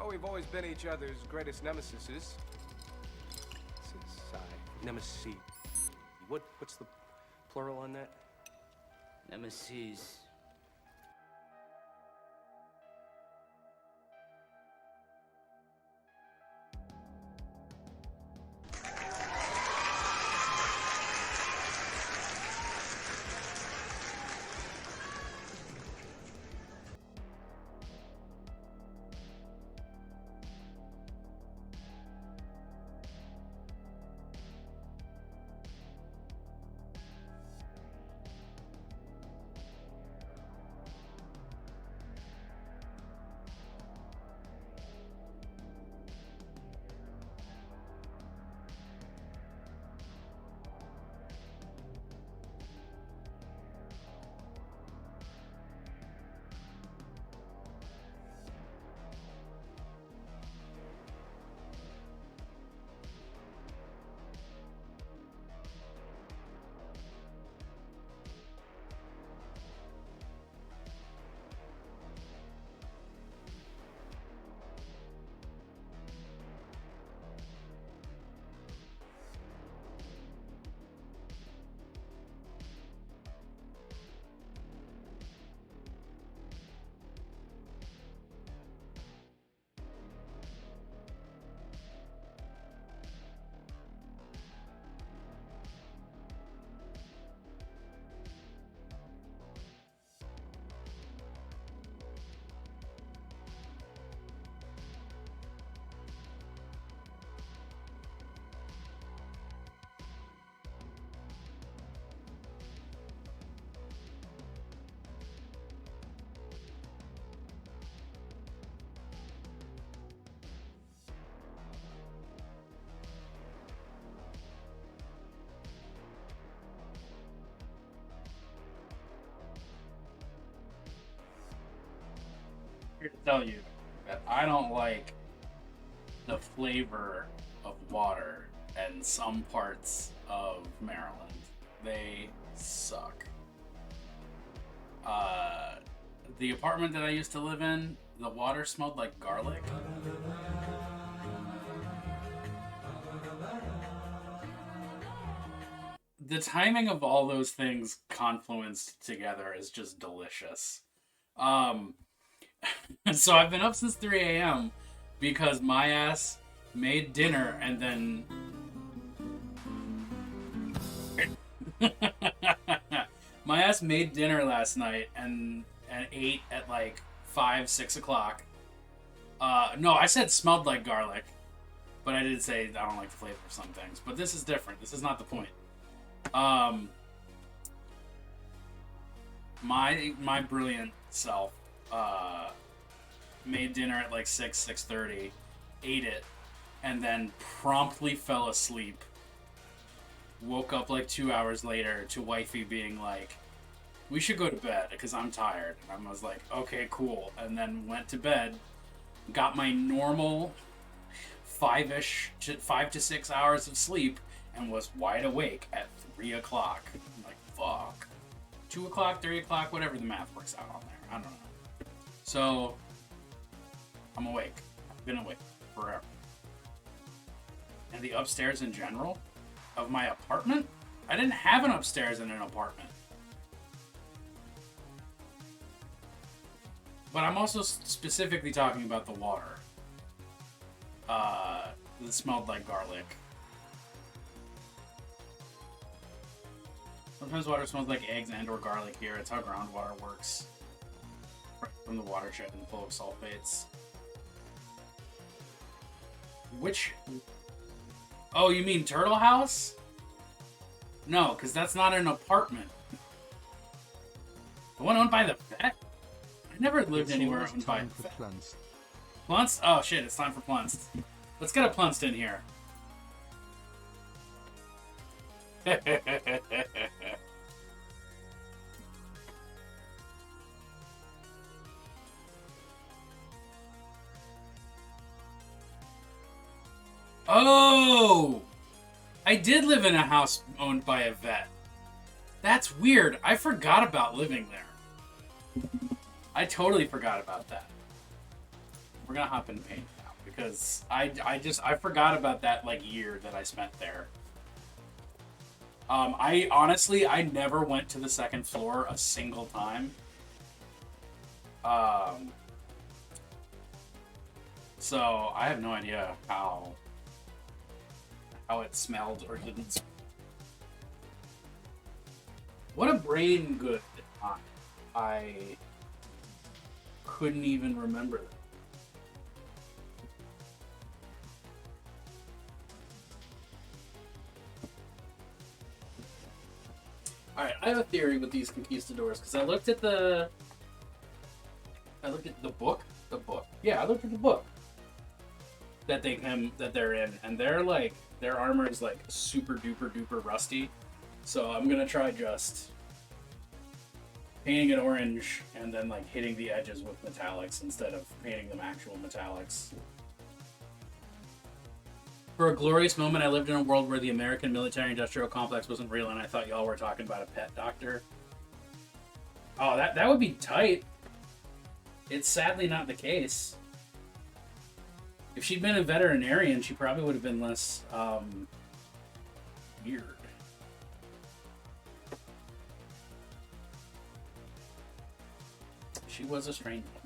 Well, we've always been each other's greatest nemesis. Nemesis. What's the plural on that? Nemesis. Here to tell you that I don't like the flavor of water in some parts of Maryland. They suck. The apartment that I used to live in, the water smelled like garlic. The timing of all those things confluenced together is just delicious. So I've been up since 3 a.m. because my ass made dinner and then... my ass made dinner last night and ate at like 5, 6 o'clock. No, I said smelled like garlic. But I did say I don't like the flavor of some things. But this is different. This is not the point. My brilliant self made dinner at like 6:30, ate it, and then promptly fell asleep. Woke up like 2 hours later to wifey being like, we should go to bed because I'm tired. And I was like, okay, cool. And then went to bed, got my normal 5 to 6 hours of sleep, and was wide awake at 3 o'clock. I'm like, fuck. 2 o'clock, 3 o'clock, whatever the math works out on there. I don't know. So, I'm awake. I've been awake forever. And the upstairs in general of my apartment? I didn't have an upstairs in an apartment. But I'm also specifically talking about the water. It smelled like garlic. Sometimes water smells like eggs and or garlic here. It's how groundwater works. From the watershed and full of sulfates. Which... Oh, you mean Turtle House? No, because that's not an apartment. The one owned by the vet? I never lived anywhere owned by the vet. Plunst? Oh shit, it's time for Plunst. Let's get a Plunst in here. Oh! I did live in a house owned by a vet. That's weird. I forgot about living there. I totally forgot about that. We're gonna hop into paint now because I forgot about that like year that I spent there. I honestly never went to the second floor a single time. So I have no idea how it smelled or didn't. What a brain good time. I couldn't even remember that. Alright, I have a theory with these Conquistadors, because I looked at the book. Yeah, I looked at the book that they're in, and they're like, their armor is like super duper rusty. So I'm gonna try just painting it orange and then like hitting the edges with metallics instead of painting them actual metallics. For a glorious moment, I lived in a world where the American military-industrial complex wasn't real, and I thought y'all were talking about a pet doctor. Oh, that would be tight. It's sadly not the case. If she'd been a veterinarian, she probably would have been less weird. She was a strange woman.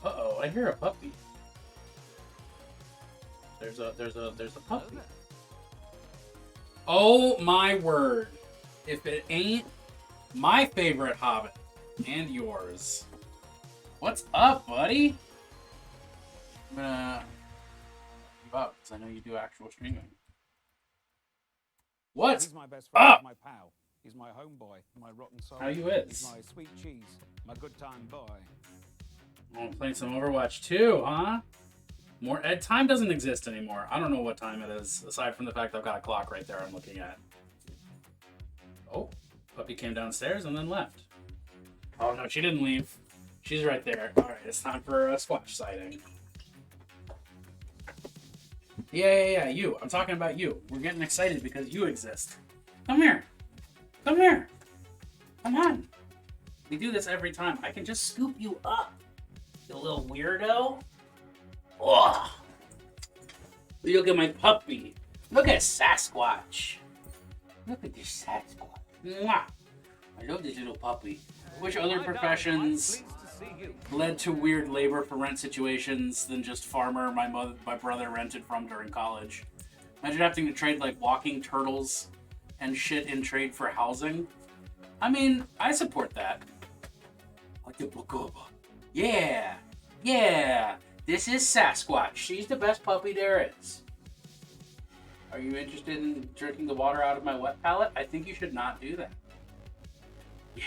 Uh-oh, I hear a puppy. There's a puppy. Oh my word. If it ain't my favorite Hobbit and yours. What's up, buddy? I'm gonna give up because I know you do actual streaming. What's He's my best friend, up? my pal. He's my homeboy, my rotten soul. How you is? He's my sweet cheese, my good time boy. Oh, playing some Overwatch 2, huh? More time doesn't exist anymore. I don't know what time it is, aside from the fact I've got a clock right there I'm looking at. Oh, puppy came downstairs and then left. Oh no, she didn't leave. She's right there. Alright, it's time for a Squatch sighting. Yeah, you. I'm talking about you. We're getting excited because you exist. Come here. Come here. Come on. We do this every time. I can just scoop you up, you little weirdo. Oh, look at my puppy. Look at Sasquatch. Look at this Sasquatch. Mwah. I love this little puppy. Which other professions led to weird labor for rent situations than just farmer my brother rented from during college? Imagine having to trade like walking turtles and shit in trade for housing. I mean, I support that. Yeah. This is Sasquatch. She's the best puppy there is. Are you interested in drinking the water out of my wet palate? I think you should not do that. Yeah.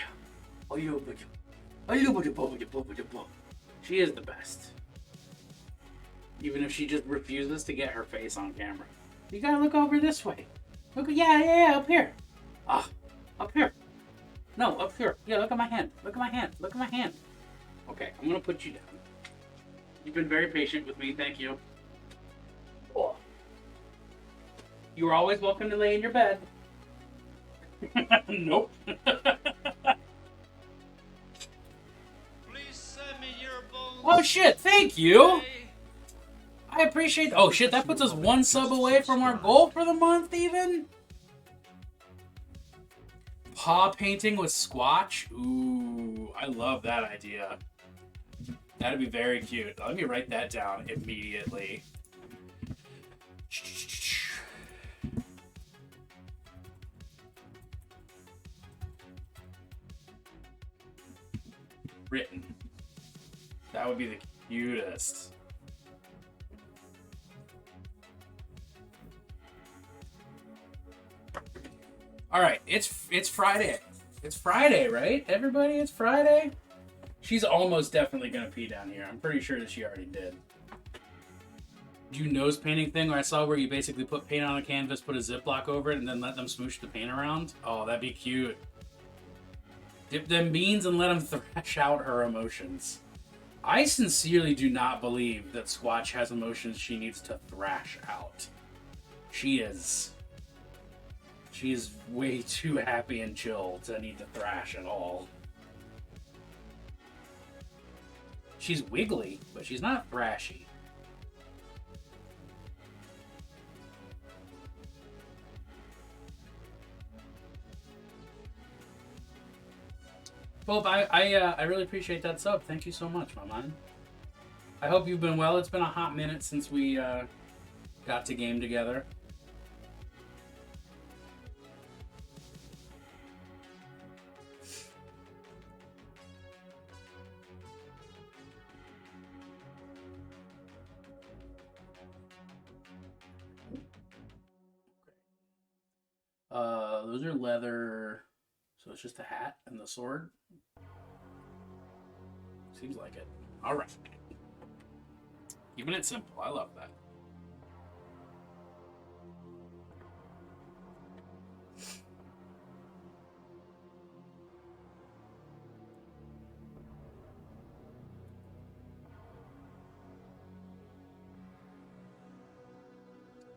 She is the best. Even if she just refuses to get her face on camera. You gotta look over this way. Look, yeah, up here. Ah, up here. No, up here. Yeah, look at my hand. Look at my hand. Okay, I'm gonna put you down. You've been very patient with me, thank you. Oh. You are always welcome to lay in your bed. Nope. Please send me your bones. Oh shit, thank you! I appreciate. Oh shit, that puts us one sub away from our goal for the month, even? Paw painting with Squatch? Ooh, I love that idea. That'd be very cute. Let me write that down immediately. Written. That would be the cutest. All right, it's Friday. It's Friday, right? Everybody, it's Friday. She's almost definitely gonna pee down here. I'm pretty sure that she already did. nose painting thing where I saw where you basically put paint on a canvas, put a Ziploc over it, and then let them smoosh the paint around? Oh, that'd be cute. Dip them beans and let them thrash out her emotions. I sincerely do not believe that Squatch has emotions she needs to thrash out. She is way too happy and chill to need to thrash at all. She's wiggly, but she's not thrashy. Bob, I really appreciate that sub. Thank you so much, my man. I hope you've been well. It's been a hot minute since we got to game together. Those are leather, so it's just a hat and the sword. Seems like it. All right. Keeping it simple. I love that.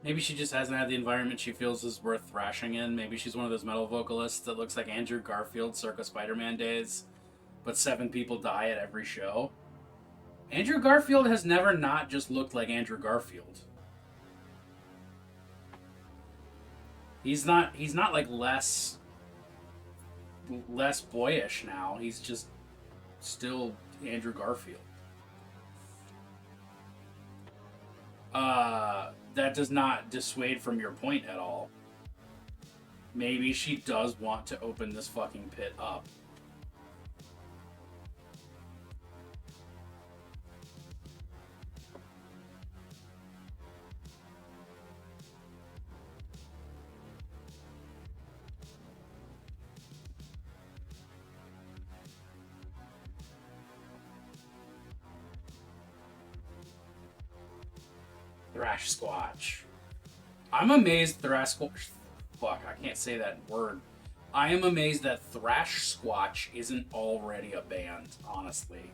Maybe she just hasn't had the environment she feels is worth thrashing in. Maybe she's one of those metal vocalists that looks like Andrew Garfield circa Spider-Man days, but 7 people die at every show. Andrew Garfield has never not just looked like Andrew Garfield. He's not like less boyish now. He's just still Andrew Garfield. That does not dissuade from your point at all. Maybe she does want to open this fucking pit up. Thrash Squatch. I'm amazed Thrash Squatch... Fuck, I can't say that word. I am amazed that Thrash Squatch isn't already a band, honestly.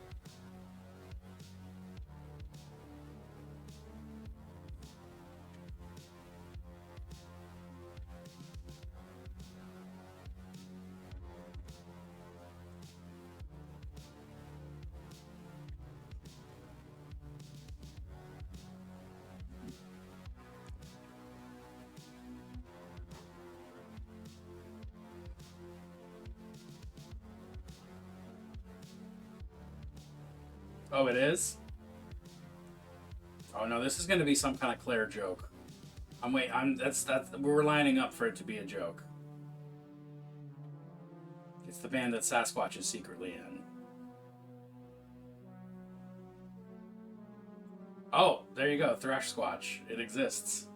Oh, it is? Oh no, this is gonna be some kind of Claire joke. That's we're lining up for it to be a joke. It's the band that Sasquatch is secretly in. Oh, there you go, Thrash Squatch. It exists.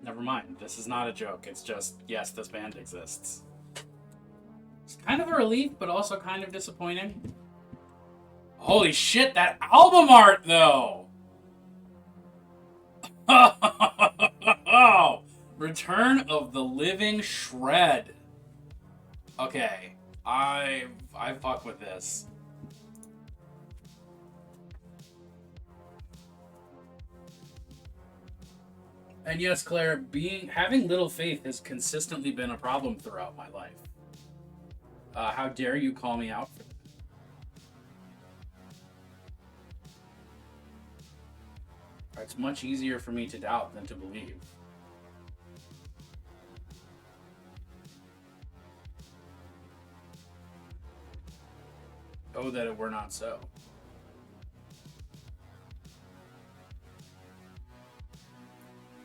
Never mind, this is not a joke. It's just, yes, this band exists. It's kind of a relief, but also kind of disappointing. Holy shit, that album art, though! Oh, Return of the Living Shred. Okay, I fuck with this. And yes, Claire, having little faith has consistently been a problem throughout my life. How dare you call me out for that? It's much easier for me to doubt than to believe. Oh, that it were not so.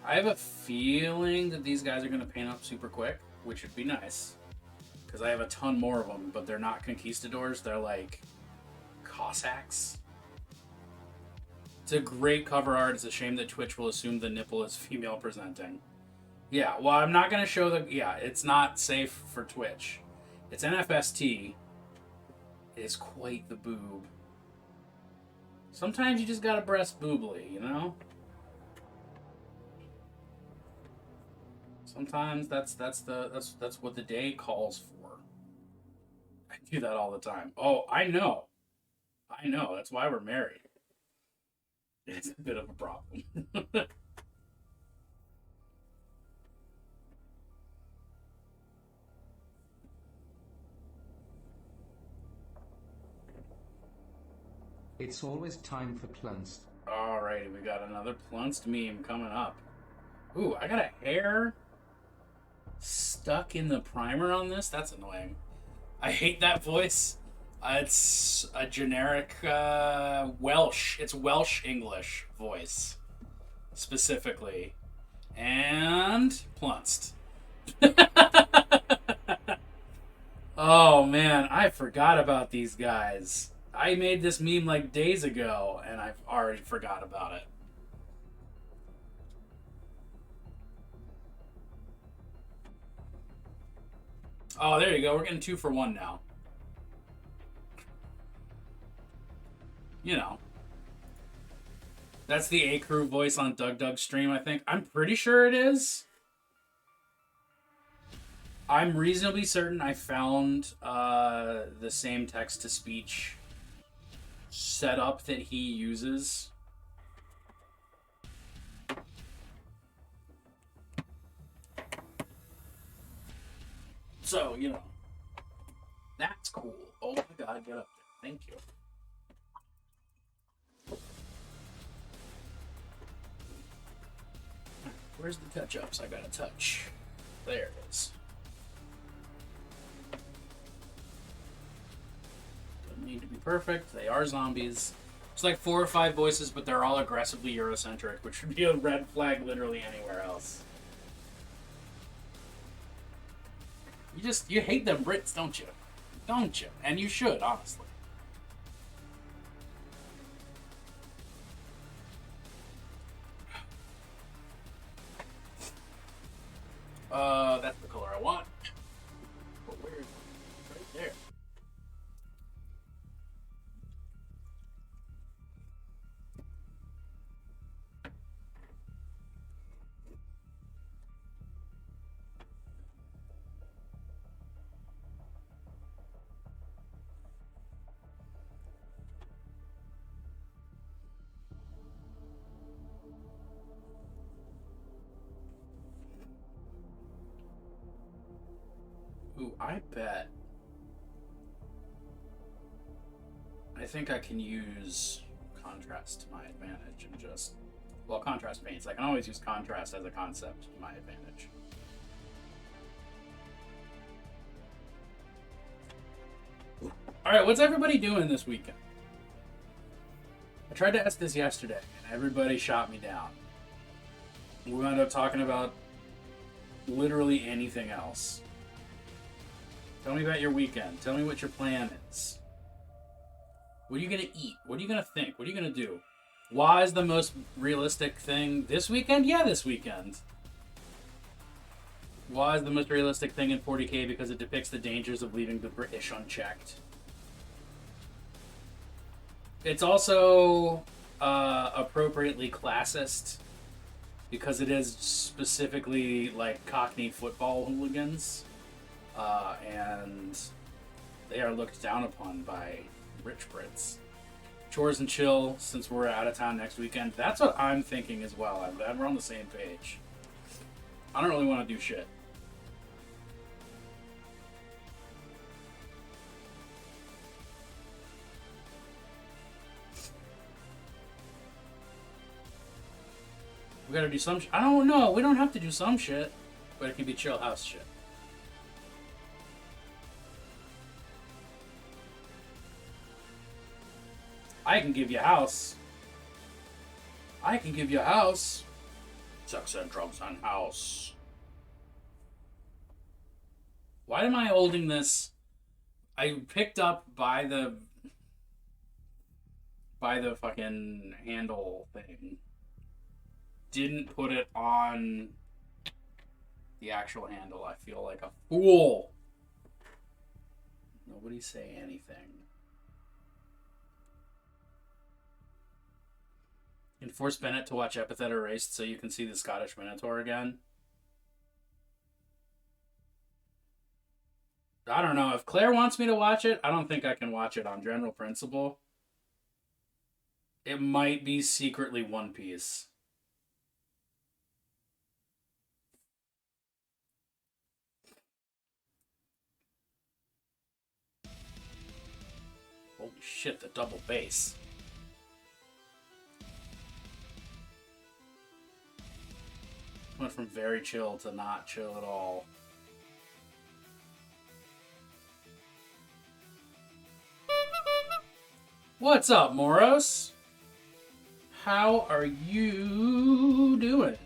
I have a feeling that these guys are going to paint up super quick, which would be nice. Because I have a ton more of them, but they're not Conquistadors. They're like Cossacks. It's a great cover art. It's a shame that Twitch will assume the nipple is female presenting. Yeah, well, I'm not going to show the... Yeah, it's not safe for Twitch. It's NFST. It is quite the boob. Sometimes you just gotta breast boobly, you know? Sometimes that's what the day calls for. I do that all the time. Oh, I know. I know. That's why we're married. It's a bit of a problem. It's always time for Plunst. Alrighty, we got another Plunst meme coming up. Ooh, I got a hair stuck in the primer on this? That's annoying. I hate that voice. It's a generic Welsh. It's Welsh English voice, specifically. And Plunst. Oh man, I forgot about these guys. I made this meme like days ago, and I've already forgot about it. Oh, there you go. We're getting 2 for 1 now. You know. That's the A-Crew voice on Doug's stream, I think. I'm pretty sure it is. I'm reasonably certain I found the same text-to-speech setup that he uses. So, you know. That's cool. Oh my god, get up there. Thank you. Where's the touch-ups I gotta touch? There it is. Don't need to be perfect. They are zombies. It's like 4 or 5 voices, but they're all aggressively Eurocentric, which would be a red flag literally anywhere else. You hate them Brits, don't you? Don't you? And you should, honestly. That's the color I want. But where is it? Right there. Ooh, I bet. I think I can use contrast to my advantage and just... Well, contrast paints. I can always use contrast as a concept to my advantage. Alright, what's everybody doing this weekend? I tried to ask this yesterday, and everybody shot me down. We wound up talking about literally anything else. Tell me about your weekend. Tell me what your plan is. What are you going to eat? What are you going to think? What are you going to do? Why is the most realistic thing this weekend? Yeah, this weekend. Why is the most realistic thing in 40K? Because it depicts the dangers of leaving the British unchecked. It's also appropriately classist because it is specifically like Cockney football hooligans. And they are looked down upon by rich Brits. Chores and chill, since we're out of town next weekend. That's what I'm thinking as well. I'm glad we're on the same page. I don't really want to do shit. We gotta do some shit. I don't know. We don't have to do some shit. But it can be chill house shit. I can give you a house. I can give you a house. Sex and drugs and house. Why am I holding this? I picked up by the fucking handle thing. Didn't put it on the actual handle. I feel like a fool. Nobody say anything. And force Bennett to watch Epithet Erased so you can see the Scottish Minotaur again. I don't know. If Claire wants me to watch it, I don't think I can watch it on general principle. It might be secretly One Piece. Holy shit, the double bass. Went from very chill to not chill at all. What's up, Moros? How are you doing?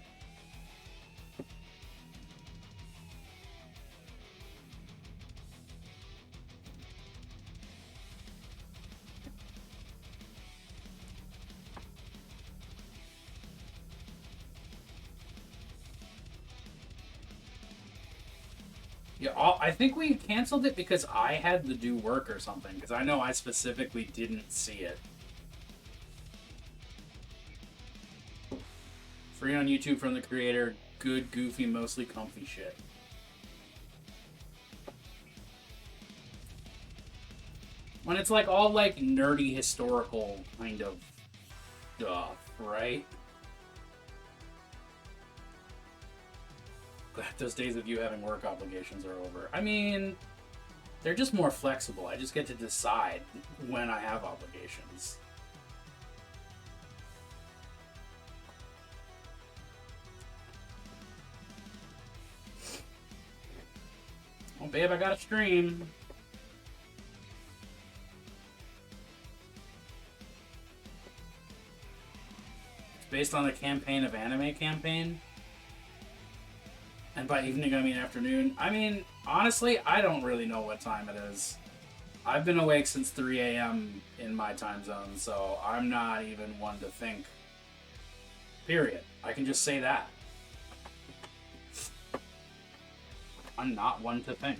Yeah, I think we canceled it because I had to do work or something, because I know I specifically didn't see it. Free on YouTube from the creator. Good, goofy, mostly comfy shit. When it's like all like nerdy historical kind of stuff, right? Glad those days of you having work obligations are over. I mean, they're just more flexible. I just get to decide when I have obligations. Oh, babe, I got a stream. It's based on the campaign of Anime Campaign. And by evening, I mean afternoon. I mean, honestly, I don't really know what time it is. I've been awake since 3 a.m. in my time zone, so I'm not even one to think. Period. I can just say that. I'm not one to think.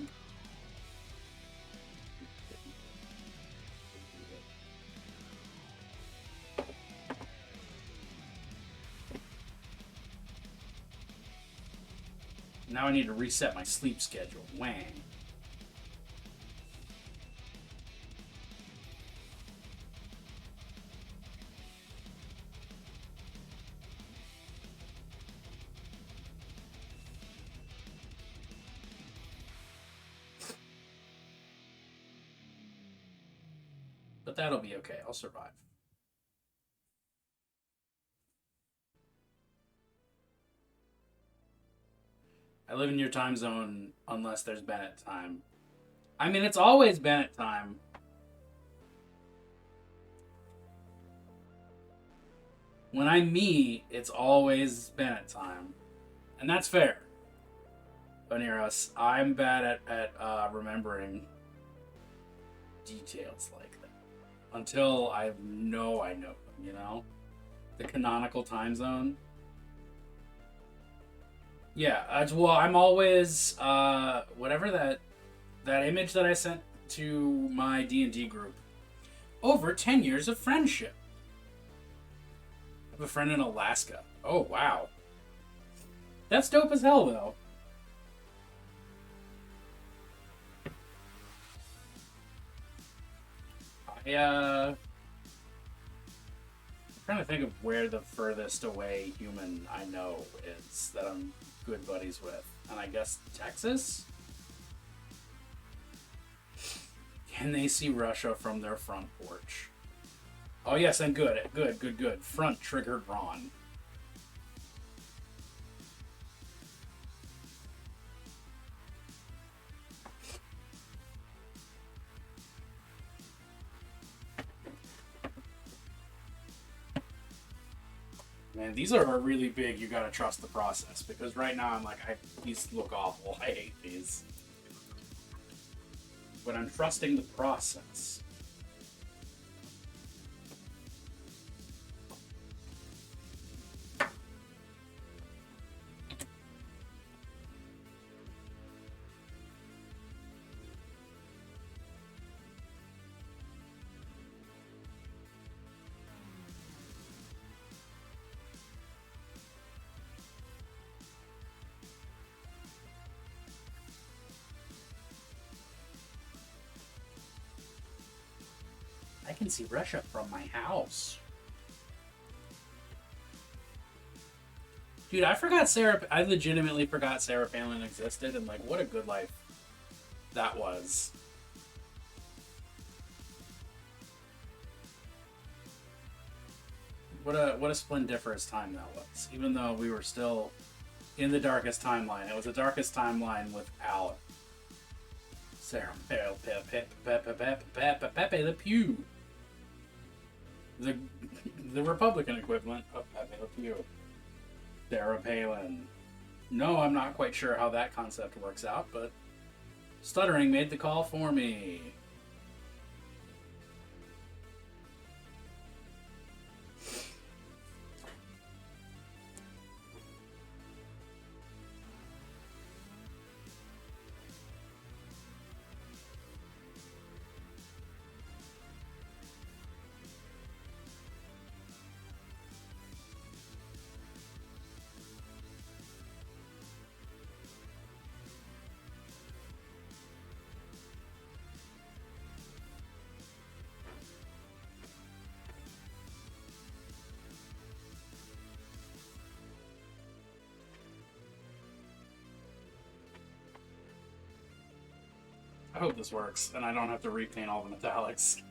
Now I need to reset my sleep schedule. Wang. But that'll be okay. I'll survive. I live in your time zone unless there's Bennett time. I mean, it's always Bennett time. When I'm me, it's always Bennett time. And that's fair. Oneros, I'm bad at remembering details like that. Until I know them, you know? The canonical time zone. Yeah, well, I'm always whatever that image that I sent to my D&D group. Over 10 years of friendship. I have a friend in Alaska. Oh, wow. That's dope as hell, though. I'm trying to think of where the furthest away human I know is that I'm good buddies with. And I guess Texas? Can they see Russia from their front porch? Oh yes, and good. Front triggered Ron. Man, these are really big. You gotta trust the process, because right now I'm like, these look awful. I hate these. But I'm trusting the process. can see Russia from my house. Dude, I legitimately forgot Sarah Palin existed, and like, what a good life that was. What a splendiferous time that was. Even though we were still in the darkest timeline. It was the darkest timeline without Sarah Pepe Le Pew. The Republican equivalent of Pepe Le Pew. Sarah Palin. No, I'm not quite sure how that concept works out, but stuttering made the call for me. I hope this works, and I don't have to repaint all the metallics.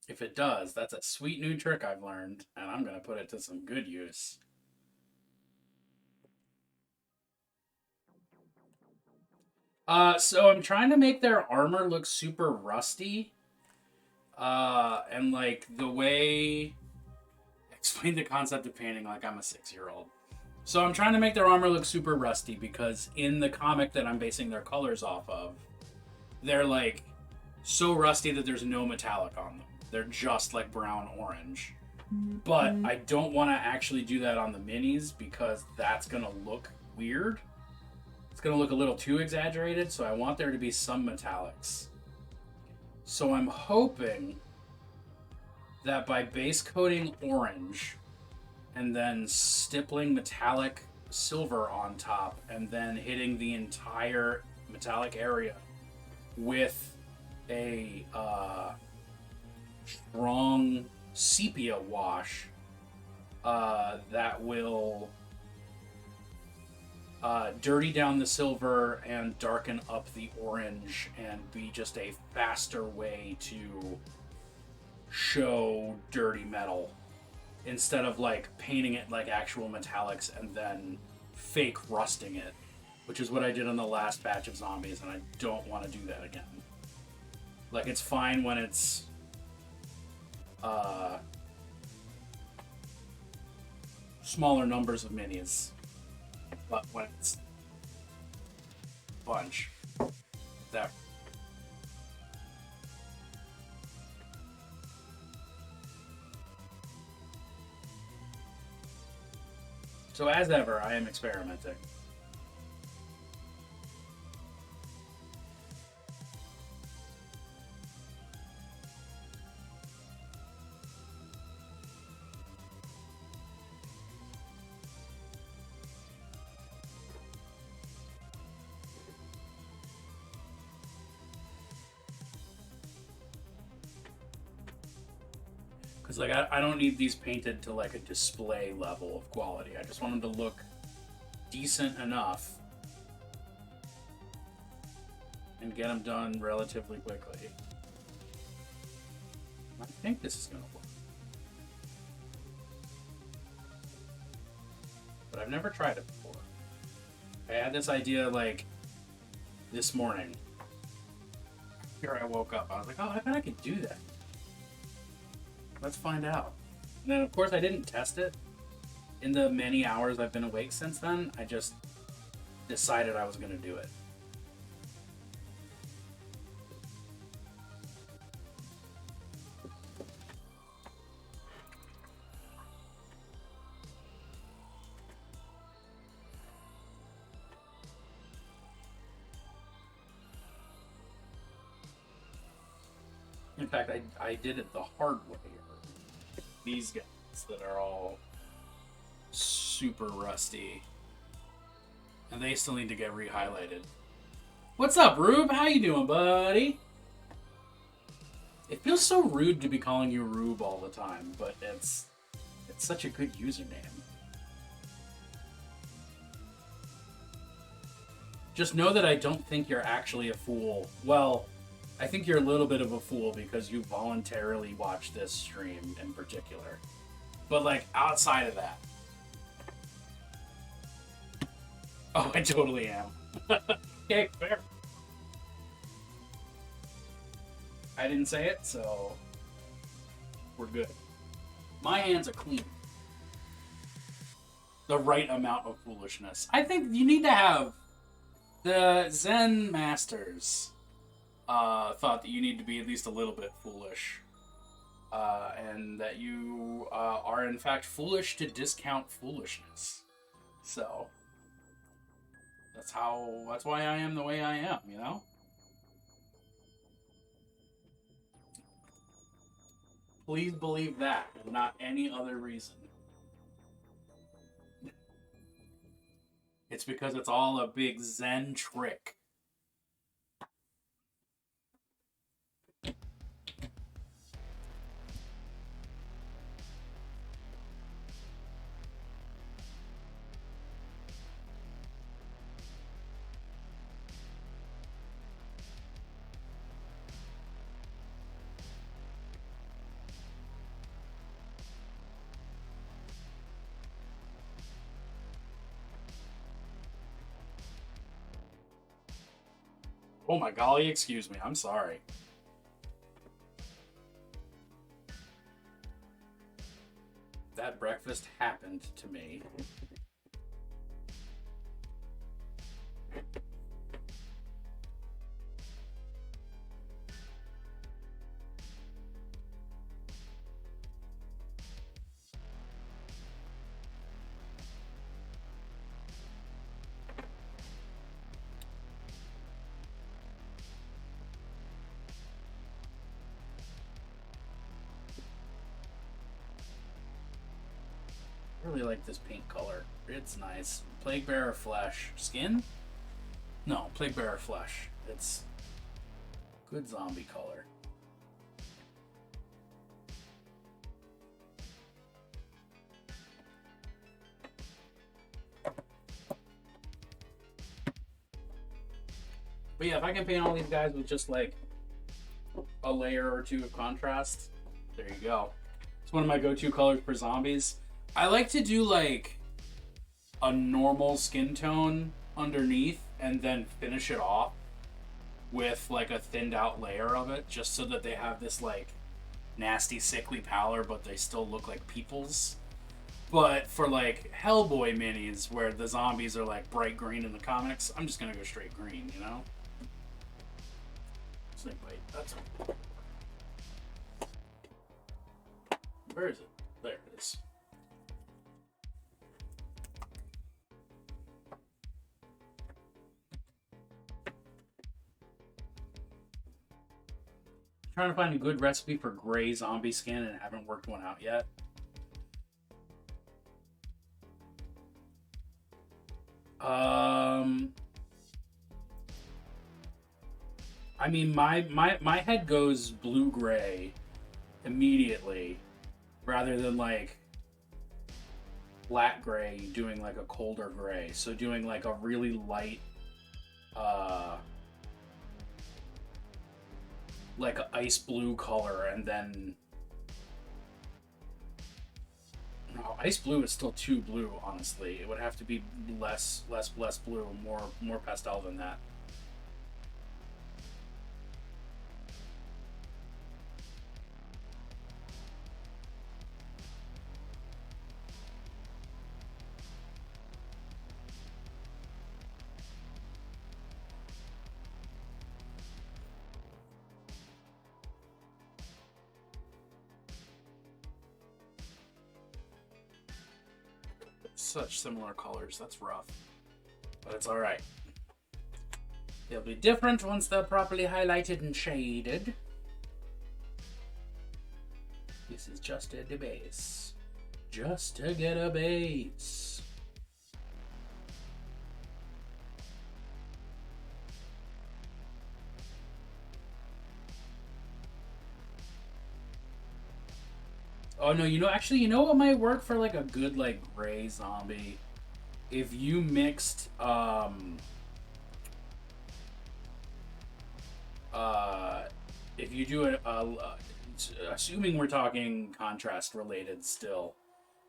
If it does, that's a sweet new trick I've learned, and I'm going to put it to some good use. So I'm trying to make their armor look super rusty. And like the way... Explain the concept of painting like I'm a 6-year-old. So I'm trying to make their armor look super rusty because in the comic that I'm basing their colors off of, they're like so rusty that there's no metallic on them. They're just like brown orange. But I don't want to actually do that on the minis because that's going to look weird. It's going to look a little too exaggerated, so I want there to be some metallics. So I'm hoping that by base coating orange and then stippling metallic silver on top and then hitting the entire metallic area with a strong sepia wash that will dirty down the silver and darken up the orange and be just a faster way to show dirty metal instead of like painting it like actual metallics and then fake rusting it, which is what I did on the last batch of zombies, and I don't want to do that again. Like, it's fine when it's smaller numbers of minis, but when it's a bunch, that so as ever, I am experimenting. Because like I don't need these painted to like a display level of quality. I just want them to look decent enough and get them done relatively quickly. I think this is going to work. But I've never tried it before. I had this idea like this morning. Here I woke up. I was like, oh, I bet I could do that. Let's find out. And then, of course, I didn't test it. In the many hours I've been awake since then, I just decided I was going to do it. In fact, I did it the hard way. These guys that are all super rusty. And they still need to get re-highlighted. What's up, Rube? How you doing, buddy? It feels so rude to be calling you Rube all the time, but it's such a good username. Just know that I don't think you're actually a fool. Well, I think you're a little bit of a fool because you voluntarily watched this stream in particular. But, like, outside of that. Oh, I totally am. Okay, fair. I didn't say it, so we're good. My hands are clean. The right amount of foolishness. I think you need to have the Zen masters thought that you need to be at least a little bit foolish. And that you are in fact foolish to discount foolishness. So that's why I am the way I am, you know? Please believe that, and not any other reason. It's because it's all a big Zen trick. Oh my golly, excuse me, I'm sorry. That breakfast happened to me. I really like this pink color. It's nice. Plague Bearer Flesh. Skin? No, Plague Bearer Flesh. It's good zombie color. But yeah, if I can paint all these guys with just like a layer or two of contrast, there you go. It's one of my go-to colors for zombies. I like to do like a normal skin tone underneath and then finish it off with like a thinned out layer of it, just so that they have this like nasty sickly pallor but they still look like peoples. But for like Hellboy minis where the zombies are like bright green in the comics, I'm just gonna go straight green, you know? Snakebite, that's it. Where is it? There it is. Trying to find a good recipe for gray zombie skin and haven't worked one out yet. I mean, my head goes blue-gray immediately, rather than like black gray doing like a colder gray. So doing like a really light, like an ice blue color, and then no, ice blue is still too blue. Honestly, it would have to be less blue, more pastel than that. Such similar colors, that's rough. But it's alright. They'll be different once they're properly highlighted and shaded. This is just a base. Just to get a base. Oh no, actually, you know what might work for like a good like gray zombie? If you mixed if you do it assuming we're talking contrast related still,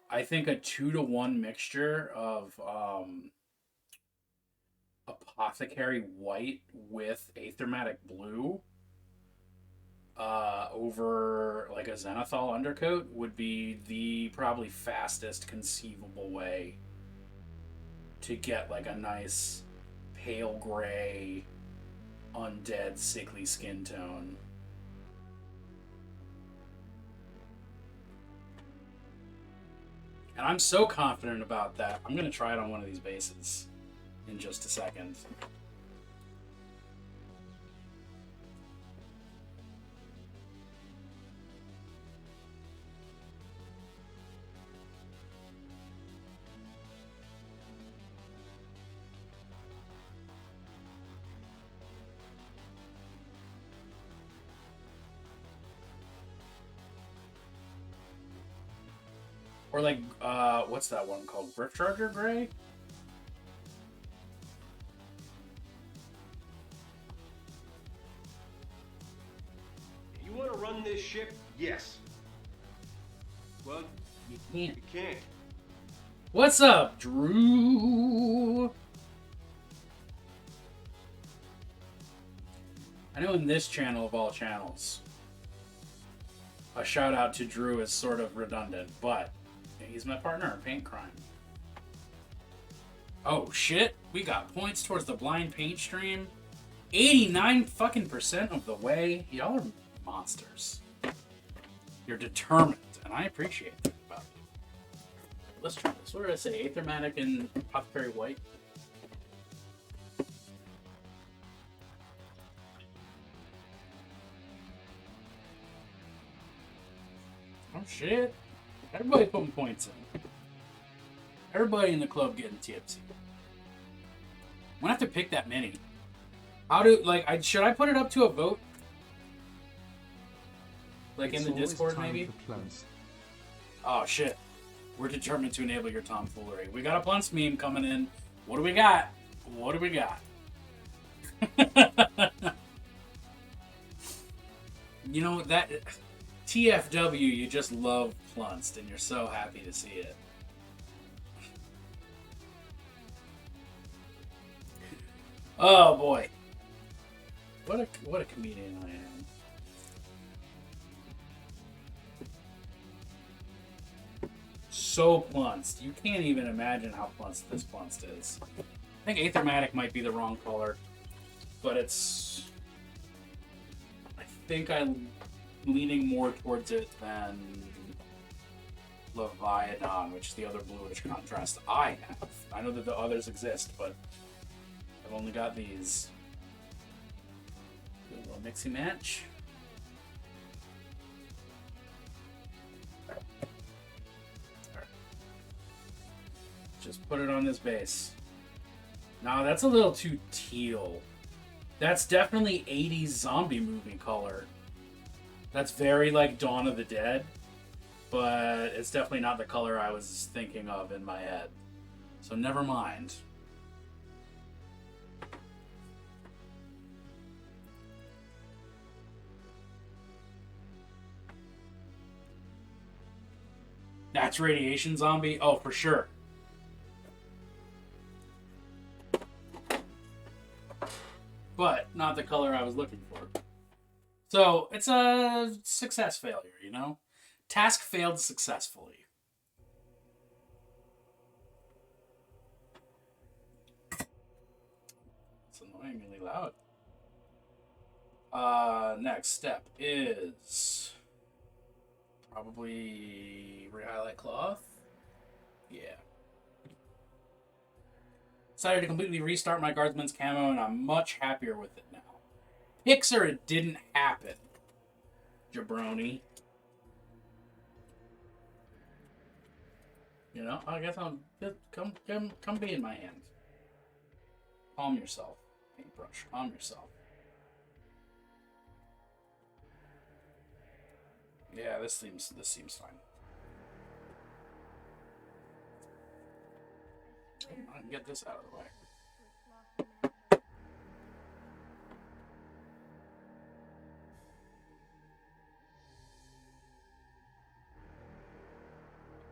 I think a 2-to-1 mixture of apothecary white with aethermatic blue over like a zenithal undercoat would be the probably fastest conceivable way to get like a nice pale gray undead sickly skin tone. And I'm so confident about that. I'm gonna try it on one of these bases in just a second. Or like, what's that one called? Griff Charger Gray? You want to run this ship? Yes. Well, You can't. you can't. What's up, Drew? I know in this channel of all channels, a shout out to Drew is sort of redundant, but he's my partner in paint crime. Oh shit, we got points towards the blind paint stream. 89 fucking percent of the way. Y'all are monsters. You're determined, and I appreciate that about you. Let's try this. What did I say? Aethermatic and apothecary white. Oh shit. Everybody putting points in. Everybody in the club getting tipsy. I'm gonna have to pick that mini. How do, like, should I put it up to a vote? Like in the Discord, maybe? Oh shit. We're determined to enable your tomfoolery. We got a Plunce meme coming in. What do we got? What do we got? You know, that... TFW, you just love Plunced, and you're so happy to see it. Oh boy. What a comedian I am. So plunced. You can't even imagine how plunced this plunced is. I think Aethermatic might be the wrong color, but it's... I think I'm leaning more towards it than Leviathan, which is the other bluish contrast I have. I know that the others exist, but I've only got these. Do a little mixy match. Alright. Just put it on this base. Now that's a little too teal. That's definitely 80s zombie movie color. That's very like Dawn of the Dead, but it's definitely not the color I was thinking of in my head. So never mind. That's Radiation Zombie? Oh, for sure. But not the color I was looking for. So, it's a success failure, you know? Task failed successfully. It's annoyingly loud. Next step is probably re-highlight cloth. Yeah. Decided to completely restart my Guardsman's camo, and I'm much happier with it now. Pixar, it didn't happen. Jabroni. You know, I guess I'll just come be in my hand. Calm yourself, paintbrush. Calm yourself. Yeah, this seems fine. I can get this out of the way.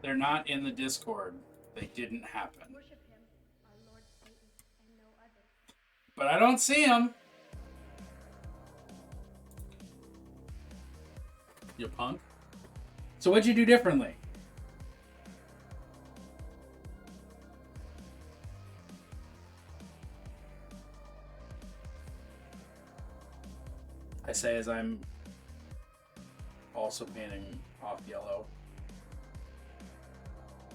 They're not in the Discord. They didn't happen. Worship him, our Lord Satan, and no other. But I don't see them. You punk. So what'd you do differently? I say as I'm also painting off yellow.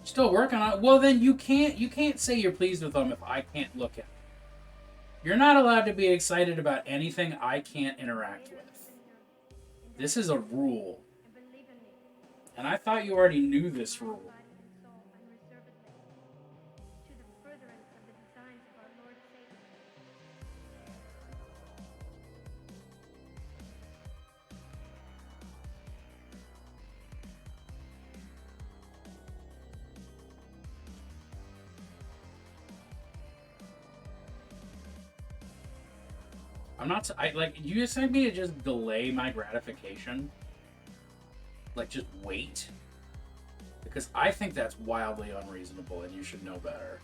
Still working on it. Well, then you can't say you're pleased with them if I can't look at it. You're not allowed to be excited about anything I can't interact with. This is a rule. And I thought you already knew this rule. To the furtherance of the designs of our Lord Satan. I'm not. You expect me to just delay my gratification? Like, just wait? Because I think that's wildly unreasonable, and you should know better.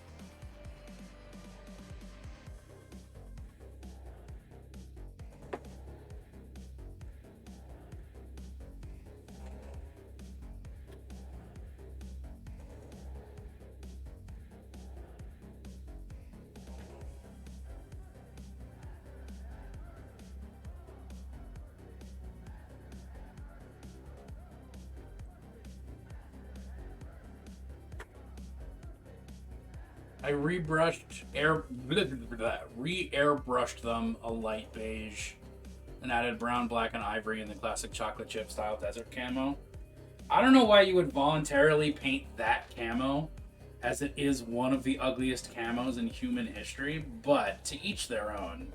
I re-airbrushed them a light beige and added brown, black, and ivory in the classic chocolate chip style desert camo. I don't know why you would voluntarily paint that camo, as it is one of the ugliest camos in human history, but to each their own.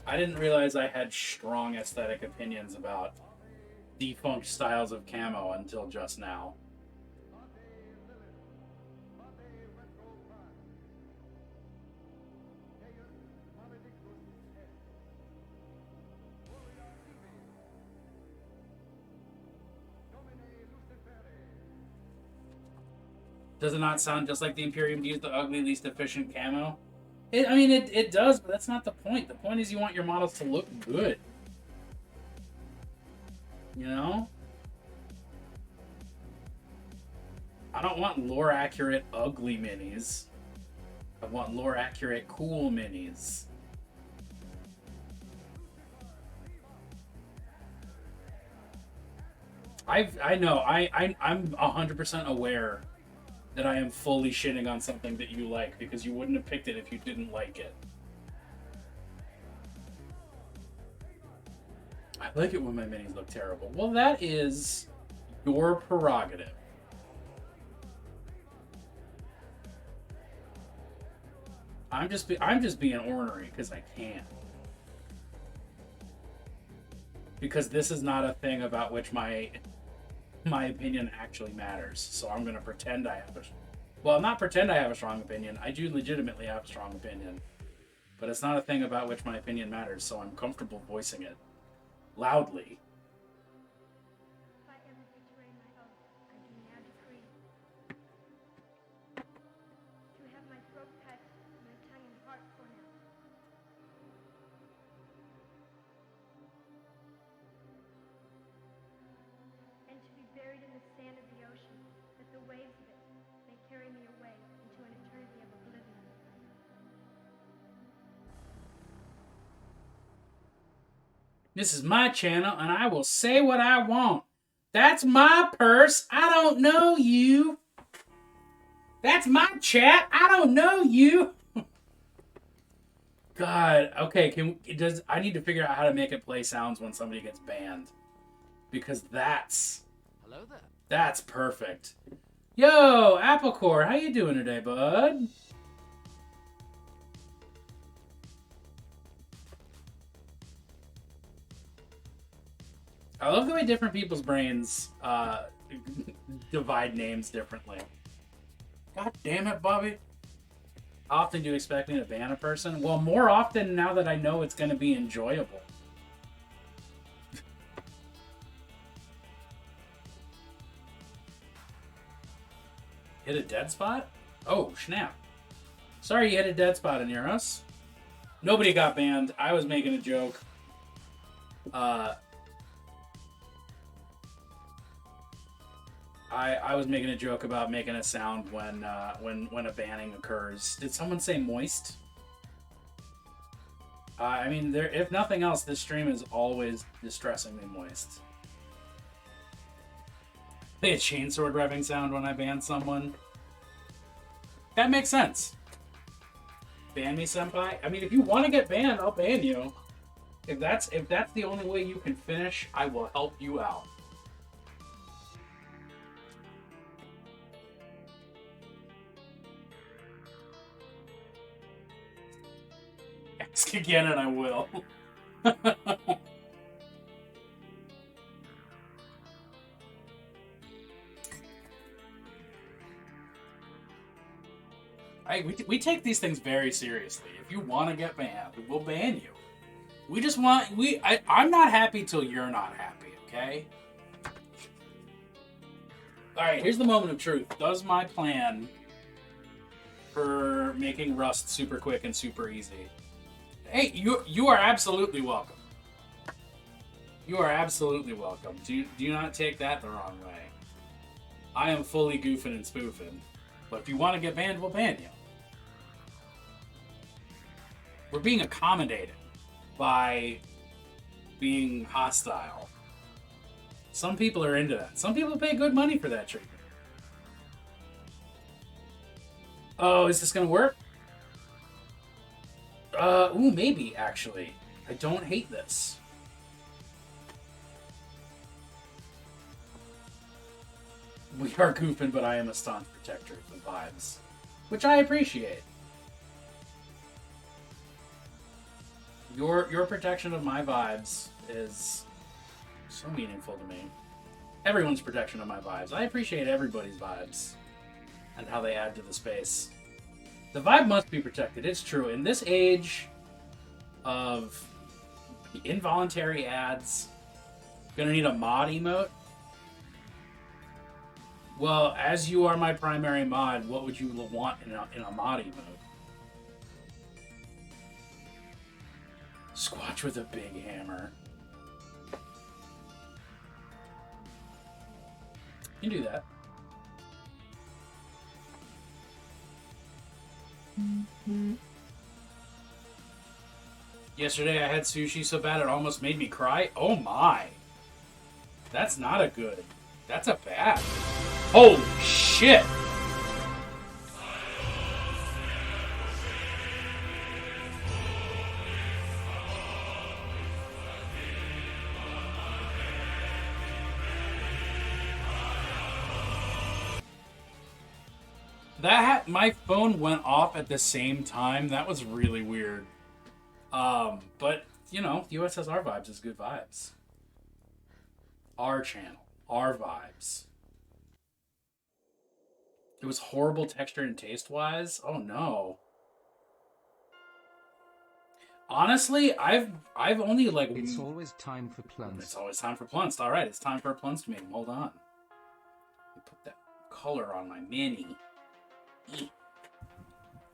I didn't realize I had strong aesthetic opinions about defunct styles of camo until just now. Does it not sound just like the Imperium used the ugly, least efficient camo? It does, but that's not the point. The point is you want your models to look good. You know? I don't want lore-accurate ugly minis. I want lore-accurate cool minis. I know, I'm 100% aware that I am fully shitting on something that you like, because you wouldn't have picked it if you didn't like it. I like it when my minis look terrible. Well, that is your prerogative. I'm just being ornery because I can. Because this is not a thing about which my opinion actually matters. So I'm going to pretend I have not pretend I have a strong opinion. I do legitimately have a strong opinion. But it's not a thing about which my opinion matters, so I'm comfortable voicing it loudly. If I ever betray my oath, I do now decree to have my throat cut, my tongue and heart torn out. And to be buried in the sand of the ocean, that the waves of it may carry me away into an eternity of oblivion. This is my channel, and I will say what I want. That's my purse. I don't know you. That's my chat. I don't know you. God. Okay. I need to figure out how to make it play sounds when somebody gets banned, because Hello there. that's perfect. Yo, Applecore, how you doing today, bud? I love the way different people's brains divide names differently. God damn it, Bobby. How often do you expect me to ban a person? Well, more often now that I know it's going to be enjoyable. Hit a dead spot? Oh, snap. Sorry you hit a dead spot in Euros. Nobody got banned. I was making a joke. I was making a joke about making a sound when a banning occurs. Did someone say moist? I mean, if nothing else, this stream is always distressingly moist. Play a chainsword revving sound when I ban someone. That makes sense. Ban me, senpai. I mean, if you want to get banned, I'll ban you. If that's the only way you can finish, I will help you out. Ask again, and I will. We take these things very seriously. If you want to get banned, we'll ban you. We just want... I'm not happy till you're not happy, okay? Alright, here's the moment of truth. Does my plan for making Rust super quick and super easy... Hey, you are absolutely welcome. You are absolutely welcome. Do not take that the wrong way. I am fully goofing and spoofing. But if you want to get banned, we'll ban you. We're being accommodated by being hostile. Some people are into that. Some people pay good money for that treatment. Oh, is this gonna work? Ooh, maybe, actually. I don't hate this. We are goofing, but I am a staunch protector of the vibes. Which I appreciate. Your protection of my vibes is so meaningful to me. Everyone's protection of my vibes. I appreciate everybody's vibes and how they add to the space. The vibe must be protected. It's true. In this age of involuntary ads, gonna need a mod emote. Well, as you are my primary mod, what would you want in a mod emote? Squatch with a big hammer. You can do that. Yesterday I had sushi so bad it almost made me cry. Oh my. That's not a good. That's a bad. Holy shit. My phone went off at the same time. That was really weird. But, you know, USSR vibes is good vibes. Our channel. Our vibes. It was horrible texture and taste-wise. Oh, no. Honestly, I've only, like... It's always time for Plunst. It's always time for Plunst. All right, it's time for a Plunst meme. Hold on. Let me put that color on my mini.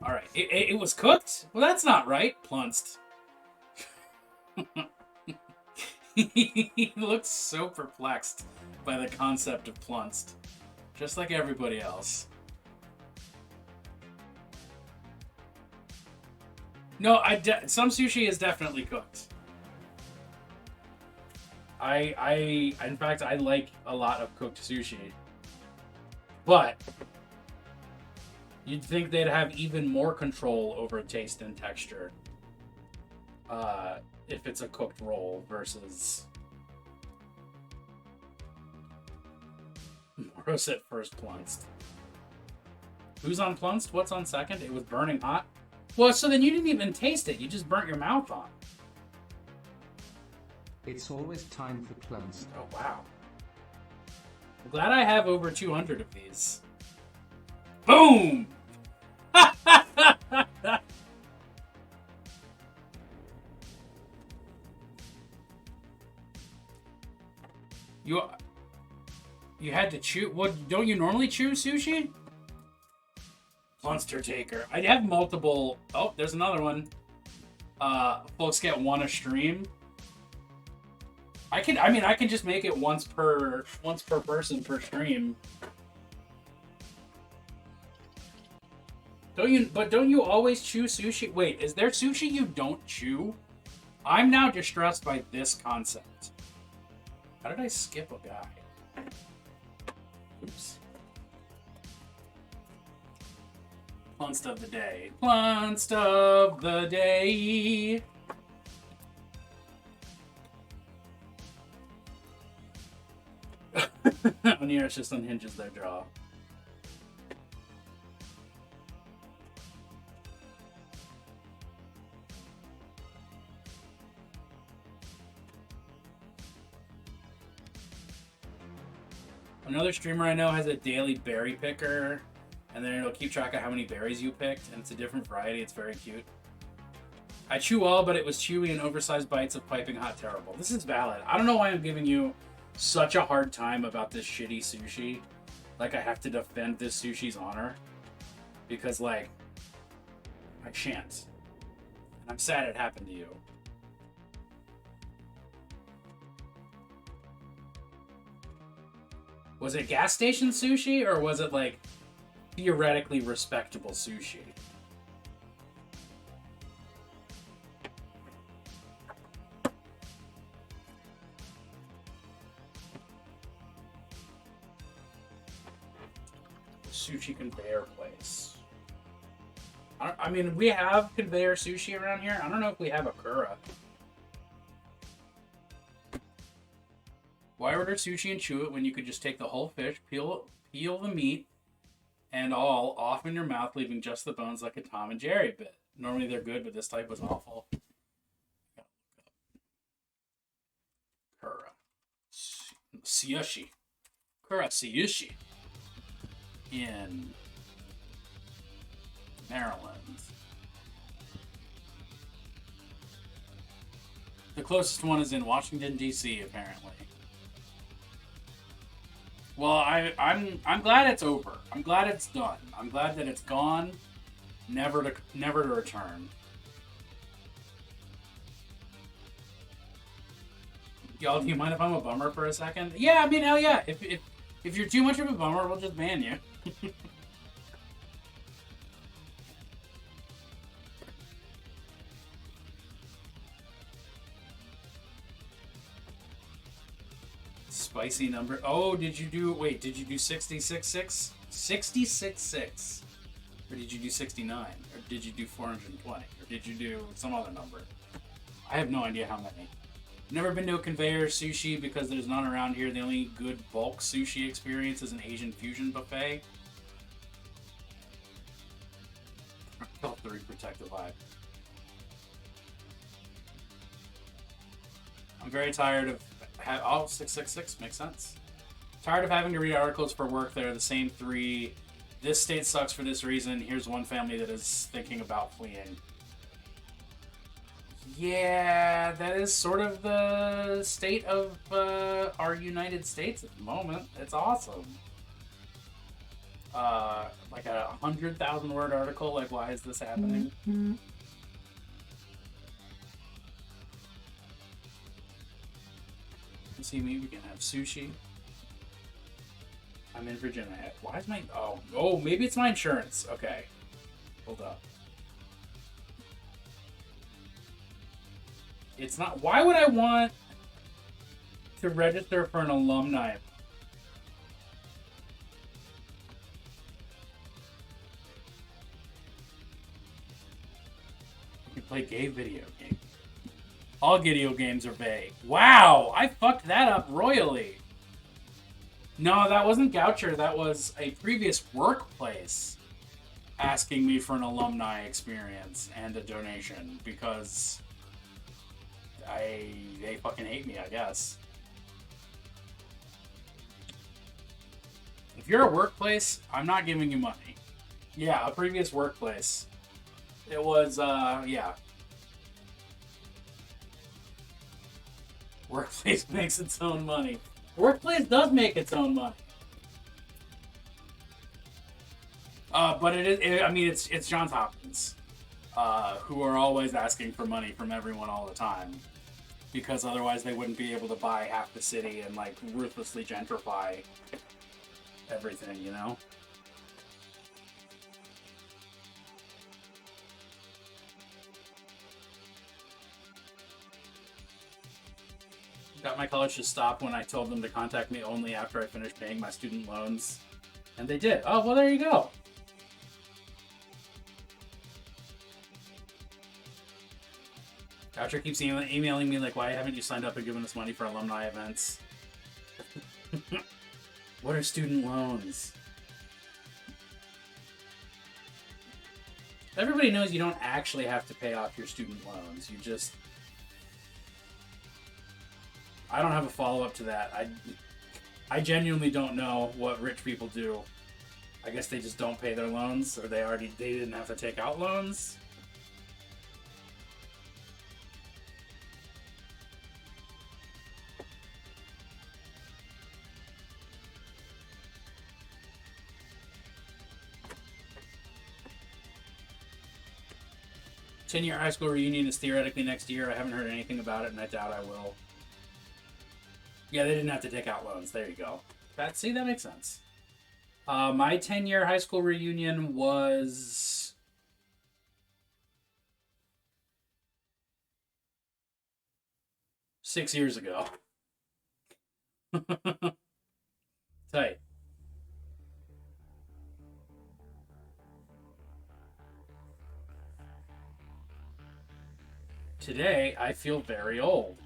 All right, it was cooked? Well, that's not right. Plunst. He looks so perplexed by the concept of Plunst. Just like everybody else. No, some sushi is definitely cooked. In fact, I like a lot of cooked sushi. But you'd think they'd have even more control over taste and texture if it's a cooked roll versus Moros at first Plunst. Who's on Plunst? What's on second? It was burning hot. Well, so then you didn't even taste it. You just burnt your mouth on. It's always time for clowns. Oh, wow. I'm glad I have over 200 of these. Boom! You had to chew. What? Don't you normally chew sushi? Monster Taker. I have multiple. Oh, there's another one. Folks get one a stream. I can just make it once per person per stream. Don't you always chew sushi? Wait, is there sushi you don't chew? I'm now distressed by this concept. How did I skip a guy? Oops. Plunst of the day. Plunst of the day. Oniris just unhinges their jaw. Another streamer I know has a daily berry picker, and then it'll keep track of how many berries you picked, and it's a different variety. It's very cute. I chew all, but it was chewy and oversized bites of piping hot terrible. This is valid. I don't know why I'm giving you such a hard time about this shitty sushi. Like, I have to defend this sushi's honor. Because, like, I shan't. And I'm sad it happened to you. Was it gas station sushi, or was it, like, theoretically respectable sushi? Sushi conveyor place. I mean, we have conveyor sushi around here. I don't know if we have a Kura. Why order sushi and chew it when you could just take the whole fish, peel the meat, and all off in your mouth, leaving just the bones like a Tom and Jerry bit? Normally they're good, but this type was awful. Kura. Tsuyoshi. Kura Tsuyoshi. In Maryland. The closest one is in Washington, D.C., apparently. Well, I'm glad it's over. I'm glad it's done. I'm glad that it's gone, never to return. Y'all, do you mind if I'm a bummer for a second? Yeah, I mean, hell yeah. If you're too much of a bummer, we'll just ban you. Spicy number. Oh, did you do 66.6? 66.6. Or did you do 69? Or did you do 420? Or did you do some other number? I have no idea how many. Never been to a conveyor sushi because there's none around here. The only good bulk sushi experience is an Asian fusion buffet. Help 3 protect the vibe. I'm very tired of... 666 makes sense. Tired of having to read articles for work that are the same 3. This state sucks for this reason. Here's one family that is thinking about fleeing. Yeah, that is sort of the state of our United States at the moment. It's awesome. Like a 100,000 word article, like, why is this happening? Mm-hmm. See me, we can have sushi. I'm in Virginia. Why is my... Oh, maybe it's my insurance. Okay. Hold up. It's not... Why would I want to register for an alumni? You can play gay video games. All video games are gay. Wow! I fucked that up royally. No, that wasn't Goucher. That was a previous workplace asking me for an alumni experience and a donation because They fucking hate me, I guess. If you're a workplace, I'm not giving you money. Yeah, a previous workplace. It was, yeah. Workplace makes its own money. Workplace does make its own money. But it's Johns Hopkins, who are always asking for money from everyone all the time, because otherwise they wouldn't be able to buy half the city and like ruthlessly gentrify everything, you know? Got my college to stop when I told them to contact me only after I finished paying my student loans. And they did. Oh, well, there you go. Coucher keeps emailing me like, why haven't you signed up and given us money for alumni events? What are student loans? Everybody knows you don't actually have to pay off your student loans. You just... I don't have a follow-up to that. I genuinely don't know what rich people do. I guess they just don't pay their loans, or they didn't have to take out loans. Ten-year high school reunion is theoretically next year. I haven't heard anything about it, and I doubt I will. Yeah, they didn't have to take out loans. There you go. See, that makes sense. My 10-year high school reunion was... six years ago. Tight. Today, I feel very old.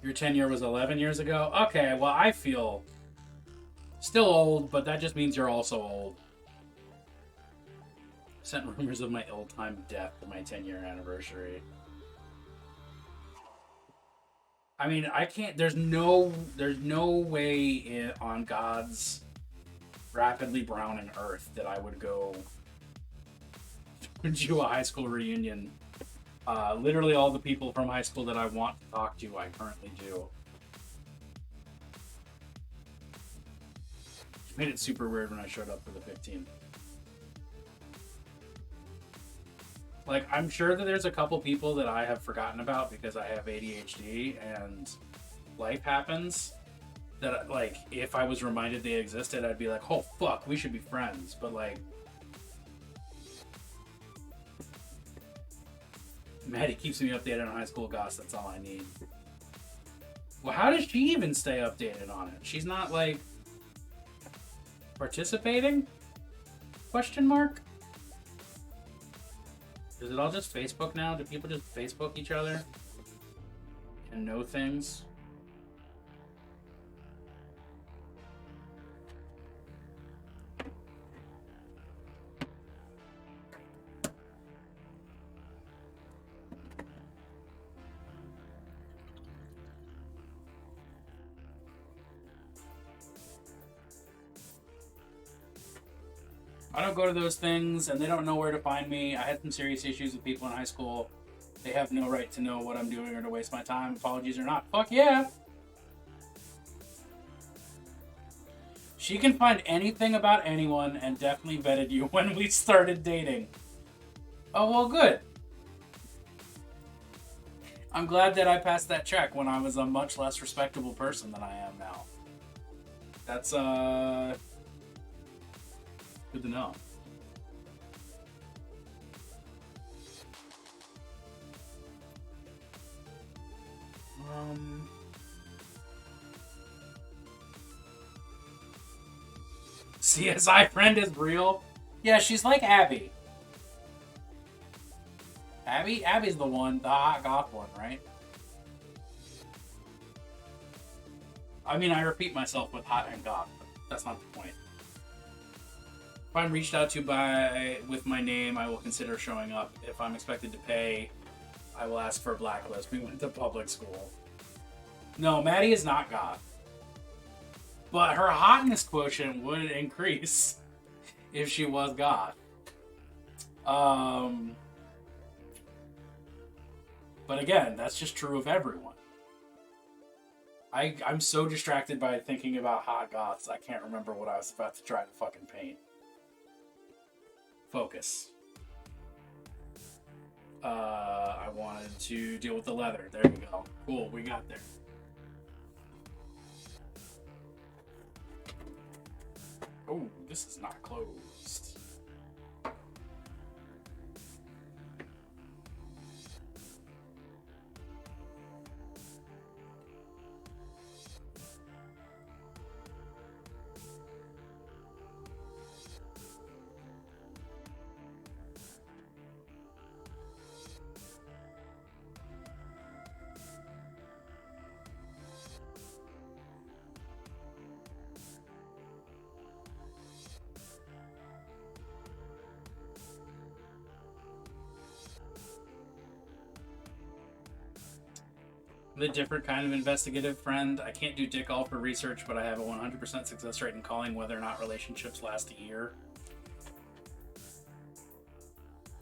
Your 10-year was 11 years ago? Okay, well, I feel still old, but that just means you're also old. Sent rumors of my ill-timed death for my 10-year anniversary. I mean, I can't... There's no way on God's rapidly browning earth that I would go do a high school reunion. Literally all the people from high school that I want to talk to, I currently do. It made it super weird when I showed up for the 15th. Like, I'm sure that there's a couple people that I have forgotten about because I have ADHD and life happens. That, like, if I was reminded they existed, I'd be like, oh, fuck, we should be friends. But, like... Maddie keeps me updated on high school goss. That's all I need. Well, how does she even stay updated on it? She's not, like, participating? Question mark? Is it all just Facebook now? Do people just Facebook each other and know things? I don't go to those things, and they don't know where to find me. I had some serious issues with people in high school. They have no right to know what I'm doing or to waste my time, apologies or not. Fuck yeah! She can find anything about anyone and definitely vetted you when we started dating. Oh, well, good. I'm glad that I passed that check when I was a much less respectable person than I am now. That's, good to know. CSI friend is real? Yeah, she's like Abby. Abby's the one, the hot goth one, right? I mean, I repeat myself with hot and goth, but that's not the point. If I'm reached out to with my name, I will consider showing up. If I'm expected to pay, I will ask for a blacklist. We went to public school. No, Maddie is not goth. But her hotness quotient would increase if she was goth. But again, that's just true of everyone. I'm so distracted by thinking about hot goths, I can't remember what I was about to try to fucking paint. Focus. I wanted to deal with the leather. There you go. Cool, we got there. Oh, this is not closed. I'm a different kind of investigative friend. I can't do dick all for research, but I have a 100% success rate in calling whether or not relationships last a year.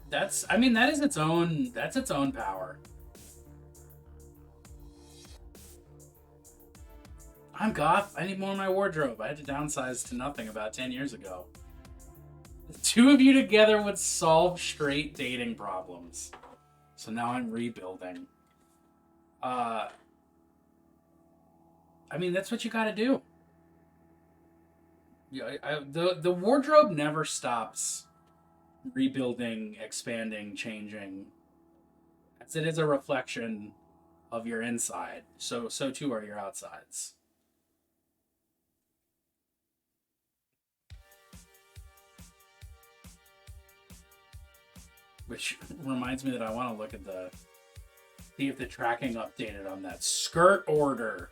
That is its own power. I'm goth. I need more in my wardrobe. I had to downsize to nothing about 10 years ago. The two of you together would solve straight dating problems. So now I'm rebuilding. That's what you gotta do. Yeah, the wardrobe never stops rebuilding, expanding, changing. As it is a reflection of your inside, so too are your outsides. Which reminds me that I want to look at see if the tracking updated on that skirt order.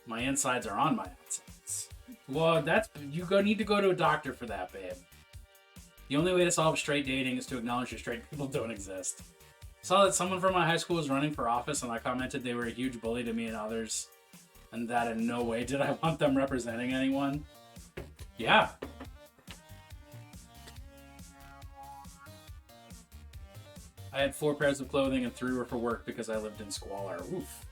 My insides are on my outsides. Well, you need to go to a doctor for that, babe. The only way to solve straight dating is to acknowledge that straight people don't exist. I saw that someone from my high school was running for office, and I commented they were a huge bully to me and others, and that in no way did I want them representing anyone. Yeah. I had 4 pairs of clothing and 3 were for work because I lived in squalor. Oof.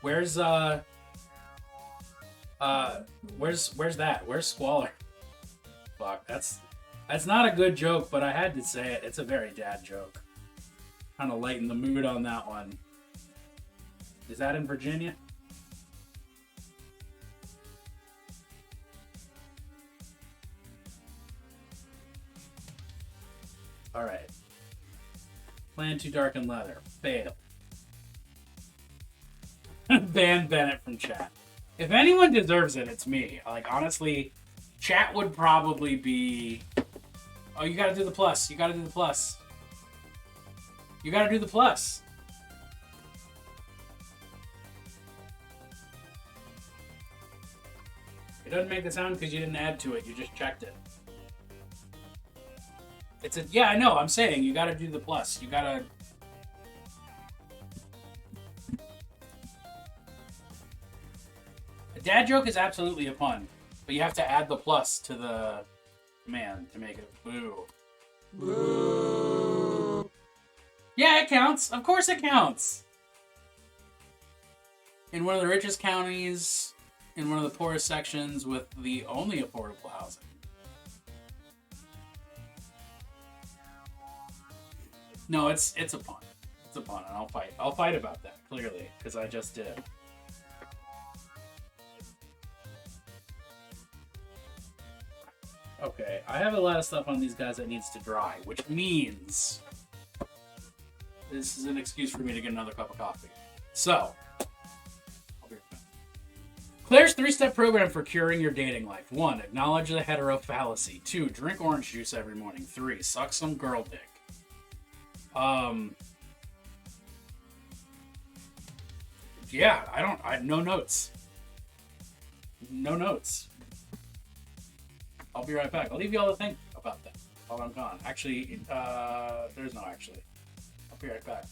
Where's that? Where's squalor? Fuck, that's not a good joke, but I had to say it. It's a very dad joke. Kind of lighten the mood on that one. Is that in Virginia? Alright. Plan to darken leather. Fail. Ban Bennett from chat. If anyone deserves it, it's me. Like, honestly, chat would probably be... Oh, you gotta do the plus. You gotta do the plus. You gotta do the plus. It doesn't make the sound because you didn't add to it. You just checked it. Yeah, I know. I'm saying you gotta do the plus. You gotta... A dad joke is absolutely a pun, but you have to add the plus to the command to make it boo. Boo. Yeah, it counts. Of course it counts. In one of the richest counties, in one of the poorest sections with the only affordable housing. No, it's a pun. It's a pun, and I'll fight. I'll fight about that, clearly, because I just did. Okay, I have a lot of stuff on these guys that needs to dry, which means this is an excuse for me to get another cup of coffee. So, I'll be right back. Claire's 3-step program for curing your dating life. 1. Acknowledge the hetero fallacy. 2. Drink orange juice every morning. 3. Suck some girl dick. Yeah, no notes. No notes. I'll be right back. I'll leave you all to think about that while I'm gone. Actually, there's no actually. I'll be right back.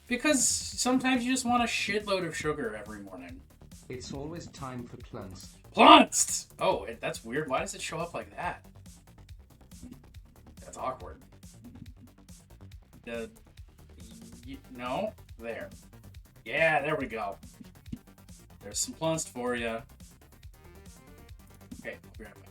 Because sometimes you just want a shitload of sugar every morning. It's always time for plants. Plants! Oh, that's weird. Why does it show up like that? That's awkward. No? There. Yeah, there we go. There's some plants for you. Okay, I'll be right back.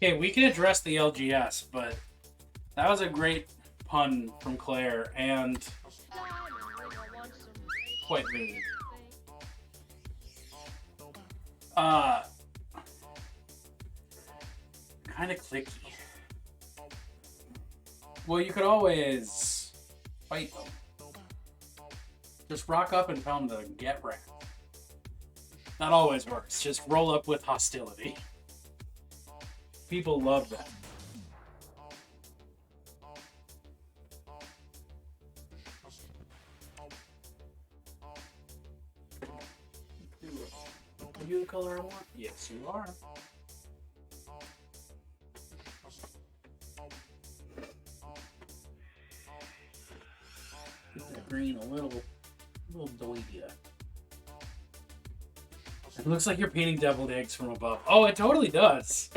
Okay, we can address the LGS, but that was a great pun from Claire and quite rude. Kind of clicky. Well, you could always fight them. Just rock up and tell them to get wrecked. That always works. Just roll up with hostility. People love that. Are you the color I want? Yes, you are. Get that green a little doidia. It looks like you're painting deviled eggs from above. Oh, it totally does.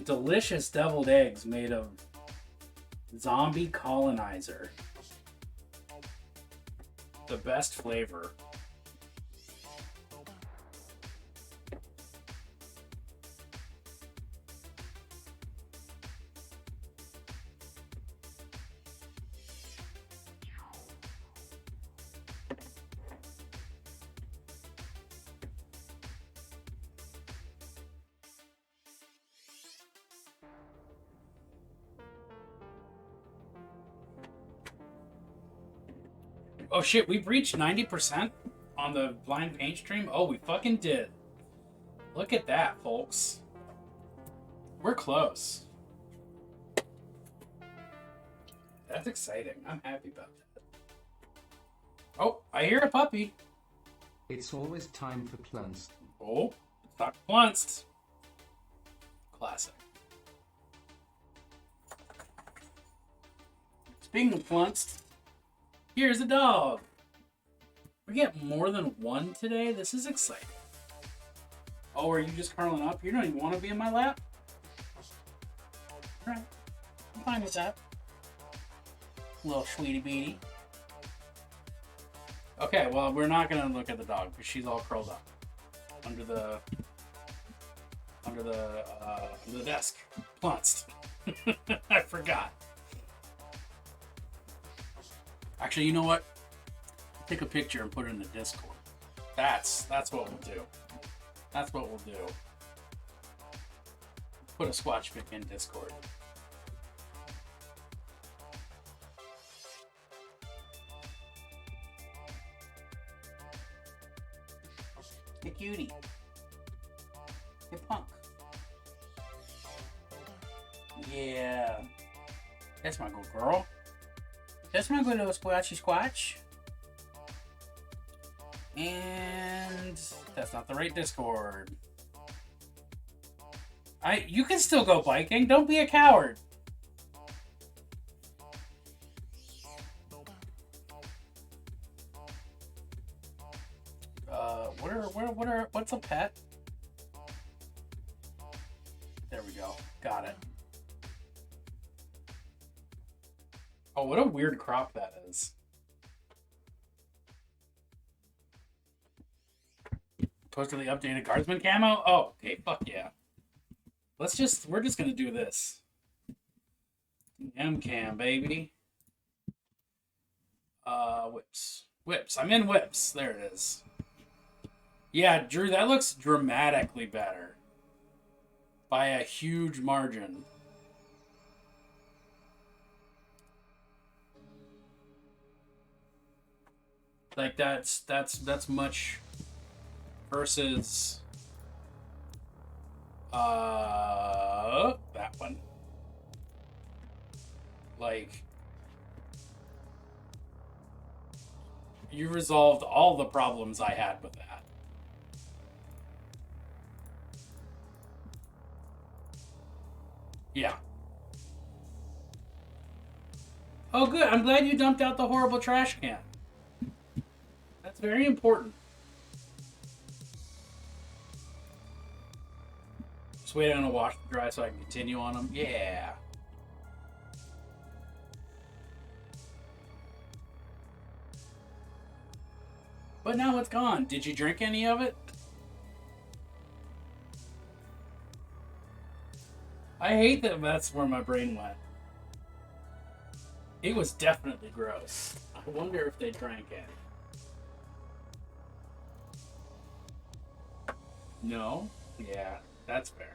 Delicious deviled eggs made of zombie colonizer. The best flavor. Oh shit, we've reached 90% on the blind paint stream? Oh, we fucking did. Look at that, folks. We're close. That's exciting. I'm happy about that. Oh, I hear a puppy. It's always time for Plunst. Oh, it's Dr. Plunst. Classic. Speaking of Plunst, here's a dog. We get more than one today? This is exciting. Oh, are you just curling up? You don't even want to be in my lap? Alright. I'm fine with that. Little sweetie beatie. Okay, well, we're not going to look at the dog because she's all curled up under the desk. Plunced. I forgot. Actually, you know what? Take a picture and put it in the Discord. That's what we'll do. That's what we'll do. Put a Squatch pic in Discord. Hey cutie. Hey punk. Yeah. That's my good girl. That's my good little squatchy squatch. And that's not the right Discord. You can still go biking. Don't be a coward. What's a pet? There we go. Got it. Oh, what a weird crop that is. Posted the updated guardsman camo? Oh, okay, fuck yeah. We're just gonna do this. M-cam, baby. Whips. Whips. I'm in whips. There it is. Yeah, Drew, that looks dramatically better. By a huge margin. Like that's much versus that one. Like you resolved all the problems I had with that. Yeah. Oh good, I'm glad you dumped out the horrible trash can. That's very important. Just waiting on the wash to dry so I can continue on them. Yeah. But now it's gone. Did you drink any of it? I hate that that's where my brain went. It was definitely gross. I wonder if they drank it. No? Yeah, that's fair.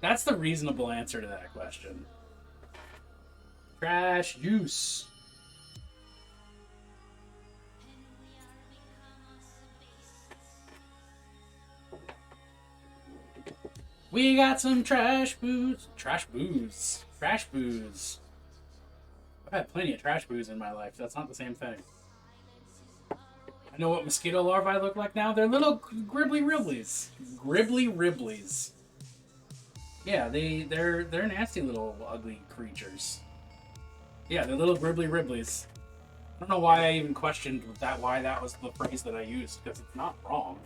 That's the reasonable answer to that question. Trash juice. We got some trash booze. Trash booze. Trash booze. I've had plenty of trash booze in my life. That's not the same thing. I know what mosquito larvae look like now. They're little gribbly ribblies. Gribbly ribblies. Yeah, they're nasty little ugly creatures. Yeah, they're little gribbly ribblies. I don't know why I even questioned that. Why that was the phrase that I used, because it's not wrong.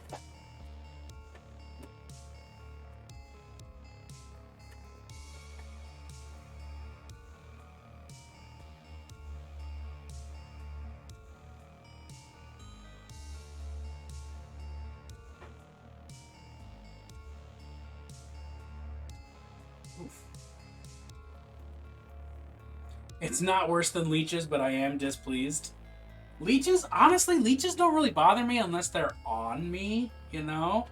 It's not worse than leeches, but I am displeased. Leeches, honestly, leeches don't really bother me unless they're on me, you know?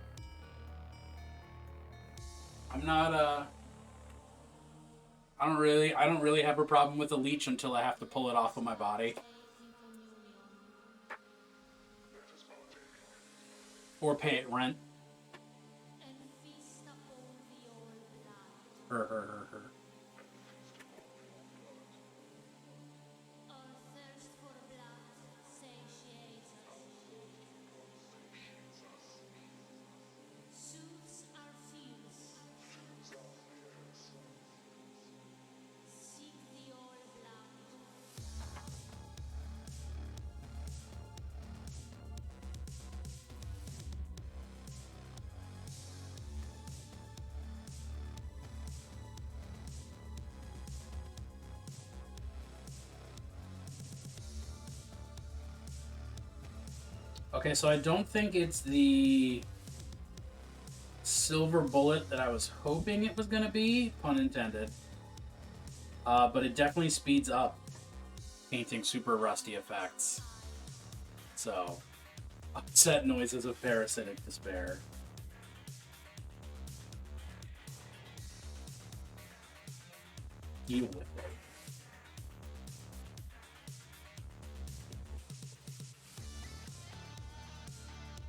I'm not, I don't really have a problem with a leech until I have to pull it off of my body. Or pay it rent. Her. Okay, so I don't think it's the silver bullet that I was hoping it was going to be, pun intended. But it definitely speeds up painting super rusty effects. So, upset noises of parasitic despair. Deal with it.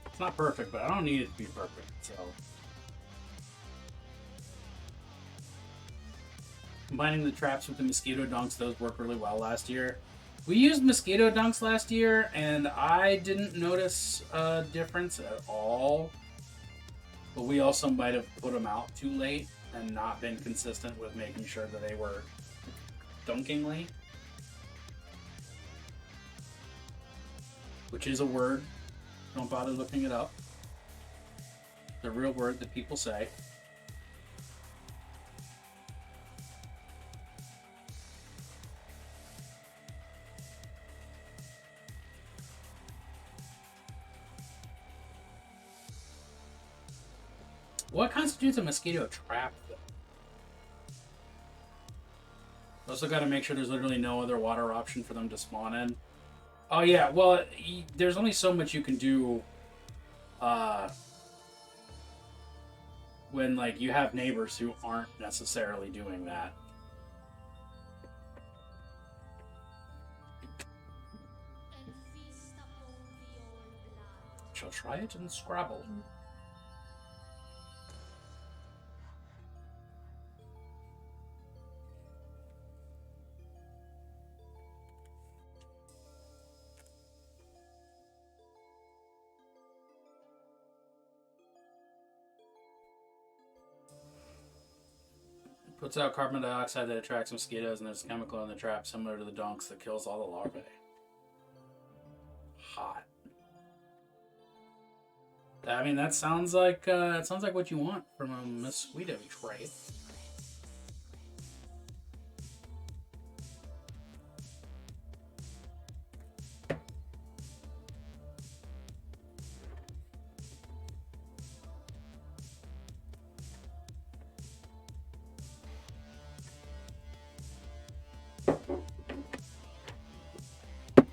It's not perfect, but I don't need it to be perfect, so. Combining the traps with the mosquito dunks, those worked really well last year. We used mosquito dunks last year, and I didn't notice a difference at all. But we also might have put them out too late and not been consistent with making sure that they were dunkingly. Which is a word. Don't bother looking it up. The real word that people say. What constitutes a mosquito trap, though? Also got to make sure there's literally no other water option for them to spawn in. Oh yeah, well, there's only so much you can do when, like, you have neighbors who aren't necessarily doing that. Shall try it in Scrabble. Puts out carbon dioxide that attracts mosquitoes, and there's a chemical in the trap similar to the dunks that kills all the larvae. Hot. I mean, that sounds like what you want from a mosquito trap.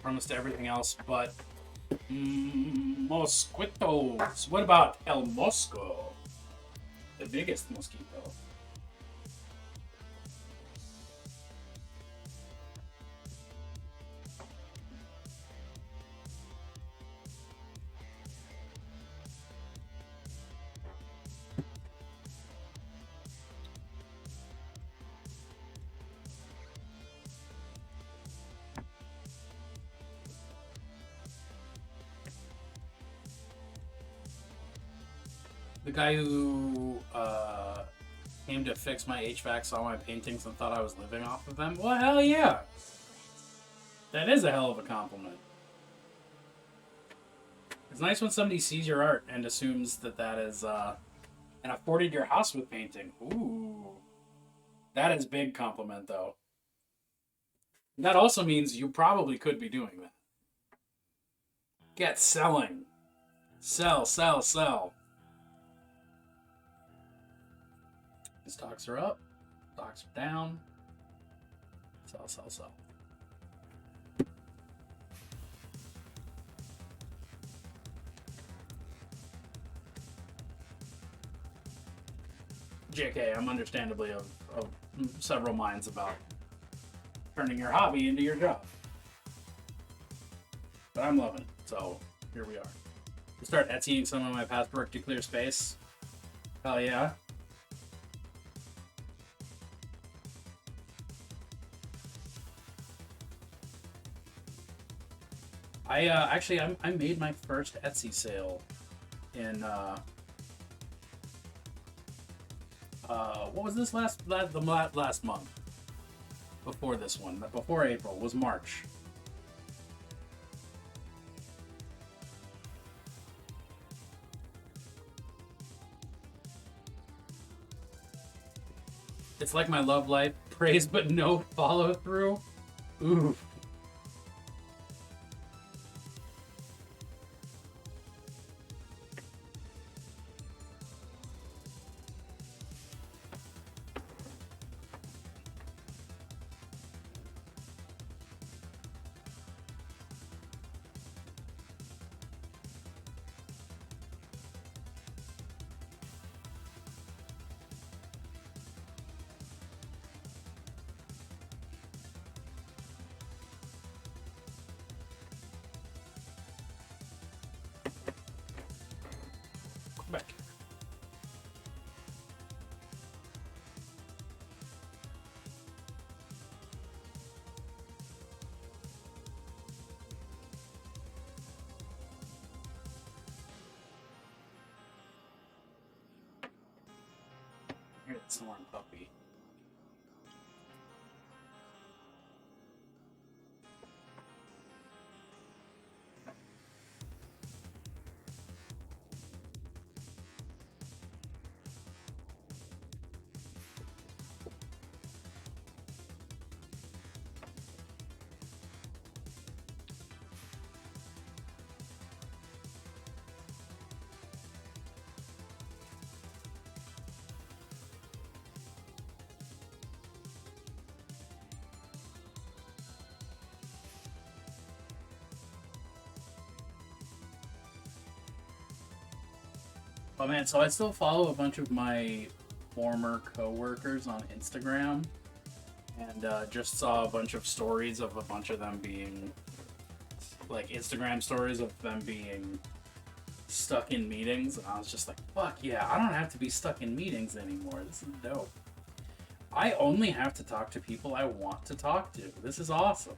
premise to everything else, but mosquitos. What about El Mosco? The biggest mosquito. The guy who came to fix my HVAC saw my paintings and thought I was living off of them. Well, hell yeah. That is a hell of a compliment. It's nice when somebody sees your art and assumes that that is, and afforded your house with painting. Ooh. That is a big compliment, though. That also means you probably could be doing that. Get selling. Sell, sell, sell. Stocks are up. Stocks are down. Sell, sell, sell. JK, I'm understandably of several minds about turning your hobby into your job. But I'm loving it, so here we are. To start Etsying some of my past work to clear space. Hell yeah. I made my first Etsy sale in what was this last month? Before this one, before April was March. It's like my love life, praise but no follow through. Oof. Back. Here's the snoring puppy. Oh man, so I still follow a bunch of my former co-workers on Instagram, and just saw a bunch of stories of a bunch of them being, like, Instagram stories of them being stuck in meetings, and I was just like, fuck yeah, I don't have to be stuck in meetings anymore. This is dope. I only have to talk to people I want to talk to. This is awesome.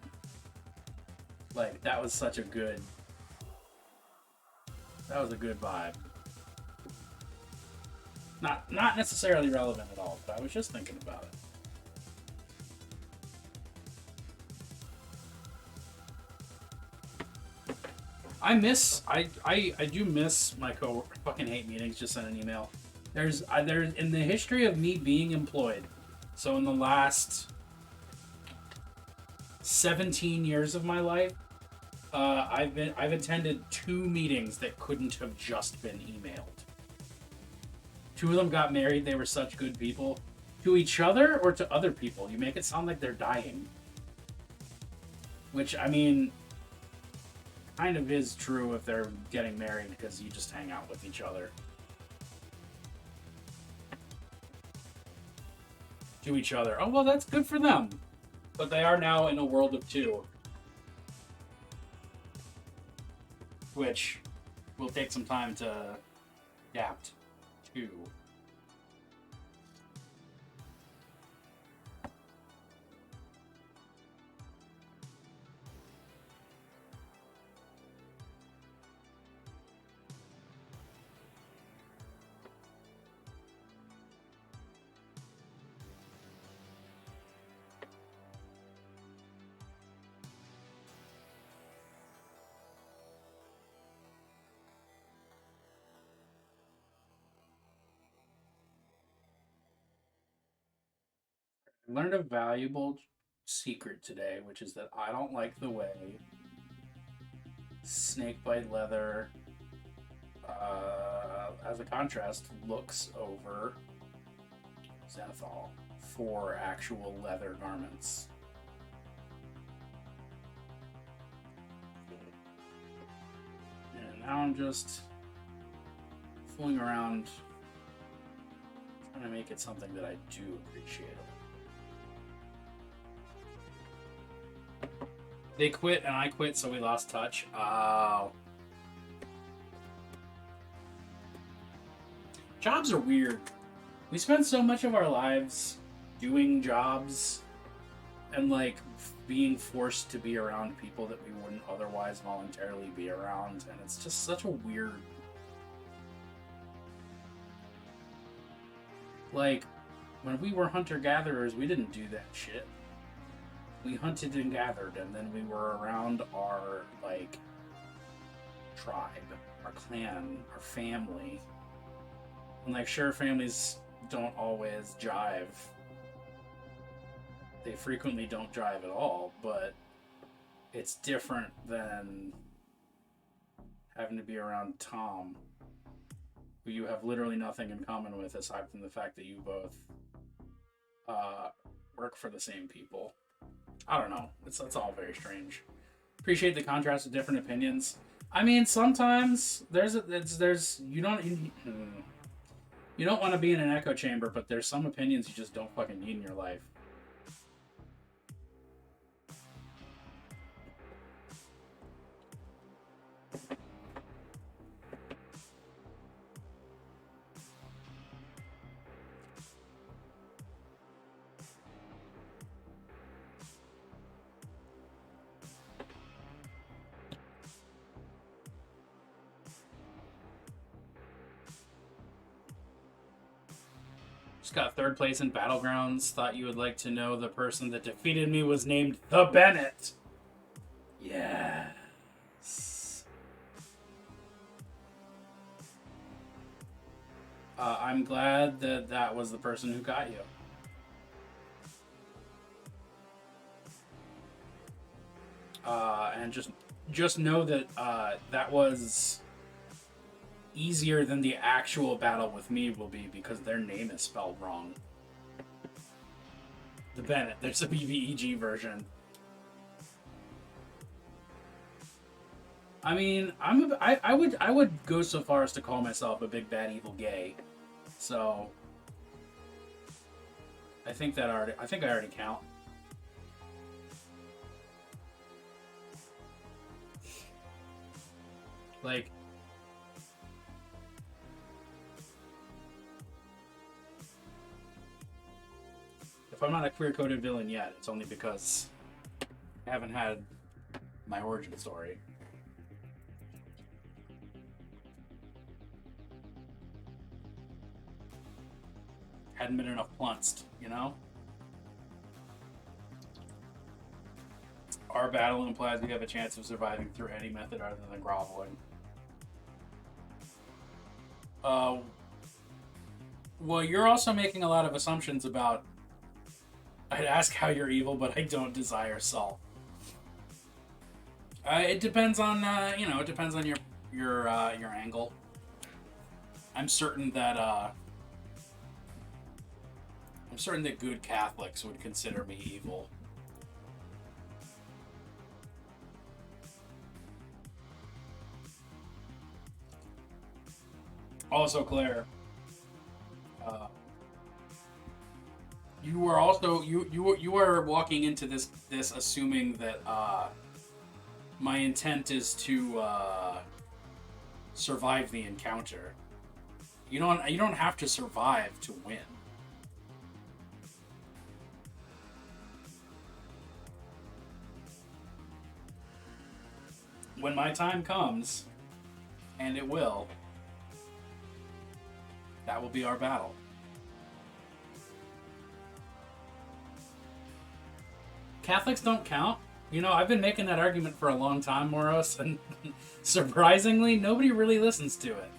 Like, that was such a good... That was a good vibe. Not necessarily relevant at all, but I was just thinking about it. I do miss my coworker. Fucking hate meetings. Just send an email. There's in the history of me being employed, so in the last 17 years of my life, I've attended 2 meetings that couldn't have just been emailed. 2 of them got married. They were such good people. To each other or to other people? You make it sound like they're dying. Which, I mean, kind of is true if they're getting married because you just hang out with each other. To each other. Oh, well, that's good for them. But they are now in a world of two. Which will take some time to adapt to. I learned a valuable secret today, which is that I don't like the way snakebite leather, as a contrast, looks over Zenithal for actual leather garments. And now I'm just fooling around trying to make it something that I do appreciate. They quit and I quit, so we lost touch. Oh. Jobs are weird. We spend so much of our lives doing jobs and, like, being forced to be around people that we wouldn't otherwise voluntarily be around, and it's just such a weird... Like, when we were hunter-gatherers, we didn't do that shit. We hunted and gathered, and then we were around our, like, tribe, our clan, our family. And, like, sure, families don't always jive. They frequently don't jive at all, but it's different than having to be around Tom, who you have literally nothing in common with aside from the fact that you both work for the same people. I don't know. It's all very strange. Appreciate the contrast of different opinions. I mean, sometimes there's you don't want to be in an echo chamber, but there's some opinions you just don't fucking need in your life. Just got third place in Battlegrounds. Thought you would like to know the person that defeated me was named The Bennett. Yes. I'm glad that that was the person who got you. And just know that that was easier than the actual battle with me will be because their name is spelled wrong. The Bennett. There's a BBEG version. I mean, I would go so far as to call myself a big bad evil gay. So I think I already count. Like, if I'm not a queer-coded villain yet, it's only because I haven't had my origin story. Hadn't been enough plunced, you know? Our battle implies we have a chance of surviving through any method other than groveling. Well, you're also making a lot of assumptions about... I'd ask how you're evil, but I don't desire salt. It depends on, it depends on your angle. I'm certain that good Catholics would consider me evil. Also, Claire, you are also you are walking into this assuming that my intent is to survive the encounter. You don't have to survive to win. When my time comes, and it will, that will be our battle. Catholics don't count. You know, I've been making that argument for a long time, Moros, and surprisingly, nobody really listens to it.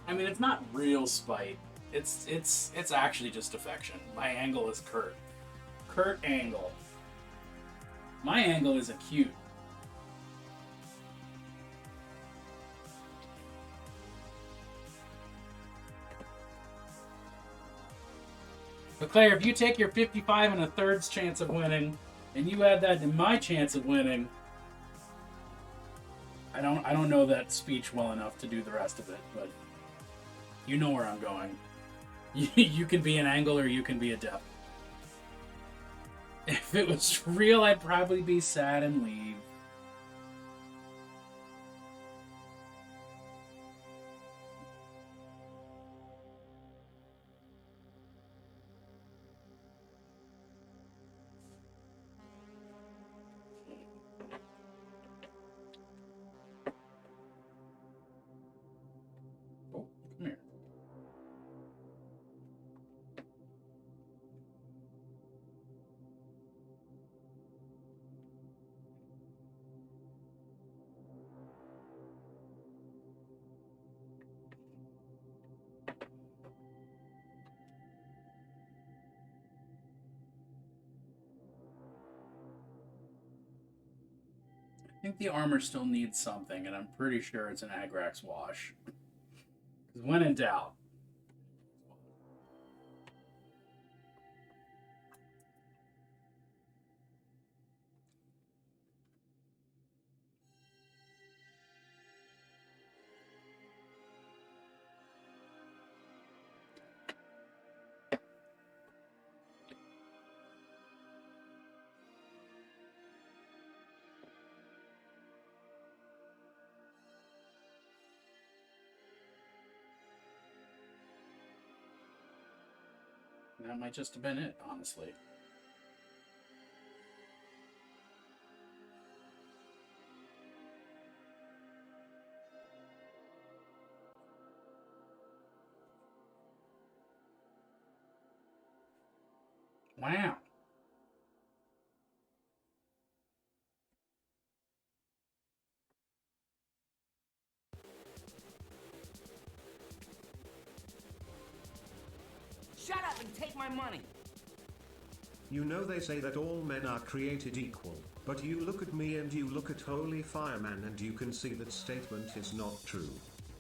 I mean, it's not real spite. It's actually just affection. My angle is Kurt. Kurt Angle. My angle is acute. But Claire, if you take your 55 and a third's chance of winning, and you add that to my chance of winning, I don't know that speech well enough to do the rest of it, but you know where I'm going. You can be an angle or you can be a devil. If it was real, I'd probably be sad and leave. Oh, come here. I think the armor still needs something, and I'm pretty sure it's an Agrax wash. Because when in doubt. That might just have been it, honestly. Wow. Shut up and take my money. You know they say that all men are created equal, but you look at me and you look at Holy Fireman and you can see that statement is not true.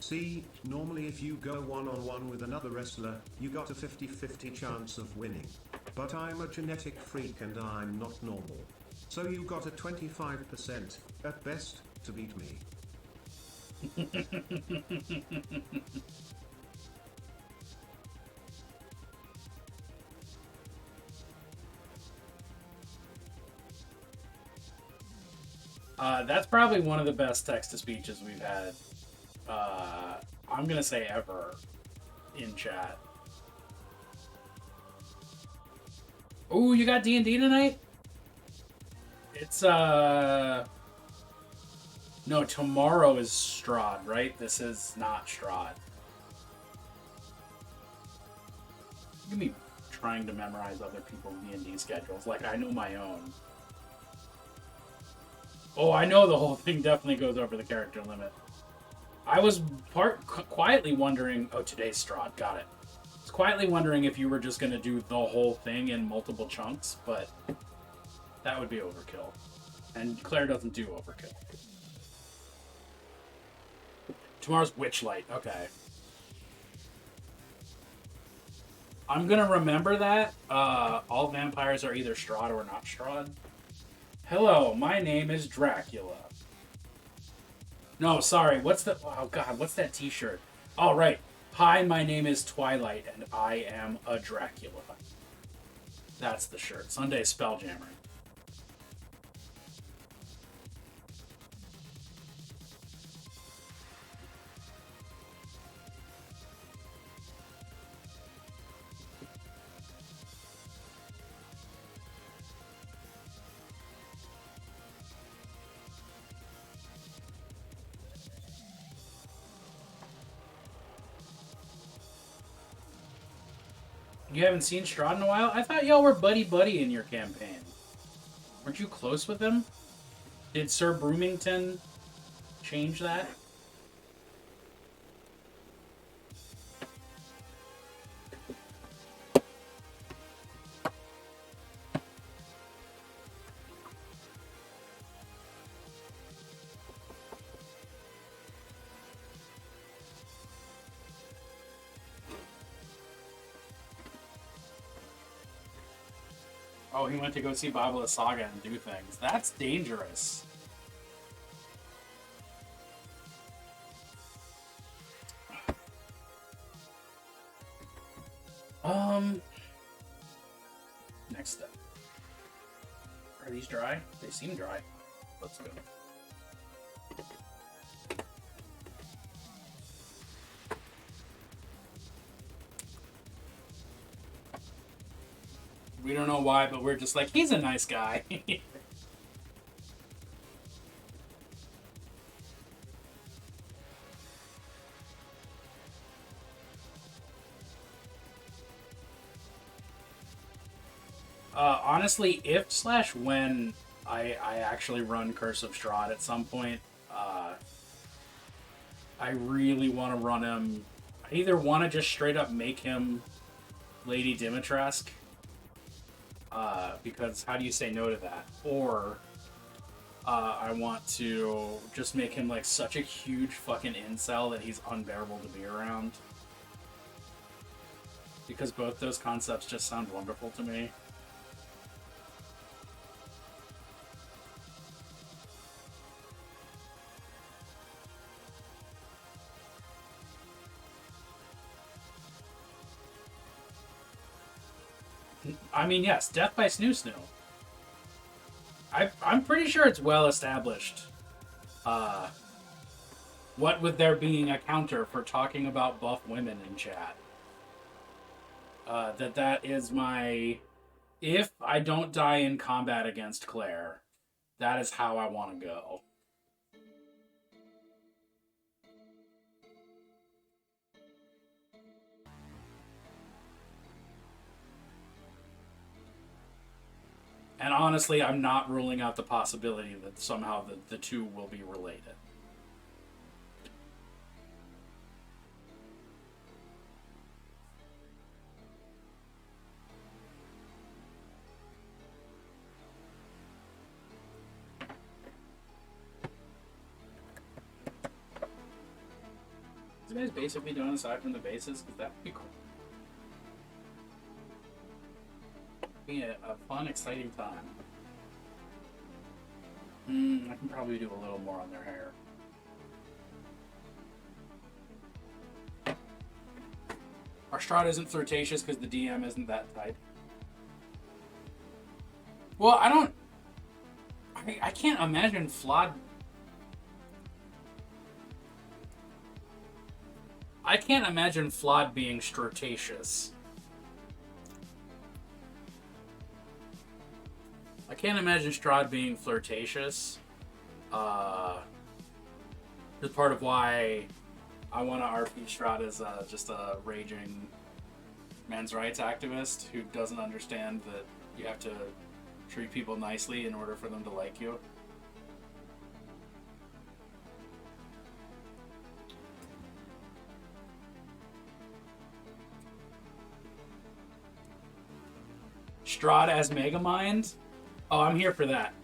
See, normally if you go one-on-one with another wrestler, you got a 50-50 chance of winning. But I'm a genetic freak and I'm not normal. So you got a 25%, at best, to beat me. That's probably one of the best text-to-speeches we've had, I'm gonna say ever, in chat. Ooh, you got D&D tonight? It's, no, tomorrow is Strahd, right? This is not Strahd. Look at me trying to memorize other people's D&D schedules, like I know my own. Oh, I know the whole thing definitely goes over the character limit. I was quietly wondering... Oh, today's Strahd. Got it. I was quietly wondering if you were just going to do the whole thing in multiple chunks, but that would be overkill. And Claire doesn't do overkill. Tomorrow's Witchlight. Okay. I'm gonna remember that. All vampires are either Strahd or not Strahd. Hello, my name is Dracula. No, sorry. What's the? Oh God, what's that T-shirt? All right. Hi, my name is Twilight, and I am a Dracula. That's the shirt. Sunday Spelljammer. You haven't seen Strahd in a while? I thought y'all were buddy-buddy in your campaign. Weren't you close with him? Did Sir Broomington change that? Oh, he went to go see Baba Saga and do things. That's dangerous. Next step. Are these dry? They seem dry. Let's go. We don't know why, but we're just like, he's a nice guy. Honestly, if/when I actually run Curse of Strahd at some point, I really want to run him. I either want to just straight up make him Lady Dimitrescu, because how do you say no to that? Or I want to just make him like such a huge fucking incel that he's unbearable to be around. Because both those concepts just sound wonderful to me. I mean, yes, Death by Snoo Snoo. I'm pretty sure it's well established. What with there being a counter for talking about buff women in chat. That is my... If I don't die in combat against Claire, that is how I want to go. And honestly, I'm not ruling out the possibility that somehow the two will be related. What you guys basically doing aside from the bases? Because that would be cool. Be a fun, exciting time. I can probably do a little more on their hair. Our Strahd isn't flirtatious because the DM isn't that type. Well, I can't imagine Flawed. I can't imagine Flawed being flirtatious. I can't imagine Strahd being flirtatious. That's part of why I want to RP Strahd as just a raging men's rights activist who doesn't understand that you have to treat people nicely in order for them to like you. Strahd as Megamind? Oh, I'm here for that.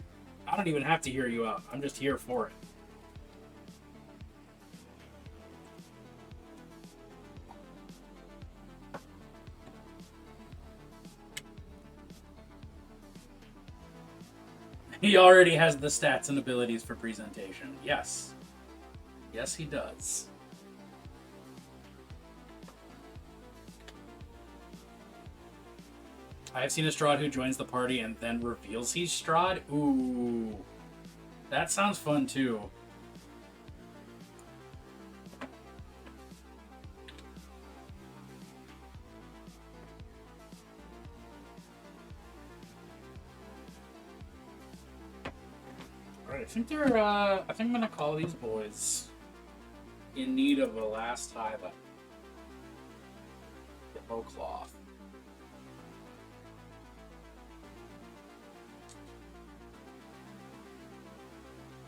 I don't even have to hear you out. I'm just here for it. He already has the stats and abilities for presentation. Yes. Yes, he does. I've seen a Strahd who joins the party and then reveals he's Strahd. Ooh. That sounds fun, too. Alright, I think they're, I think I'm gonna call these boys in need of a last highlight. The bow cloth.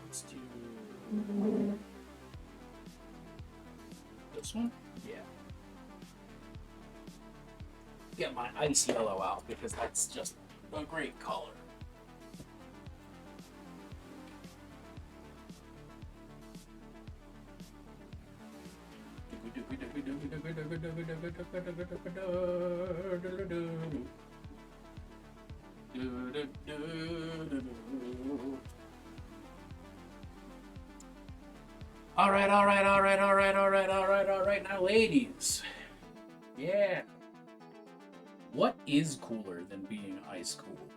Let's do this one? Yeah. Get my ice yellow out because that's just a great color. All right, now ladies. Yeah. What is cooler than being ice cool?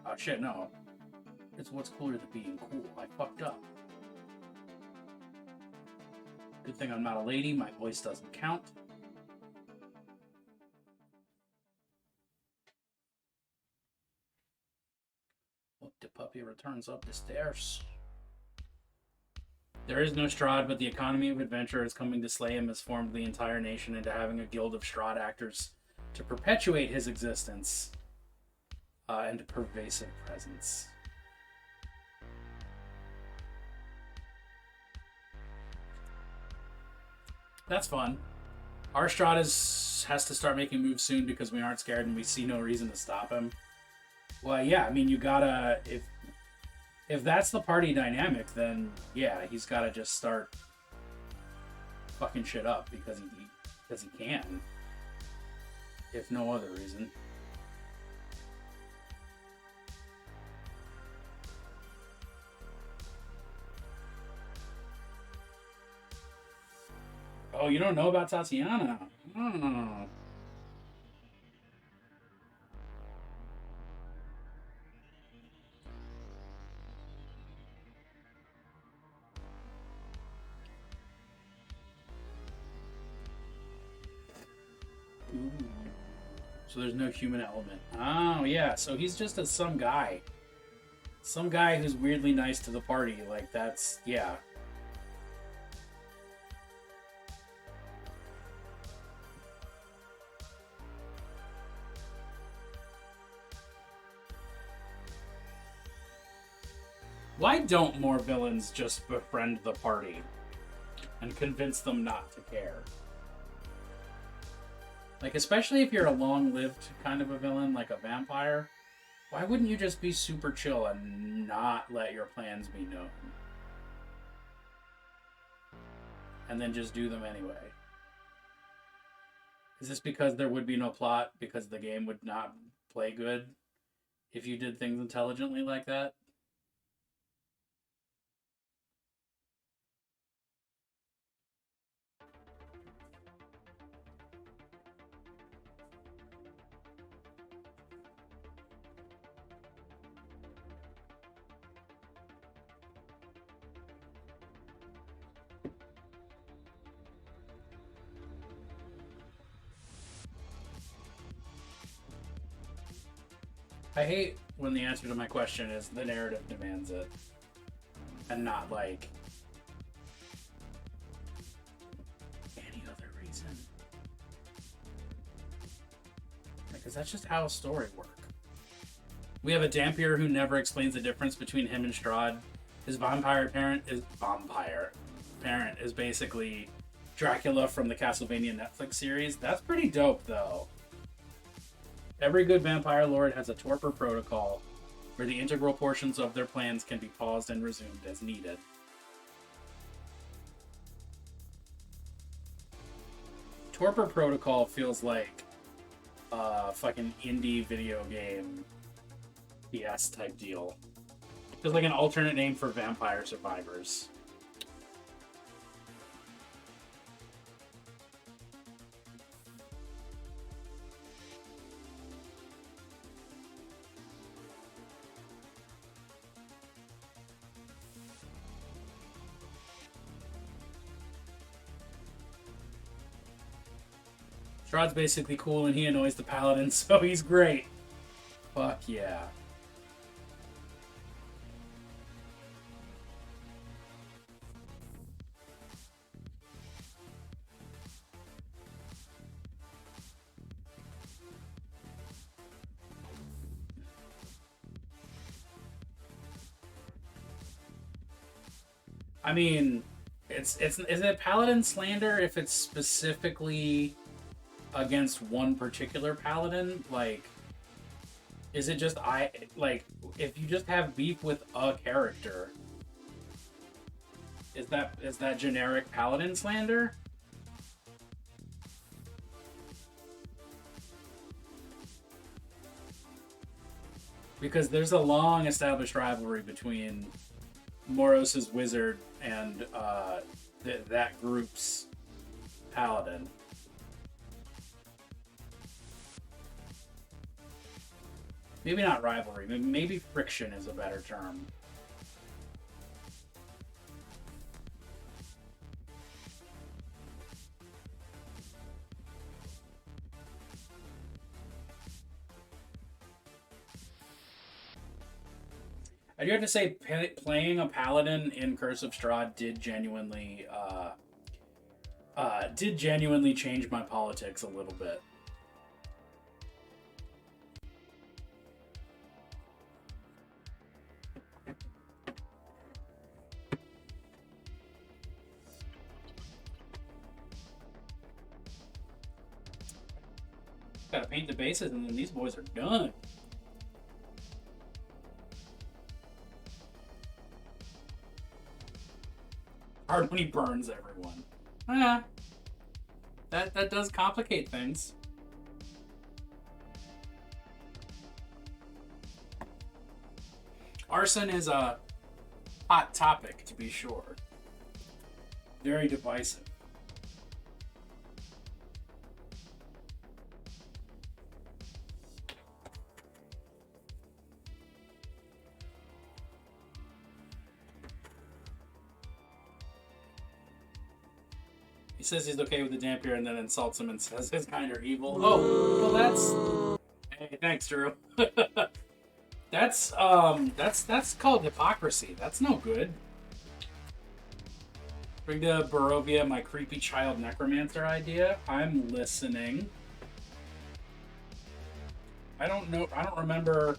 Oh shit, no. It's what's cooler than being cool. I fucked up. Good thing I'm not a lady, my voice doesn't count. Look, the puppy returns up the stairs. There is no Strahd, but the economy of adventurers coming to slay him has formed the entire nation into having a guild of Strahd actors to perpetuate his existence and pervasive presence. That's fun. Our Strahd has to start making moves soon because we aren't scared and we see no reason to stop him. Well, yeah, I mean, you gotta... If that's the party dynamic, then yeah, he's got to just start fucking shit up because he can. If no other reason. Oh, you don't know about Tatiana? Oh. Ooh. So there's no human element. Oh, yeah. So he's just some guy. Some guy who's weirdly nice to the party. Like, that's... Yeah. Why don't more villains just befriend the party and convince them not to care? Like, especially if you're a long-lived kind of a villain, like a vampire, why wouldn't you just be super chill and not let your plans be known? And then just do them anyway. Is this because there would be no plot, because the game would not play good if you did things intelligently like that? I hate when the answer to my question is the narrative demands it, and not like any other reason. Because that's just how a story works. We have a Dampier who never explains the difference between him and Strahd. His vampire parent is basically Dracula from the Castlevania Netflix series. That's pretty dope, though. Every good vampire lord has a torpor protocol where the integral portions of their plans can be paused and resumed as needed. Torpor protocol feels like a fucking indie video game FPS type deal. Just like an alternate name for vampire survivors. Strahd's basically cool and he annoys the paladin, so he's great. Fuck yeah. I mean, is it paladin slander if it's specifically against one particular paladin? Like, is it just if you just have beef with a character, is that generic paladin slander? Because there's a long established rivalry between Moros's wizard and that group's paladin. Maybe not rivalry, maybe friction is a better term. I do have to say, playing a paladin in Curse of Strahd did genuinely change my politics a little bit. Gotta paint the bases and then these boys are done. Hard when he burns everyone. Yeah. That does complicate things. Arson is a hot topic, to be sure. Very divisive. He says he's okay with the Dampier and then insults him and says his kind are evil. Oh, well that's... Hey, thanks, Drew. That's called hypocrisy. That's no good. Bring to Barovia my creepy child necromancer idea. I'm listening. I don't remember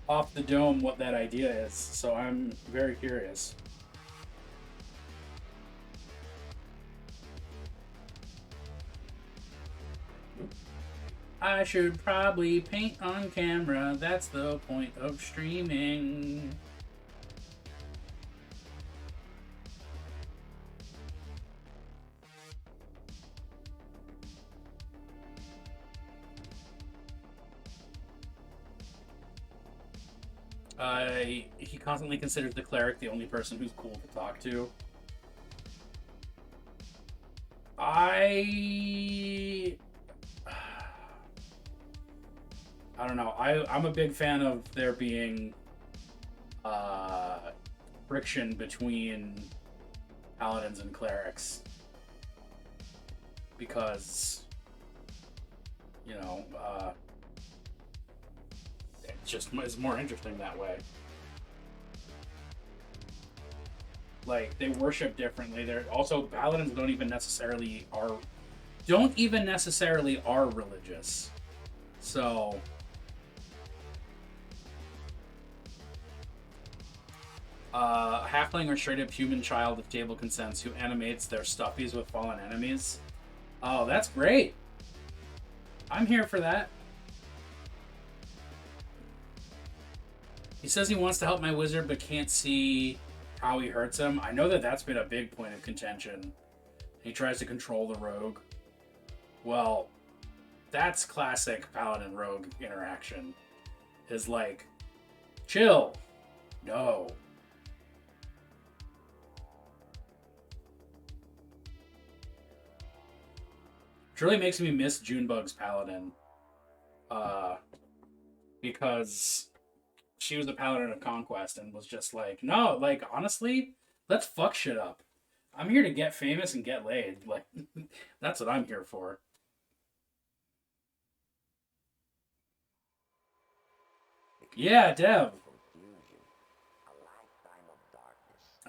off the dome what that idea is, so I'm very curious. I should probably paint on camera. That's the point of streaming. He constantly considers the cleric the only person who's cool to talk to. I don't know. I'm a big fan of there being friction between paladins and clerics. Because, you know, it just is more interesting that way. Like, they worship differently. They're also, paladins don't even necessarily are religious. So a halfling or straight up human child if table consents who animates their stuffies with fallen enemies. Oh, that's great. I'm here for that. He says he wants to help my wizard but can't see how he hurts him. I know that that's been a big point of contention. He tries to control the rogue. Well, that's classic paladin rogue interaction. Is like, Chill. No. It really makes me miss Junebug's Paladin. Because she was a Paladin of Conquest and was just like, no, like, honestly, let's fuck shit up. I'm here to get famous and get laid. Like, that's what I'm here for. Yeah, Dev.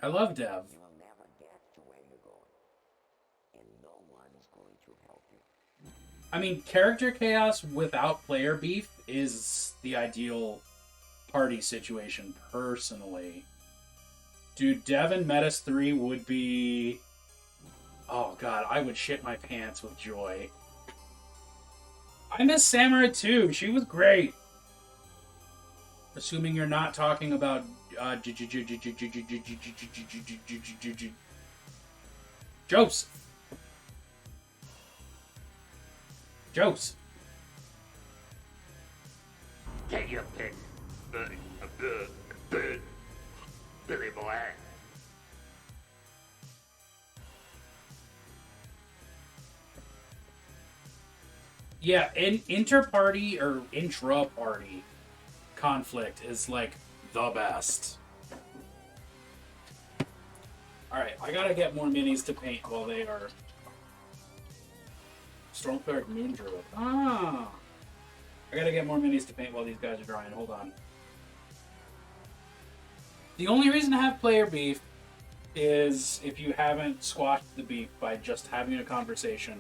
I love Dev. I mean, character chaos without player beef is the ideal party situation, personally. Dude, Dev and Metis 3 would be... Oh, God, I would shit my pants with joy. I miss Samurai too. She was great. Assuming you're not talking about... Joseph. Joseph. Take your pick, Billy Black. Yeah, inter-party or intra-party conflict is like the best. Alright, I gotta get more minis to paint while they are... Stormcleric Moon Druid. Ah! I gotta get more minis to paint while these guys are drying. Hold on. The only reason to have player beef is if you haven't squashed the beef by just having a conversation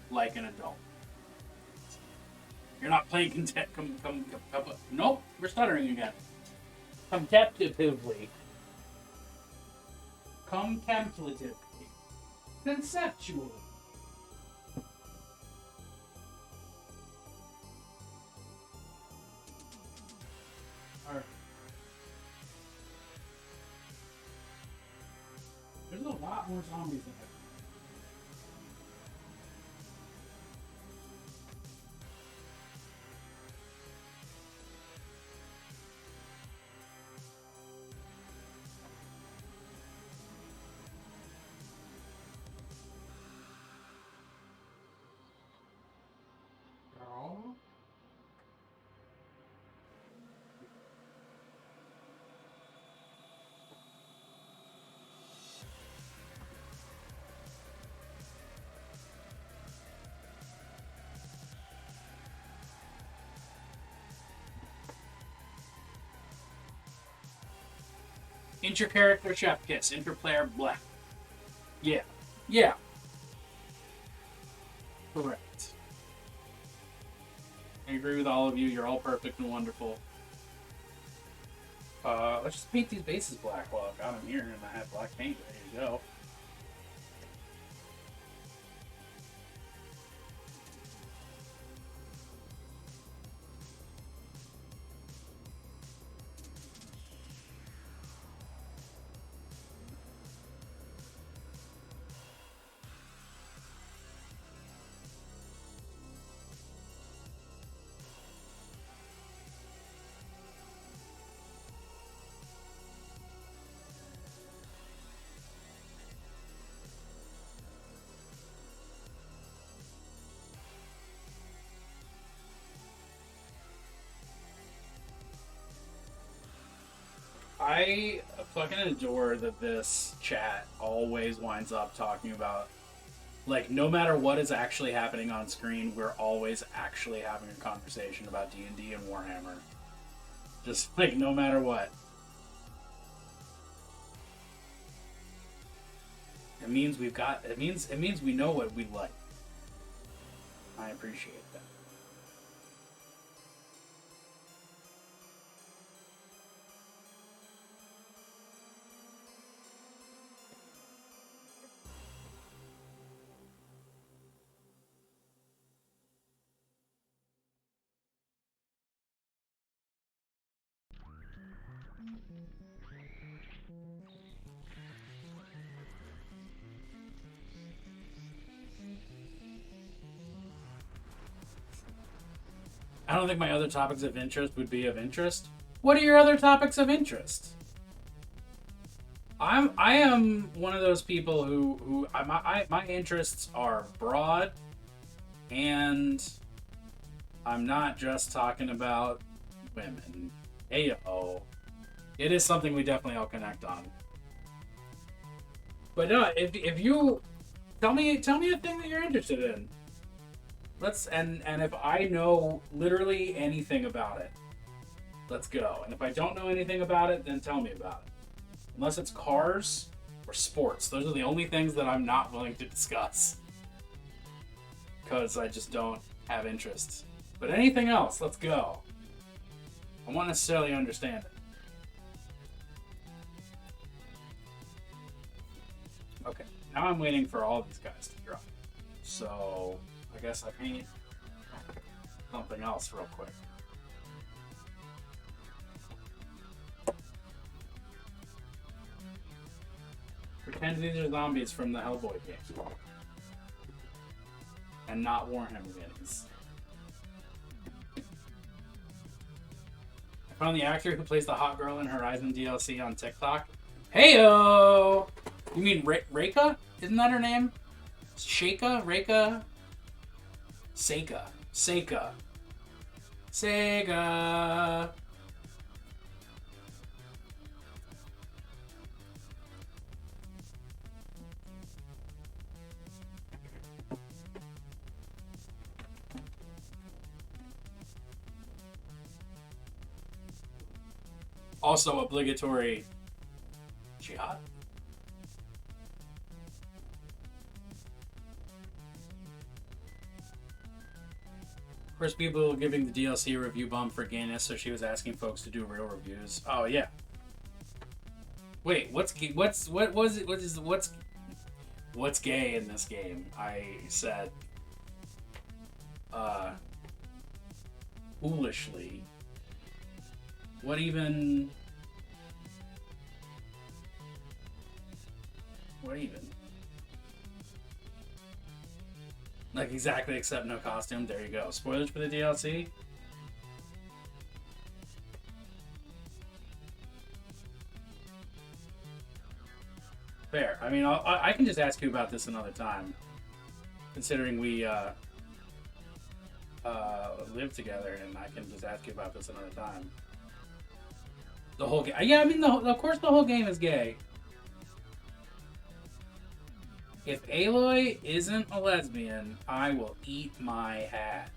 like an adult. You're not playing nope, we're stuttering again. Contemplatively. Contemplatively. Conceptually. Alright. There's a lot more zombies in there. Girl. Inter-character chef kiss, inter-player black. Yeah. Yeah. Correct. I agree with all of you. You're all perfect and wonderful. Let's just paint these bases black while I've got them here and I have black paint ready to go. I fucking adore that this chat always winds up talking about, like, no matter what is actually happening on screen, we're always actually having a conversation about D&D and Warhammer. Just, like, no matter what. It means we've got, it means we know what we like. I appreciate that. I don't think my other topics of interest would be of interest. What are your other topics of interest? I am one of those people who my interests are broad, and I'm not just talking about women. Heyo. It is something we definitely all connect on. But no, if you tell me a thing that you're interested in. And if I know literally anything about it, let's go. And if I don't know anything about it, then tell me about it. Unless it's cars or sports. Those are the only things that I'm not willing to discuss. Because I just don't have interest. But anything else, let's go. I won't necessarily understand it. Okay, now I'm waiting for all these guys to drop. So, I guess I paint something else real quick. Pretend these are zombies from the Hellboy game. And not Warhammer minis. I found the actor who plays the hot girl in Horizon DLC on TikTok. Heyo! You mean Reika? Isn't that her name? Sheikah? Reika? Seika. Sega. Also obligatory jihad. Of course, people were giving the DLC a review bump for gayness, so she was asking folks to do real reviews. Oh yeah. Wait, what's gay in this game? I said foolishly. What even? Like exactly, except no costume. There you go. Spoilers for the DLC. Fair. I mean, I can just ask you about this another time, considering we live together, and I can just ask you about this another time. The whole game. Yeah, I mean, of course, the whole game is gay. If Aloy isn't a lesbian, I will eat my hat.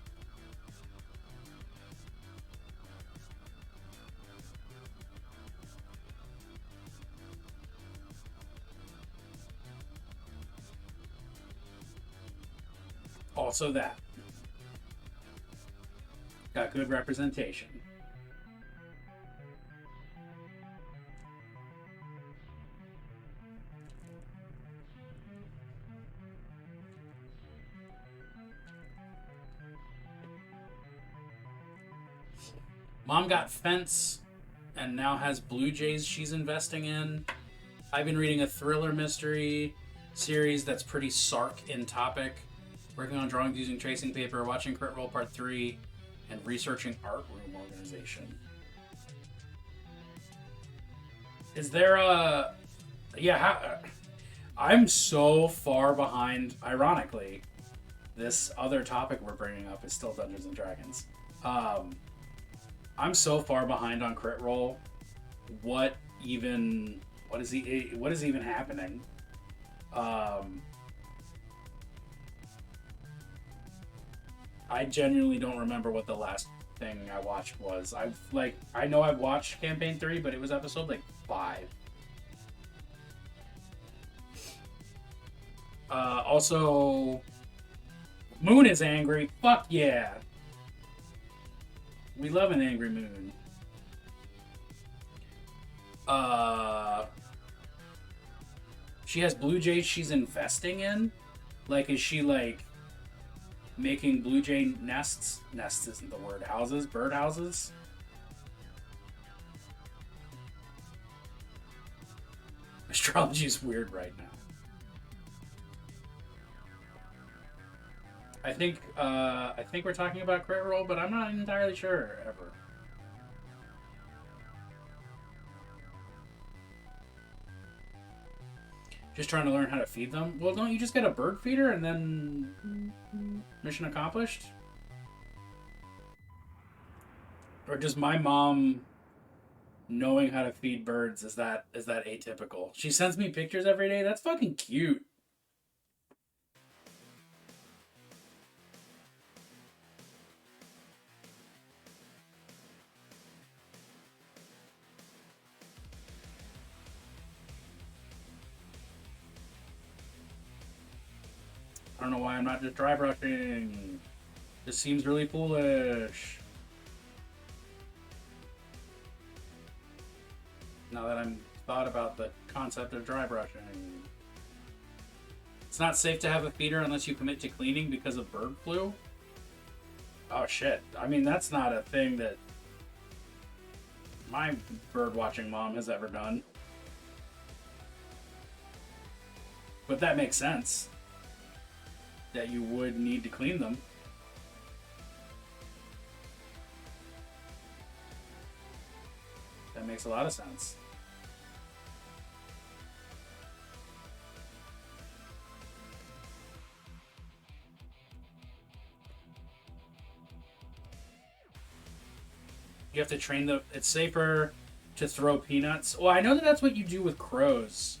Also that. Got good representation. Mom got Fence and now has Blue Jays she's investing in. I've been reading a thriller mystery series that's pretty sarc in topic. Working on drawings using tracing paper, watching Crit Roll Part 3, and researching art room organization. Is there a... Yeah, I'm so far behind, ironically. This other topic we're bringing up is still Dungeons & Dragons. I'm so far behind on Crit Roll. What is even happening? I genuinely don't remember what the last thing I watched was. I know I've watched Campaign 3, but it was episode 5. Also, Moon is angry. Fuck yeah. We love an angry Moon. She has Blue Jays she's investing in? Is she making Blue Jay nests? Nests isn't the word. Houses? Bird houses? Astrology is weird right now. I think we're talking about Crit Roll, but I'm not entirely sure ever. Just trying to learn how to feed them? Well, don't you just get a bird feeder and then mission accomplished? Or does my mom knowing how to feed birds, is that atypical? She sends me pictures every day. That's fucking cute. I don't know why I'm not just dry brushing. This seems really foolish. Now that I'm thought about the concept of dry brushing. It's not safe to have a feeder unless you commit to cleaning because of bird flu. Oh shit. I mean, that's not a thing that my bird watching mom has ever done. But that makes sense. That you would need to clean them. That makes a lot of sense. You have to train the... It's safer to throw peanuts. Well, I know that that's what you do with crows.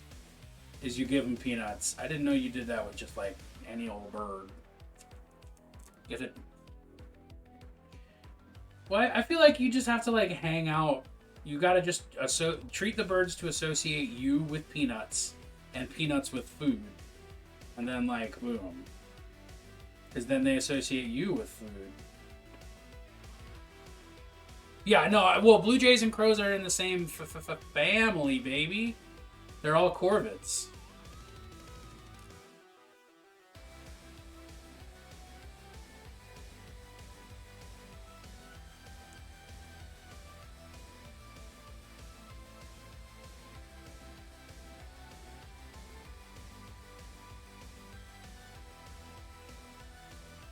Is you give them peanuts. I didn't know you did that with just like any old bird. Get it? Well, I feel like you just have to like hang out. You gotta just treat the birds to associate you with peanuts and peanuts with food, and then like boom, because then they associate you with food. Yeah, no. Well, blue jays and crows are in the same family, baby. They're all corvids.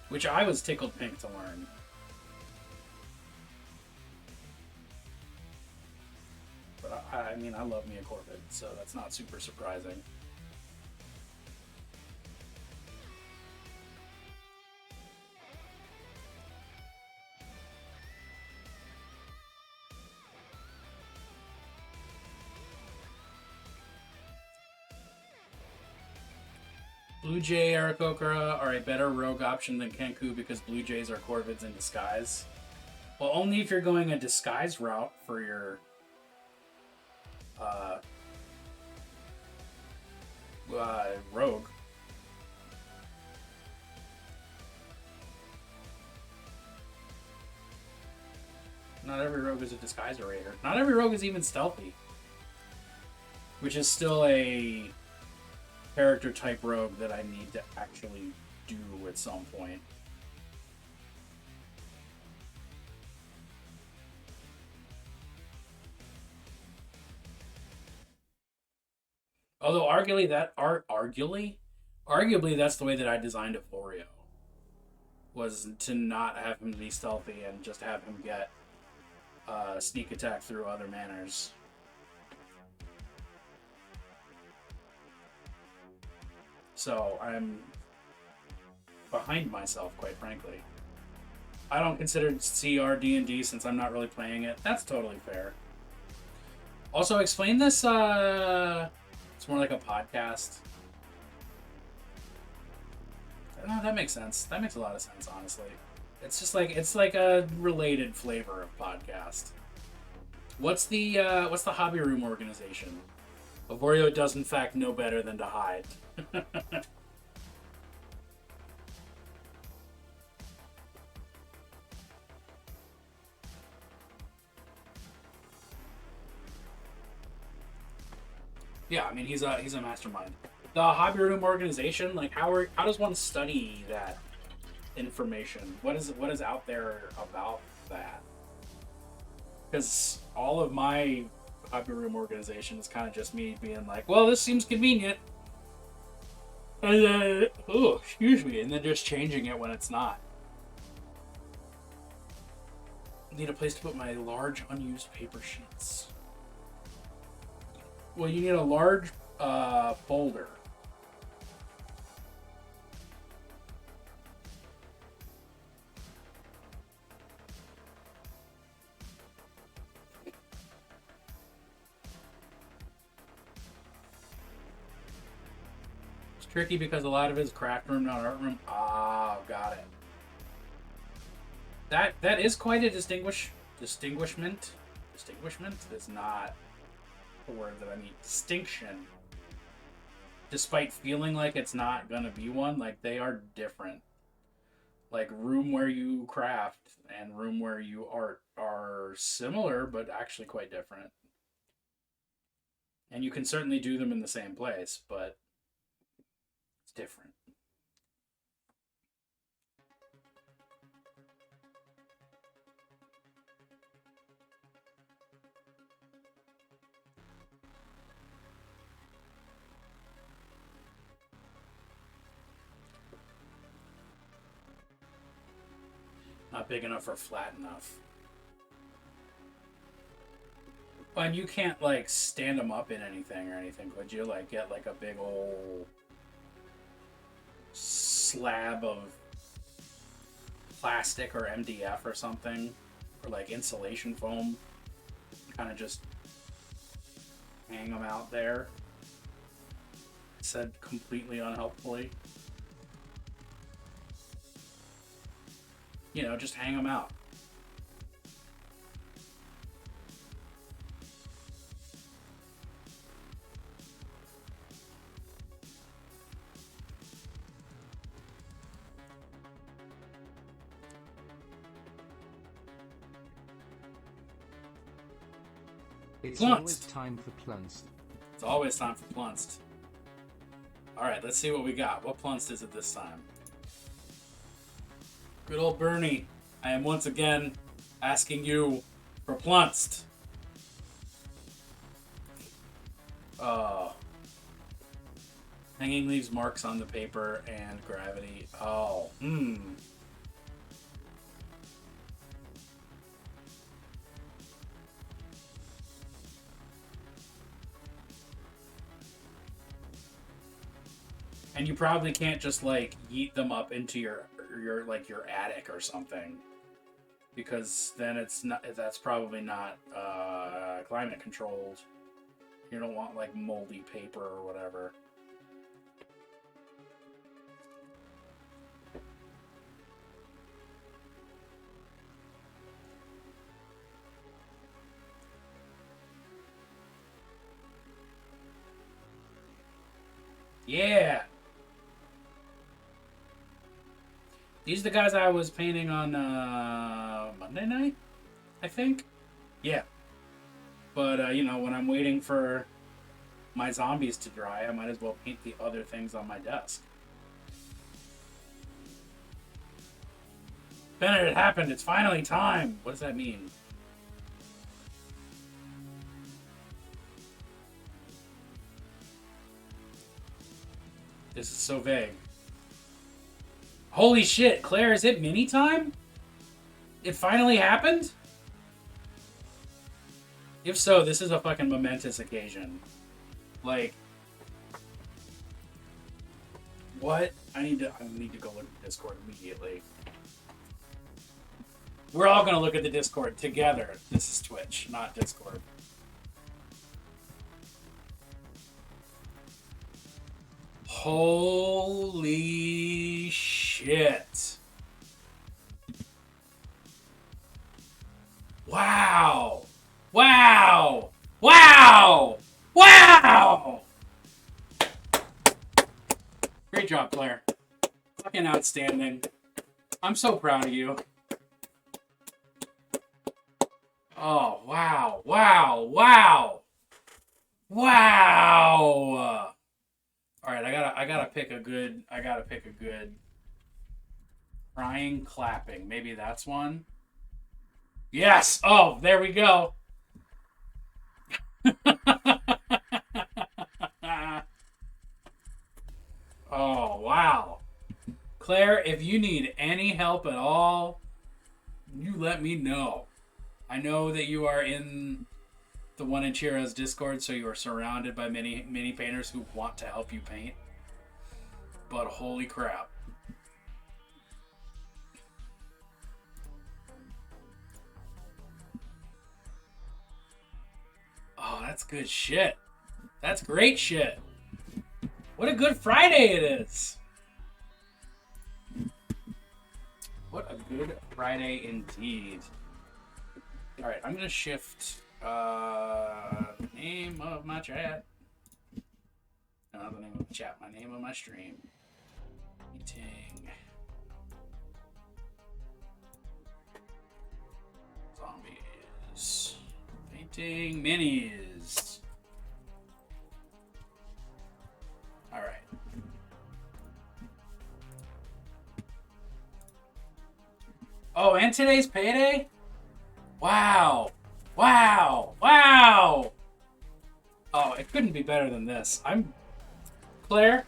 Which I was tickled pink to learn. But I mean, I love me a corvid, so that's not super surprising. Blue Jay Aarakocra are a better rogue option than Kenku because Blue Jays are corvids in disguise. Well, only if you're going a disguise route for your rogue. Not every rogue is a disguiser raider. Not every rogue is even stealthy. Which is still a character type rogue that I need to actually do at some point. Although arguably that's the way that I designed Euphoria. Was to not have him be stealthy and just have him get sneak attack through other manners. So I'm behind myself, quite frankly. I don't consider CR D&D since I'm not really playing it. That's totally fair. Also, explain this. It's more like a podcast. No, that makes sense. That makes a lot of sense, honestly. It's just like a related flavor of podcast. What's the hobby room organization? Avorio does in fact know better than to hide. Yeah, I mean he's a mastermind. The hobby room organization, like how does one study that information? What is out there about that? Because all of my hobby room organization is kind of just me being like, well, this seems convenient. And then, oh, excuse me, and then just changing it when it's not. I need a place to put my large unused paper sheets. Well, you need a large folder Tricky because a lot of it is craft room, not art room. Ah, got it. That is quite a distinguishment. Distinguishment is not the word that I mean. Distinction. Despite feeling like it's not gonna be one, like they are different. Like room where you craft and room where you art are similar, but actually quite different. And you can certainly do them in the same place, but it's different. Not big enough or flat enough. And you can't, like, stand them up in anything or anything, could you? Like, get, like, a big old slab of plastic or MDF or something, or, like, insulation foam. Kind of just hang them out there. Said completely unhelpfully. You know, just hang them out. It's Plunked. always time for Plunked. It's always time for Plunked. Alright, let's see what we got. What Plunked is it this time? Good old Bernie, I am once again asking you for Plunked. Hanging leaves marks on the paper and gravity. Oh, And you probably can't just, like, yeet them up into your attic or something, because then that's probably not climate controlled. You don't want, like, moldy paper or whatever. Yeah. These are the guys I was painting on Monday night, I think. Yeah. But, you know, when I'm waiting for my zombies to dry, I might as well paint the other things on my desk. Bennett, it happened. It's finally time. What does that mean? This is so vague. Holy shit, Claire, is it mini time? It finally happened? If so, this is a fucking momentous occasion. Like, what? I need to go look at Discord immediately. We're all gonna look at the Discord together. This is Twitch, not Discord. Holy shit. Wow. Wow. Wow. Wow. Great job, Claire. Fucking outstanding. I'm so proud of you. Oh, wow. Wow. Wow. Wow. All right, I gotta pick a good crying clapping. Maybe that's one. Yes. Oh, there we go. Oh, wow. Claire, if you need any help at all, you let me know. I know that you are in the One in Chira's Discord, so you are surrounded by many painters who want to help you paint. But holy crap. Oh, that's good shit. That's great shit. What What a good Friday it is! What a good Friday indeed. Alright, I'm gonna shift name of my chat. No, not the name of the chat, my name of my stream. Eating zombies. Painting minis. Alright. Oh, and today's payday? Wow. Wow. Wow. Oh, it couldn't be better than this. Claire,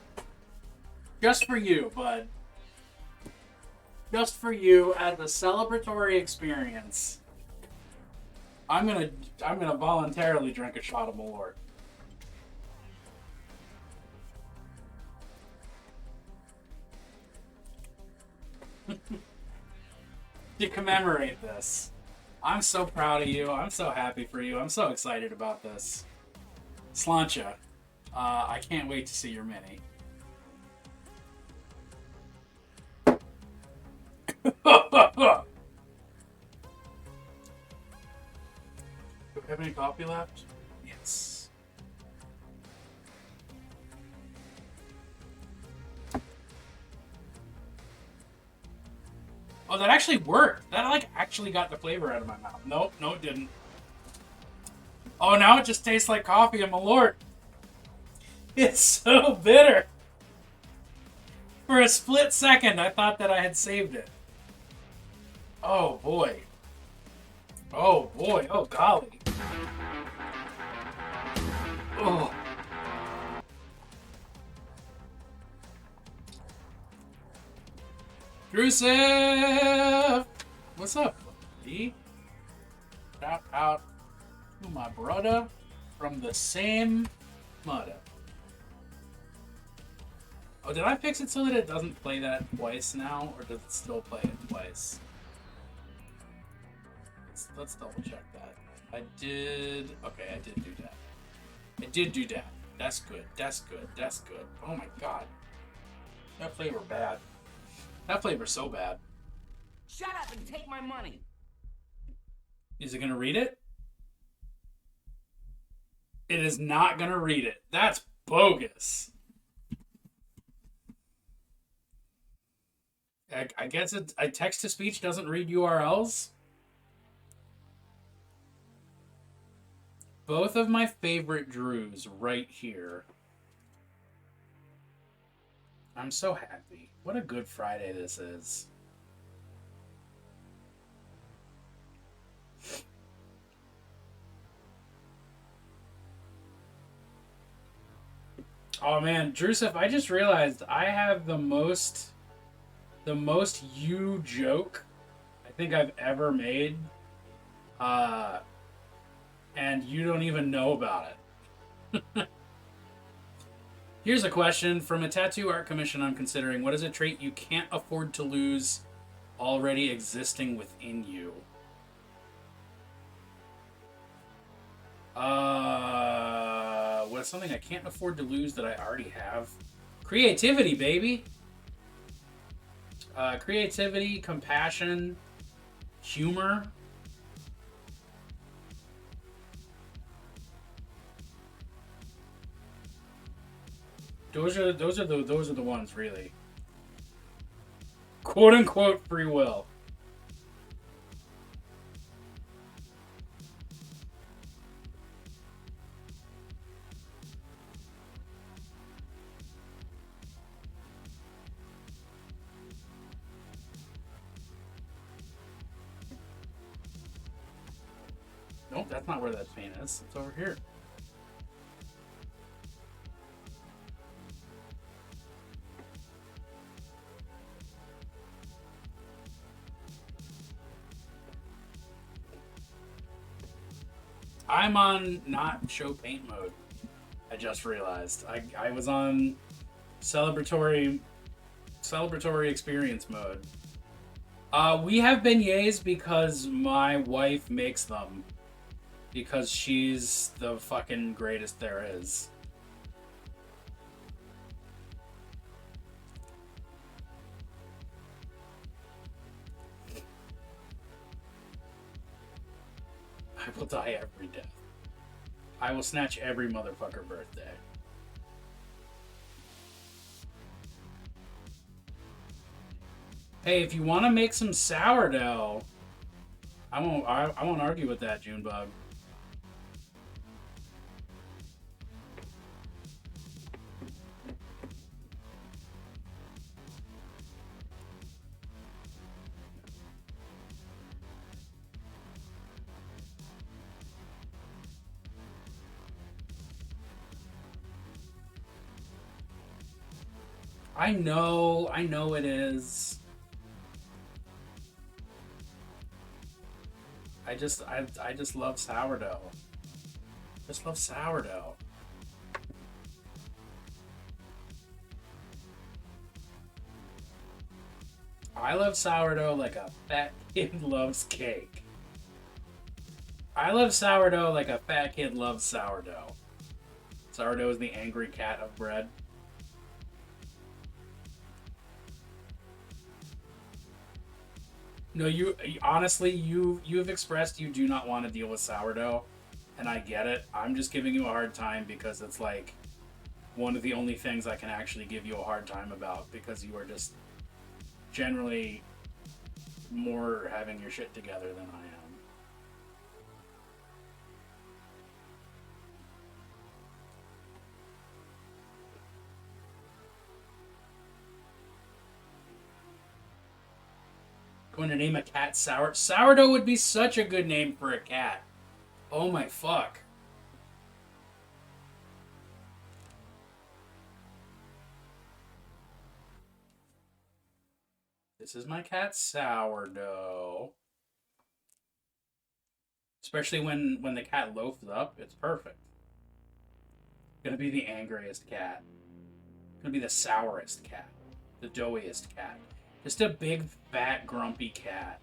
just for you, bud. Just for you as a celebratory experience. I'm gonna voluntarily drink a shot of Malort. To commemorate this. I'm so proud of you. I'm so happy for you. I'm so excited about this. Slancha, I can't wait to see your mini. Do we have any coffee left? Yes. Oh, that actually worked. That, like, actually got the flavor out of my mouth. Nope, no, it didn't. Oh, now it just tastes like coffee and Malort. It's so bitter. For a split second, I thought that I had saved it. Oh, boy. Oh, boy. Oh, golly. Oh. Drusev! What's up, D? Shout out to my brother from the same mother. Oh, did I fix it so that it doesn't play that twice now? Or does it still play it twice? Let's double check that. I did... Okay, I did do that. I did do that. That's good. That's good. That's good. Oh my god. That flavor bad. That flavor's so bad. Shut up and take my money. Is it gonna read it? It is not gonna read it. That's bogus. I guess a text-to-speech doesn't read URLs? Both of my favorite Drews right here. I'm so happy. What a good Friday this is. Oh man, Drusef, I just realized I have the most you joke I think I've ever made. And you don't even know about it. Here's a question from a tattoo art commission I'm considering. What is a trait you can't afford to lose already existing within you? What's something I can't afford to lose that I already have? Creativity, baby! Creativity, compassion, humor. Those are the ones, really. Quote unquote free will. Nope, that's not where that paint is. It's over here. I'm on not show paint mode. I just realized. I was on celebratory experience mode. We have beignets because my wife makes them. Because she's the fucking greatest there is. I will die every death. I will snatch every motherfucker birthday. Hey, if you want to make some sourdough, I won't argue with that, Junebug. I know it is. I just love sourdough. Just love sourdough. I love sourdough like a fat kid loves cake. I love sourdough like a fat kid loves sourdough. Sourdough is the angry cat of bread. No, you honestly, you've expressed you do not want to deal with sourdough, and I get it. I'm just giving you a hard time because it's like one of the only things I can actually give you a hard time about, because you are just generally more having your shit together than I am. Going to name a cat sourdough would be such a good name for a cat. Oh my fuck. This is my cat sourdough. Especially when the cat loafs up, it's perfect. Gonna be the angriest cat. Gonna be the sourest cat. The doughiest cat. Just a big, fat, grumpy cat.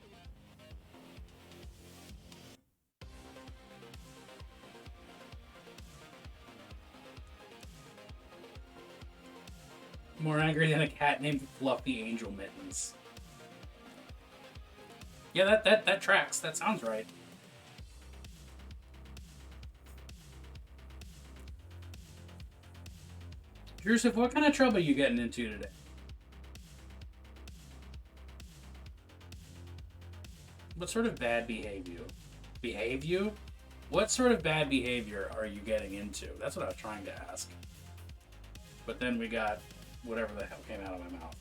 More angry than a cat named Fluffy Angel Mittens. Yeah, that tracks. That sounds right. Joseph, what kind of trouble are you getting into today? What sort of bad behavior? What sort of bad behavior are you getting into? That's what I was trying to ask. But then we got whatever the hell came out of my mouth.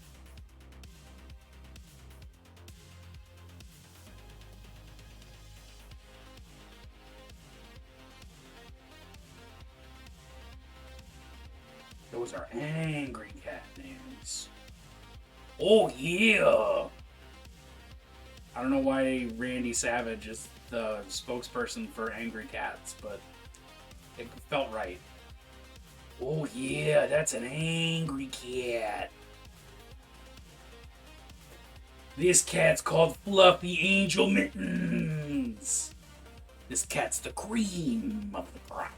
Those are angry cat names. Oh yeah! I don't know why Randy Savage is the spokesperson for angry cats, but it felt right. Oh yeah, that's an angry cat. This cat's called Fluffy Angel Mittens. This cat's the cream of the crop.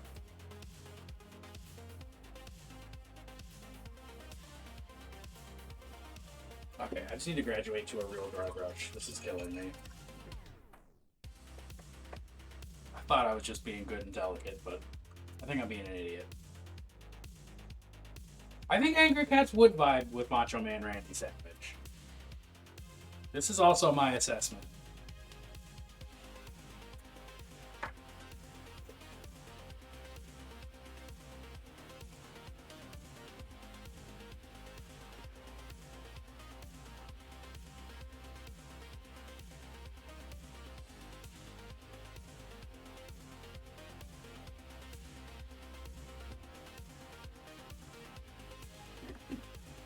Okay, I just need to graduate to a real dry brush. This is killing me. I thought I was just being good and delicate, but I think I'm being an idiot. I think angry cats would vibe with Macho Man Randy Savage. This is also my assessment.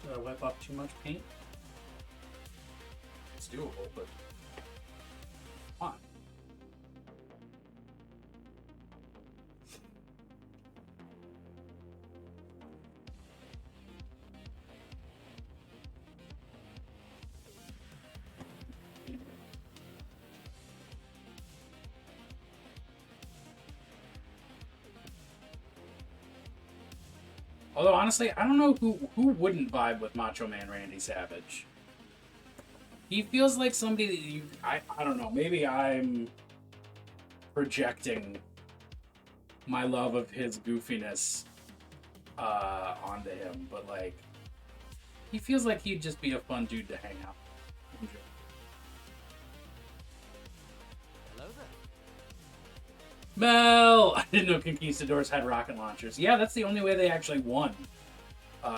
Did I wipe off too much paint? It's doable, but come on. Although honestly, I don't know who wouldn't vibe with Macho Man Randy Savage. He feels like somebody that I don't know, maybe I'm projecting my love of his goofiness onto him, but like, he feels like he'd just be a fun dude to hang out with. Hello there. Mel! I didn't know Conquistadors had rocket launchers. Yeah, that's the only way they actually won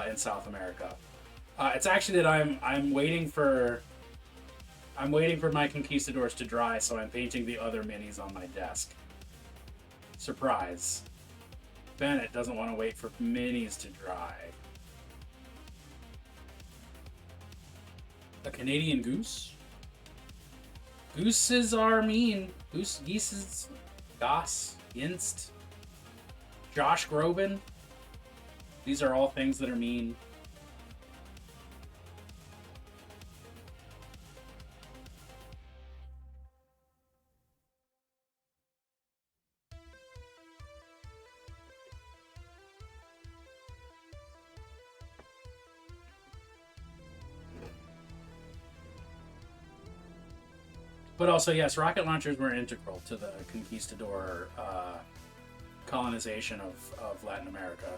in South America. It's actually that I'm waiting for my Conquistadors to dry, so I'm painting the other minis on my desk. Surprise. Bennett doesn't want to wait for minis to dry. A Canadian goose? Gooses are mean. Geeses, Goss, Inst, Josh Groban. These are all things that are mean. But also, yes, rocket launchers were integral to the conquistador colonization of Latin America.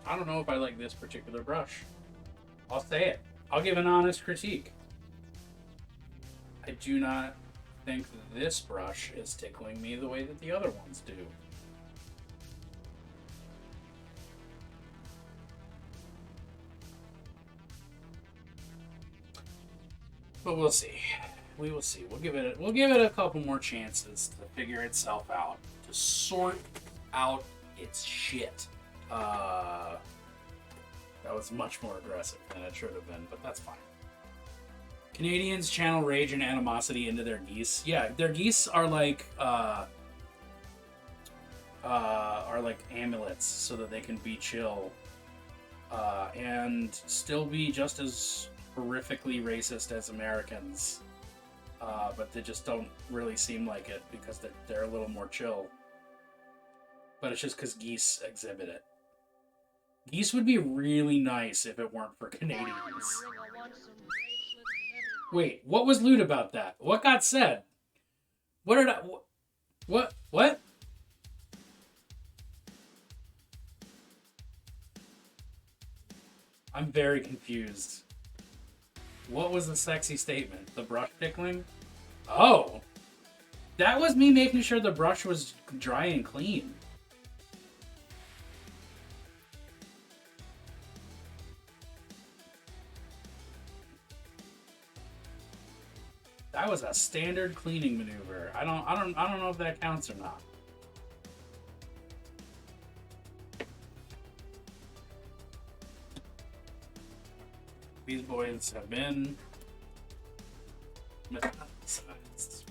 I don't know if I like this particular brush. I'll say it. I'll give an honest critique. I do not think this brush is tickling me the way that the other ones do. But we'll see. We will see. We'll give it a couple more chances to figure itself out, to sort out its shit. That was much more aggressive than it should have been, but that's fine. Canadians channel rage and animosity into their geese. Yeah, their geese are like amulets, so that they can be chill, and still be just as horrifically racist as Americans. But they just don't really seem like it because they're a little more chill. But it's just because geese exhibit it. Geese would be really nice if it weren't for Canadians. Wait, what was lewd about that? What got said? What did I... What? I'm very confused. What was the sexy statement? The brush tickling? Oh! That was me making sure the brush was dry and clean. That was a standard cleaning maneuver. I don't know if that counts or not. These boys have been metastasized.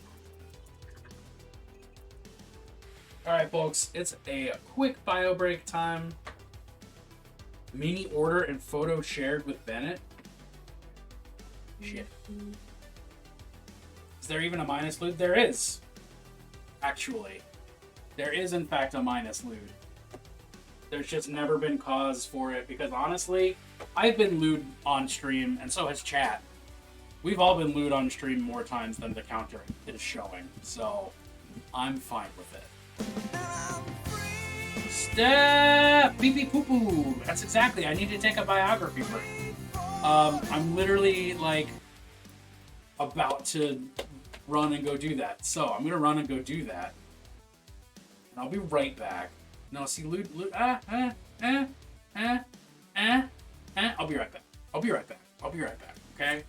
Alright, folks, it's a quick bio break time. Mini order and photo shared with Bennett. Shit. Is there even a minus lewd? There is. Actually. There is, in fact, a minus lewd. There's just never been cause for it because, honestly, I've been lewd on stream, and so has chat. We've all been lewd on stream more times than the counter is showing, so I'm fine with it. Step! Pee pee poo poo! That's exactly, I need to take a biography break. I'm literally, like, about to run and go do that. So, I'm gonna run and go do that. And I'll be right back. No, see, I'll be right back. I'll be right back. I'll be right back, okay?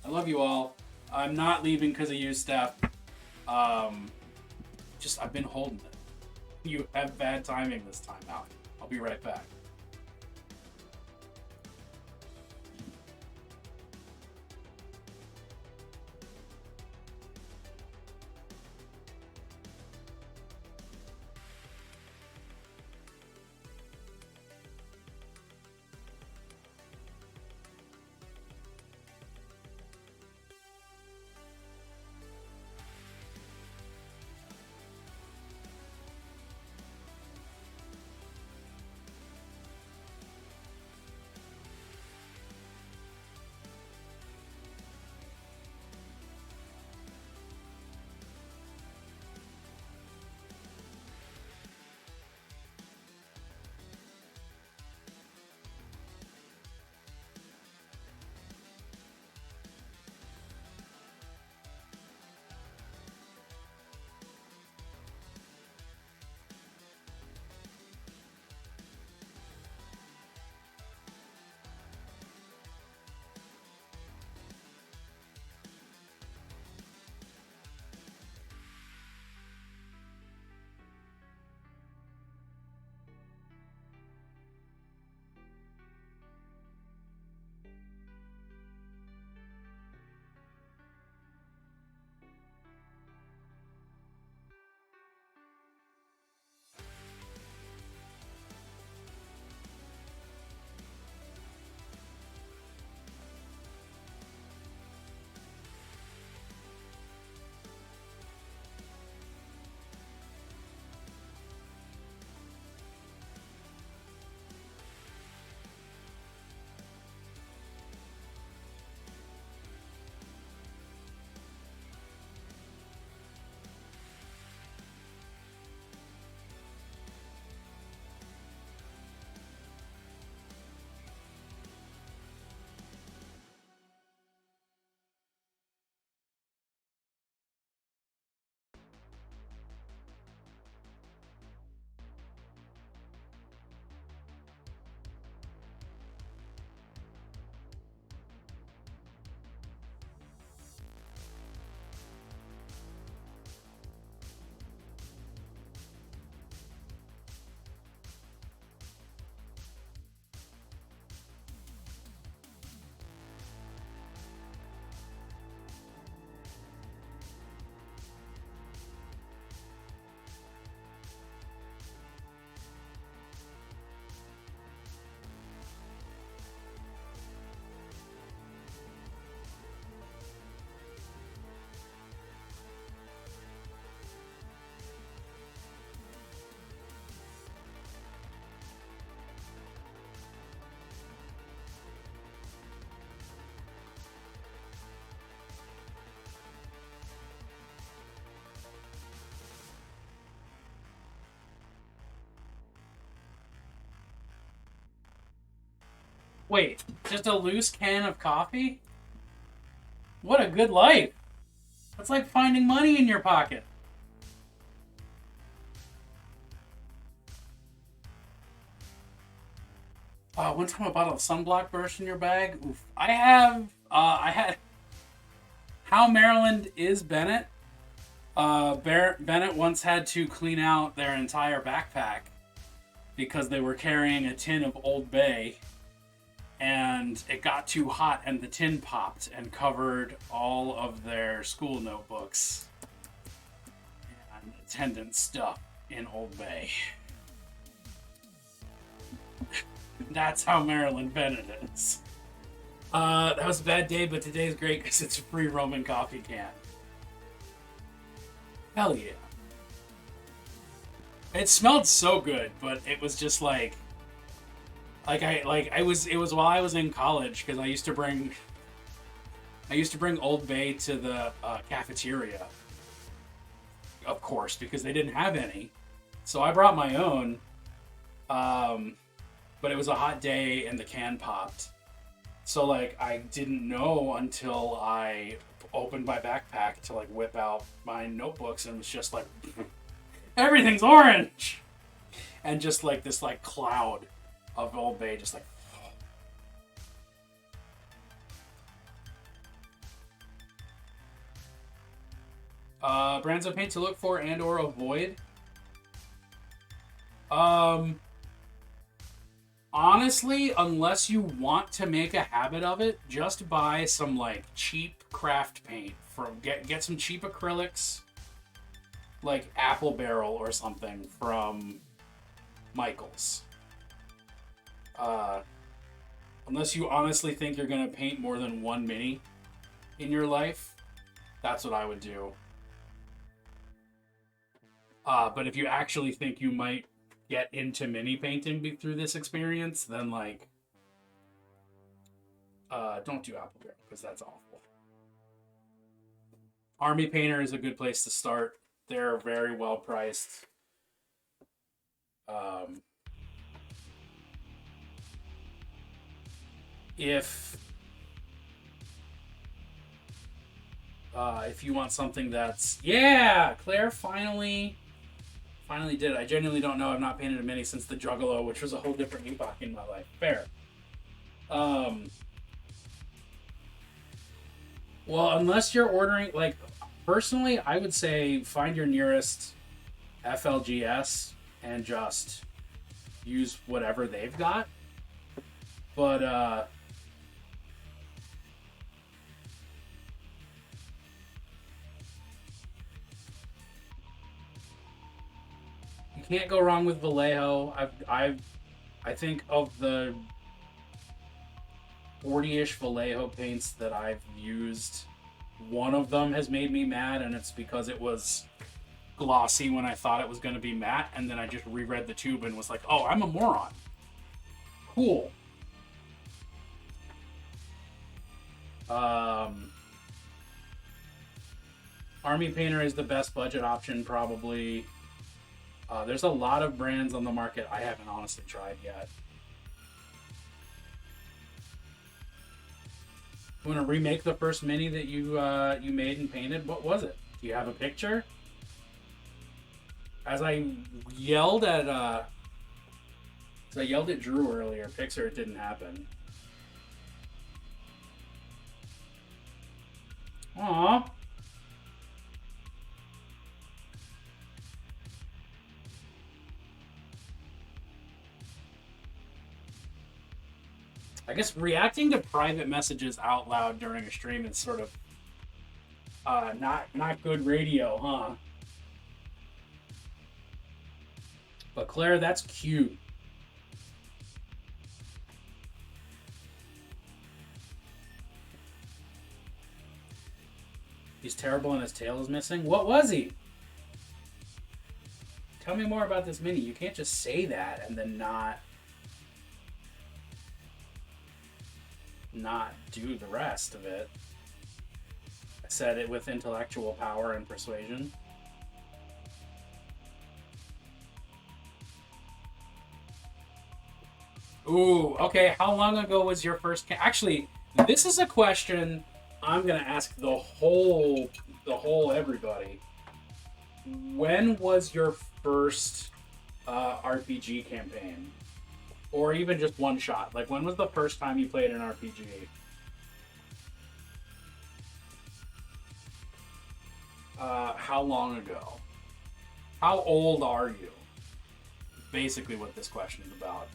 I love you all. I'm not leaving because of you, Steph. Just, I've been holding it. You have bad timing this time out. I'll be right back. Wait, just a loose can of coffee? What a good life. That's like finding money in your pocket. One time a bottle of sunblock burst in your bag. Oof. I had. How Maryland is Bennett? Bennett once had to clean out their entire backpack because they were carrying a tin of Old Bay, and it got too hot and the tin popped and covered all of their school notebooks and attendance stuff in Old Bay. That's how Maryland Bennett is. That was a bad day, but today's great because it's a free Roman coffee can. Hell yeah. It smelled so good, but it was just it was while I was in college, because I used to bring Old Bay to the cafeteria, of course, because they didn't have any. So I brought my own, but it was a hot day and the can popped. So I didn't know until I opened my backpack to whip out my notebooks, and it was just everything's orange, and just this cloud of Old Bay, just brands of paint to look for and or avoid. Honestly, unless you want to make a habit of it, just buy some cheap craft paint from get some cheap acrylics, like Apple Barrel or something from Michaels. Unless you honestly think you're gonna paint more than one mini in your life, that's what I would do. But if you actually think you might get into mini painting through this experience, then don't do Apple Barrel, because that's awful. Army Painter is a good place to start. They're very well priced. If you want something that's Claire finally did it. I genuinely don't know. I've not painted a mini since the Juggalo, which was a whole different epoch in my life. Fair. Well, unless you're ordering, personally, I would say find your nearest FLGS and just use whatever they've got. But, you can't go wrong with Vallejo. I think of the 40-ish Vallejo paints that I've used, one of them has made me mad, and it's because it was glossy when I thought it was going to be matte, and then I just reread the tube and was like, oh, I'm a moron. Cool. Army Painter is the best budget option, probably. There's a lot of brands on the market I haven't honestly tried yet. You want to remake the first mini that you made and painted? What was it? Do you have a picture? As I yelled at Drew earlier, Pixar, it didn't happen. Aww. I guess reacting to private messages out loud during a stream is sort of not good radio, huh? But Claire, that's cute. He's terrible and his tail is missing? What was he? Tell me more about this mini. You can't just say that and then not do the rest of it. I said it with intellectual power and persuasion. Ooh, okay. How long ago was your first? Actually, this is a question I'm gonna ask the whole everybody. When was your first RPG campaign, or even just one shot? Like, when was the first time you played an RPG? How long ago? How old are you? Basically, what this question is about.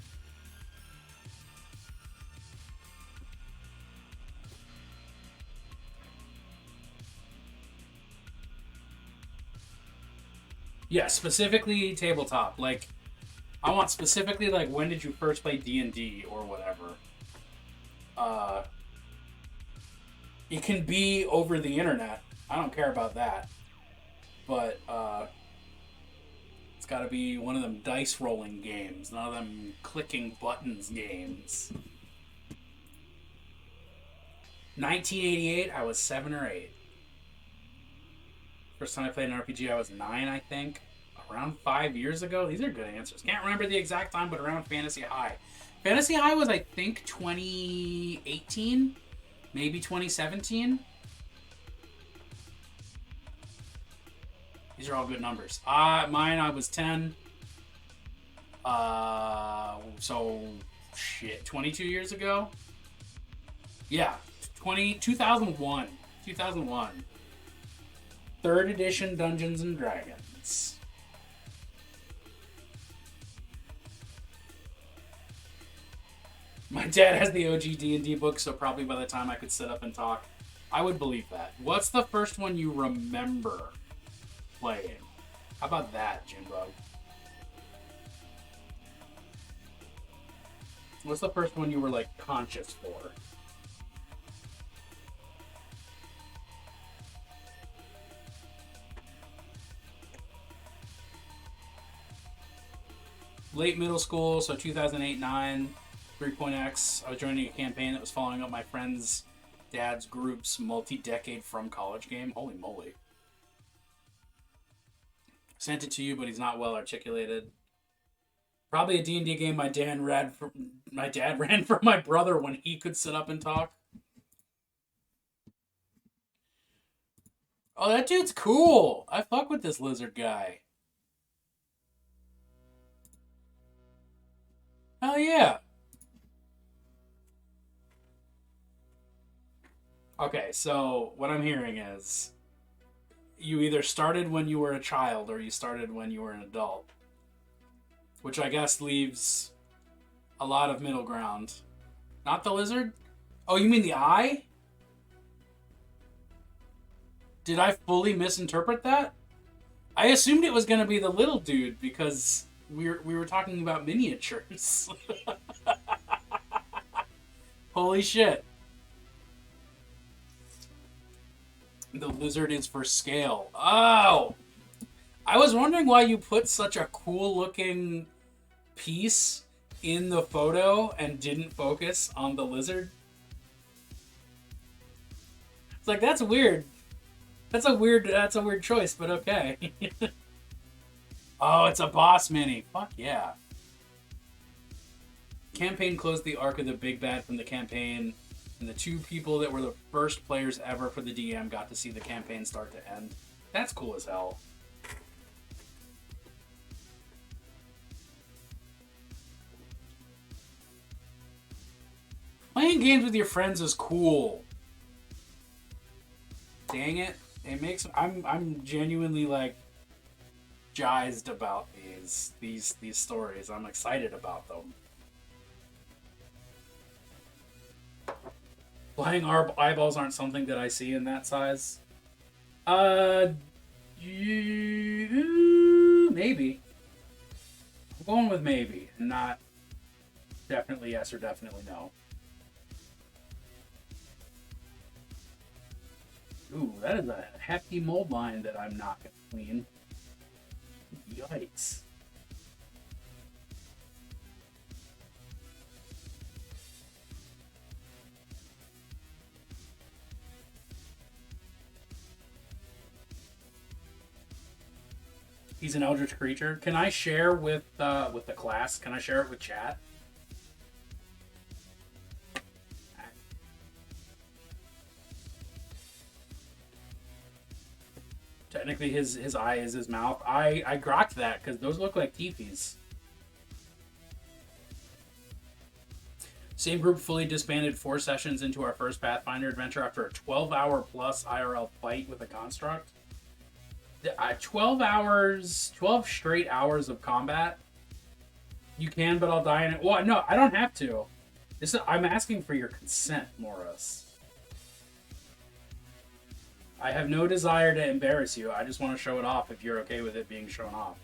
Yeah, specifically tabletop. Like, I want specifically, like, when did you first play D&D or whatever? It can be over the internet. I don't care about that. But, it's gotta be one of them dice rolling games, none of them clicking buttons games. 1988, I was 7 or 8. First time I played an RPG, I was 9, I think. Around 5 years ago. These are good answers. Can't remember the exact time, but around Fantasy High. Fantasy High was, I think, 2018? Maybe 2017? These are all good numbers. Mine, I was 10. So, shit, 22 years ago? Yeah, 2001. 2001. 3rd edition Dungeons and Dragons. My dad has the OG D&D book, so probably by the time I could sit up and talk, I would believe that. What's the first one you remember playing? How about that, Jimbo? What's the first one you were, like, conscious for? Late middle school, so 2008-9, 3.x. I was joining a campaign that was following up my friend's dad's group's multi-decade from college game. Holy moly. Sent it to you, but he's not well articulated. Probably a D&D game my dad ran for my brother when he could sit up and talk. Oh, that dude's cool. I fuck with this lizard guy. Hell yeah. Okay, so what I'm hearing is you either started when you were a child or you started when you were an adult. Which I guess leaves a lot of middle ground. Not the lizard? Oh, you mean the eye? Did I fully misinterpret that? I assumed it was going to be the little dude because we were talking about miniatures. Holy shit. The lizard is for scale. Oh! I was wondering why you put such a cool looking piece in the photo and didn't focus on the lizard. It's like, that's weird. That's a weird choice, but okay. Oh, it's a boss mini. Fuck yeah. Campaign closed the arc of the big bad from the campaign, and the 2 people that were the first players ever for the DM got to see the campaign start to end. That's cool as hell. Playing games with your friends is cool. Dang it. It makes I'm genuinely like jazzed about these stories. I'm excited about them. Flying eyeballs aren't something that I see in that size. Maybe. I'm going with maybe, not definitely yes or definitely no. Ooh, that is a hefty mold line that I'm not going to clean. Yikes. He's an eldritch creature. Can I share with the class? Can I share it with chat? Technically, his eye is his mouth. I grokked that because those look like teepees. Same group fully disbanded 4 sessions into our first Pathfinder adventure after a 12-hour plus IRL fight with a construct. 12 straight hours of combat. You can, but I'll die in it. Well, no, I don't have to. I'm asking for your consent, Morris. I have no desire to embarrass you. I just want to show it off if you're okay with it being shown off.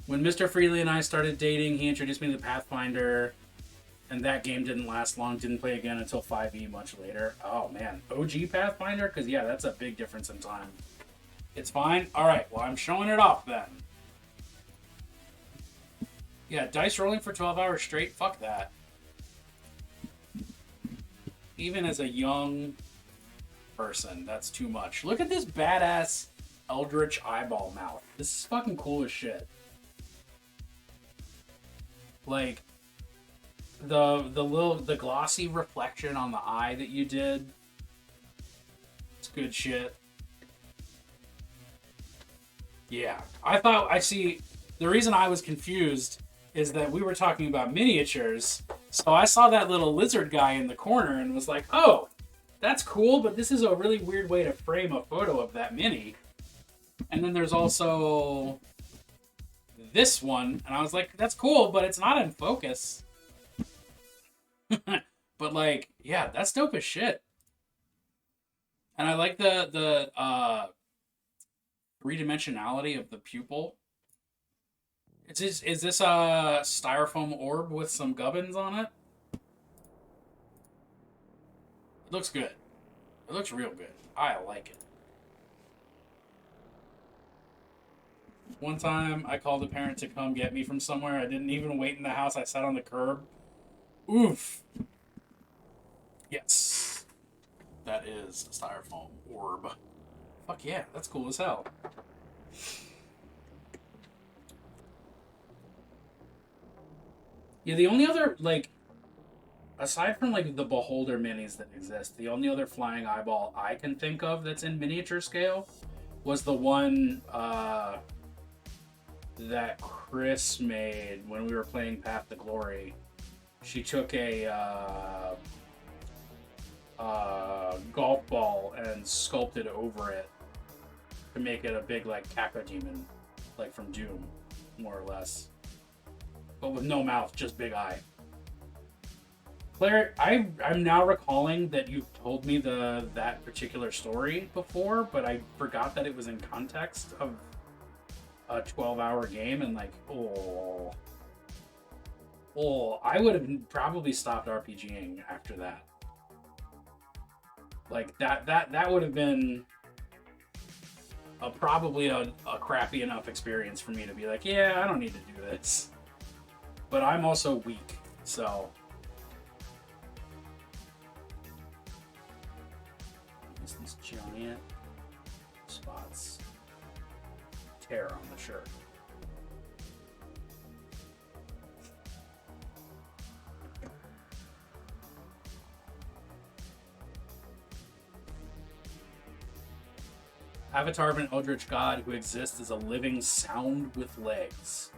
When Mr. Freely and I started dating, he introduced me to Pathfinder, and that game didn't last long. Didn't play again until 5e much later. Oh, man. OG Pathfinder? Because, yeah, that's a big difference in time. It's fine? Alright, well, I'm showing it off then. Yeah, dice rolling for 12 hours straight? Fuck that. Even as a young person, that's too much. Look at this badass Eldritch eyeball mouth. This is fucking cool as shit. Like, the glossy reflection on the eye that you did. It's good shit. Yeah. The reason I was confused is that we were talking about miniatures, so I saw that little lizard guy in the corner and was like, oh, that's cool, but this is a really weird way to frame a photo of that mini. And then there's also this one, and I was like, that's cool, but it's not in focus. But, like, yeah, that's dope as shit. And I like the three-dimensionality of the pupil. Is this a styrofoam orb with some gubbins on it? It looks good. It looks real good. I like it. One time, I called a parent to come get me from somewhere. I didn't even wait in the house. I sat on the curb. Oof. Yes. That is a styrofoam orb. Fuck yeah, that's cool as hell. Yeah, the only other, like, aside from, like, the Beholder minis that exist, the only other flying eyeball I can think of that's in miniature scale was the one, that Chris made when we were playing Path to Glory. She took a, golf ball and sculpted over it to make it a big, like, cacodemon, like from Doom, more or less. But with no mouth, just big eye. Claire, I'm now recalling that you've told me that particular story before, but I forgot that it was in context of a 12-hour game, and like, I would have probably stopped RPGing after that. Like, that would have been probably a crappy enough experience for me to be like, yeah, I don't need to do this. But I'm also weak, so. Just these giant spots. Tear on the shirt. Avatar of an Eldritch God who exists as a living sound with legs.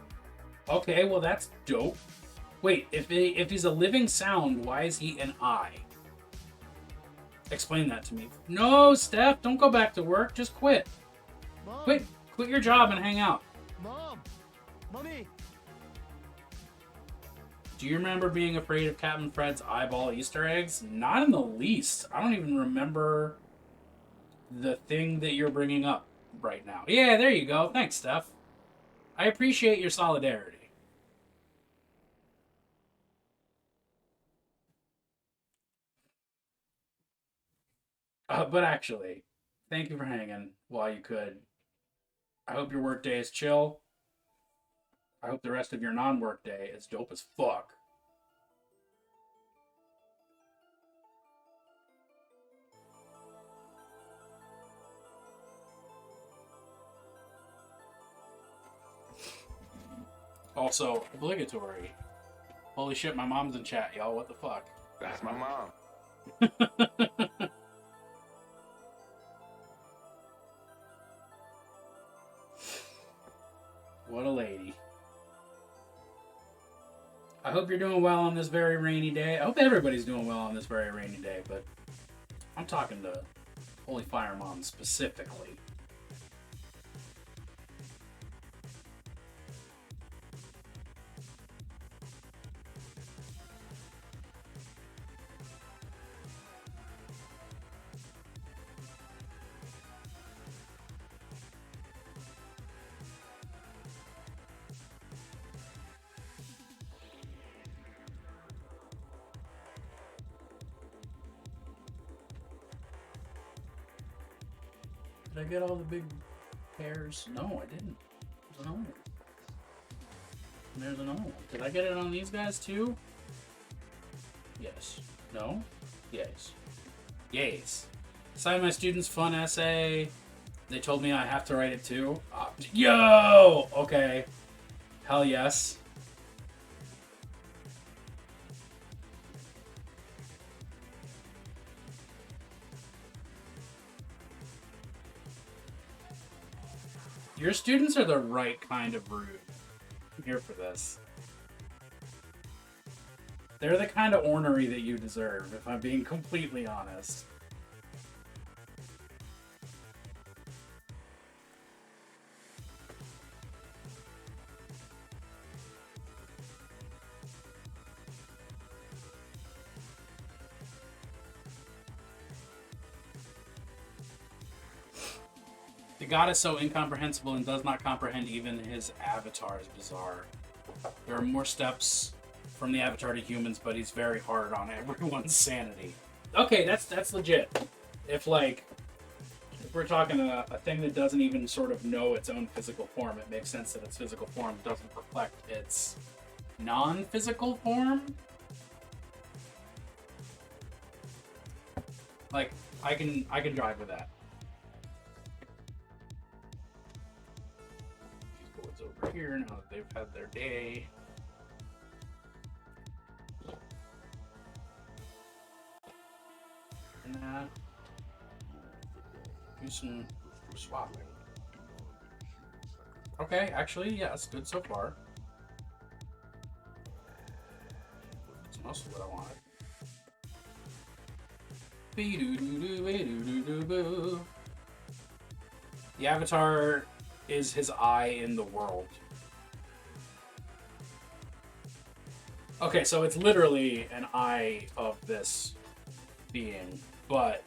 Okay, well that's dope. Wait, if he's a living sound, why is he an eye? Explain that to me. No, Steph, don't go back to work. Just quit. Mom. Quit your job and hang out. Mom! Mommy! Do you remember being afraid of Captain Fred's eyeball Easter eggs? Not in the least. I don't even remember the thing that you're bringing up right now. Yeah, there you go. Thanks, Steph. I appreciate your solidarity. But actually, thank you for hanging while you could. I hope your work day is chill. I hope the rest of your non-work day is dope as fuck. Also, obligatory. Holy shit, my mom's in chat, y'all. What the fuck? That's my mom. What a lady. I hope you're doing well on this very rainy day. I hope everybody's doing well on this very rainy day, but I'm talking to Holy Fire Mom specifically. Did I get all the big pairs? No, I didn't. There's another one. There's another one. Did I get it on these guys too? Yes. No? Yes. Yes. Assign my students fun essay. They told me I have to write it too. Yo! Okay. Hell yes. Your students are the right kind of rude. I'm here for this. They're the kind of ornery that you deserve, if I'm being completely honest. The god is so incomprehensible and does not comprehend even his avatar is bizarre. There are more steps from the avatar to humans, but he's very hard on everyone's sanity. Okay, that's legit. If we're talking a thing that doesn't even sort of know its own physical form, it makes sense that its physical form doesn't reflect its non-physical form. Like, I can drive with that. Over here now that they've had their day. And do some swapping. Okay, actually, yes, good so far. That's mostly what I wanted. The avatar is his eye in the world. Okay, so it's literally an eye of this being, but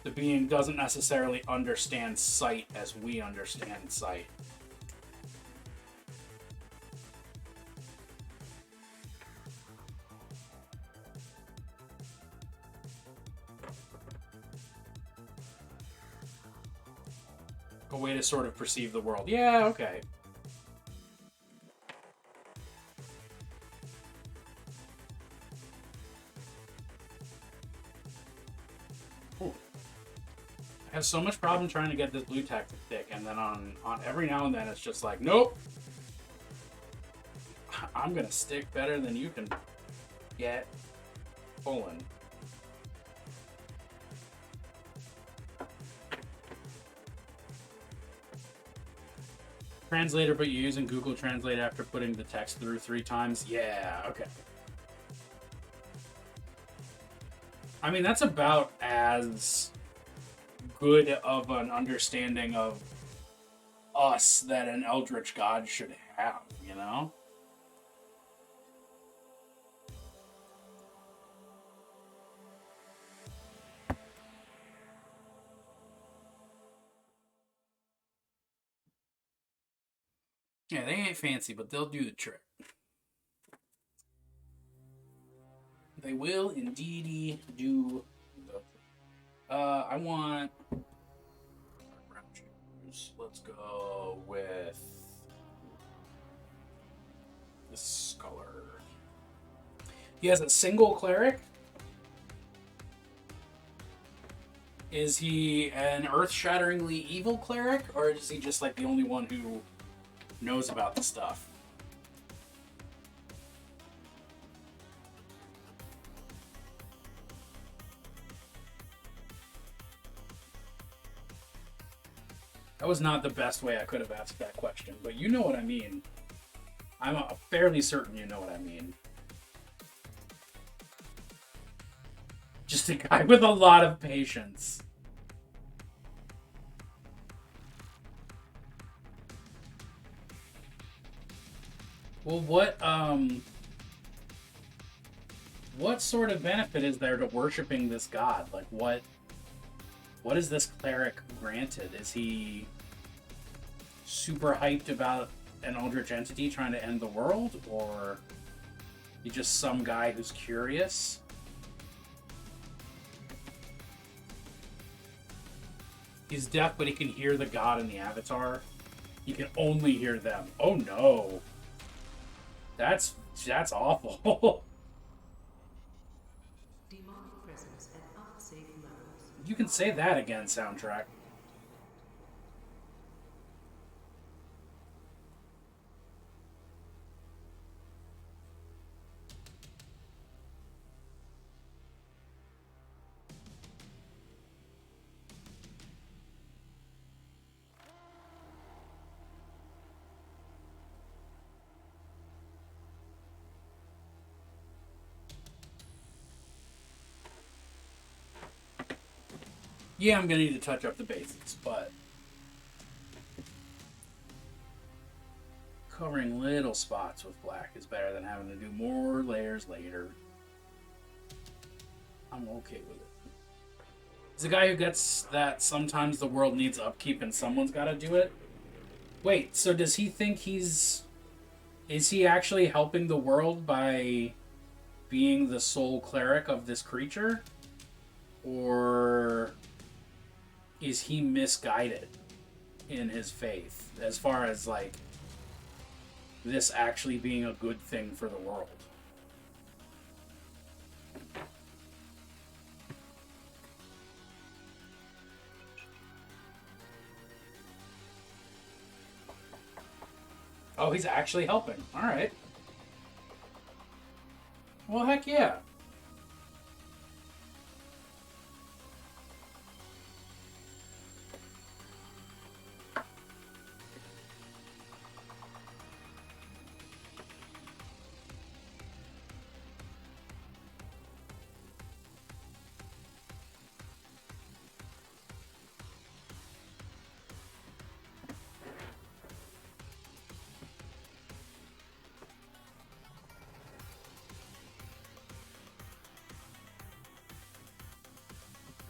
the being doesn't necessarily understand sight as we understand sight. A way to sort of perceive the world. Yeah, okay. Ooh. I have so much problem trying to get this blue tack to stick, and then on every now and then it's just like, nope. I'm gonna stick better than you can get pulling. Translator, but you're using Google Translate after putting the text through 3 times? Yeah, okay. I mean, that's about as good of an understanding of us that an Eldritch God should have, you know? Yeah, they ain't fancy, but they'll do the trick. They will indeedy do the trick. I want brown shoes. Let's go with this color. He has a single cleric. Is he an earth-shatteringly evil cleric, or is he just like the only one who knows about the stuff? That was not the best way I could have asked that question, but you know what I mean. I'm fairly certain you know what I mean. Just a guy with a lot of patience. Well, what sort of benefit is there to worshiping this god? Like, what is this cleric granted? Is he super hyped about an eldritch entity trying to end the world, or he just some guy who's curious? He's deaf, but he can hear the god and the avatar. He can only hear them. Oh no. That's awful. Demonic presence at unsafe levels. You can say that again, soundtrack. Yeah, I'm gonna need to touch up the basics, but covering little spots with black is better than having to do more layers later. I'm okay with it. He's a guy who gets that sometimes the world needs upkeep and someone's gotta do it. Wait, so does he think is he actually helping the world by being the sole cleric of this creature? Or is he misguided in his faith as far as, like, this actually being a good thing for the world? Oh, he's actually helping. Alright. Well, heck yeah.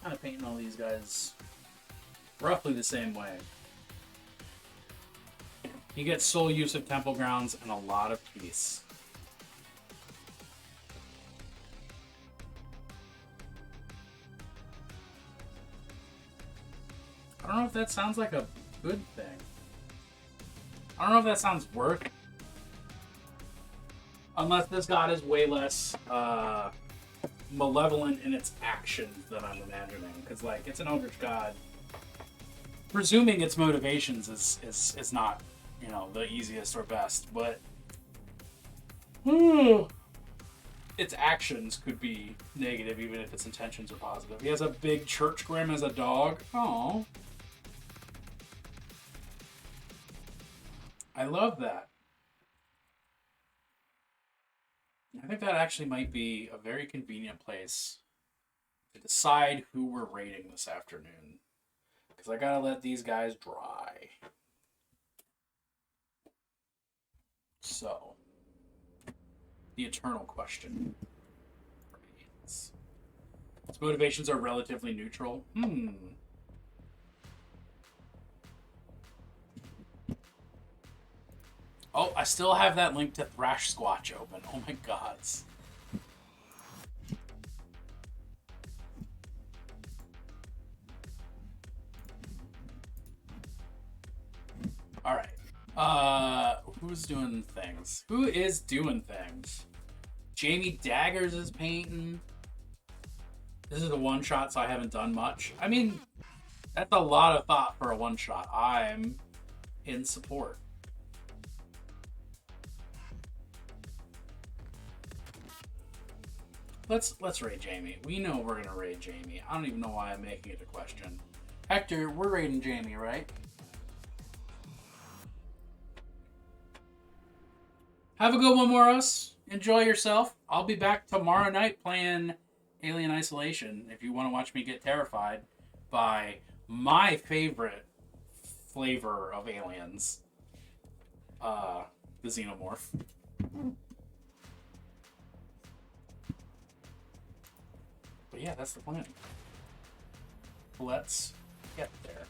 Kind of painting all these guys roughly the same way. You get sole use of temple grounds and a lot of peace. I don't know if that sounds like a good thing. I don't know if that sounds worth it. Unless this god is way less malevolent in its actions than I'm imagining. Because, like, it's an eldritch god. Presuming its motivations is not, you know, the easiest or best, but its actions could be negative even if its intentions are positive. He has a big church grim as a dog. Aww. I love that. I think that actually might be a very convenient place to decide who we're rating this afternoon. Because I gotta let these guys dry. So, the eternal question. Its motivations are relatively neutral. Oh, I still have that link to Thrash Squatch open. Oh my gods. Alright. Who's doing things? Who is doing things? Jamie Daggers is painting. This is a one-shot, so I haven't done much. I mean, that's a lot of thought for a one-shot. I'm in support. Let's raid Jamie. We know we're gonna raid Jamie. I don't even know why I'm making it a question. Hector, we're raiding Jamie, right? Have a good one, Moros. Enjoy yourself. I'll be back tomorrow night playing Alien Isolation if you want to watch me get terrified by my favorite flavor of aliens, the xenomorph. But yeah, that's the plan. Let's get there.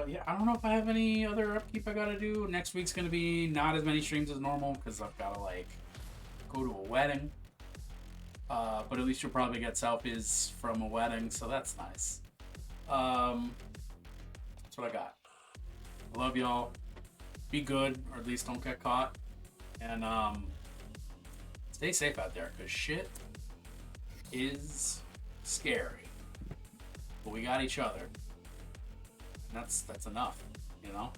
Yeah, I don't know if I have any other upkeep I gotta do. Next week's gonna be not as many streams as normal because I've gotta like go to a wedding. But at least you'll probably get selfies from a wedding, so that's nice. That's what I got. I love y'all. Be good, or at least don't get caught. And stay safe out there, because shit is scary. But we got each other. And that's enough, you know?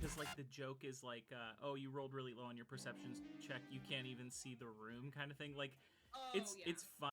Because like the joke is like, oh, you rolled really low on your perceptions check, you can't even see the room, kind of thing. Like, it's fun.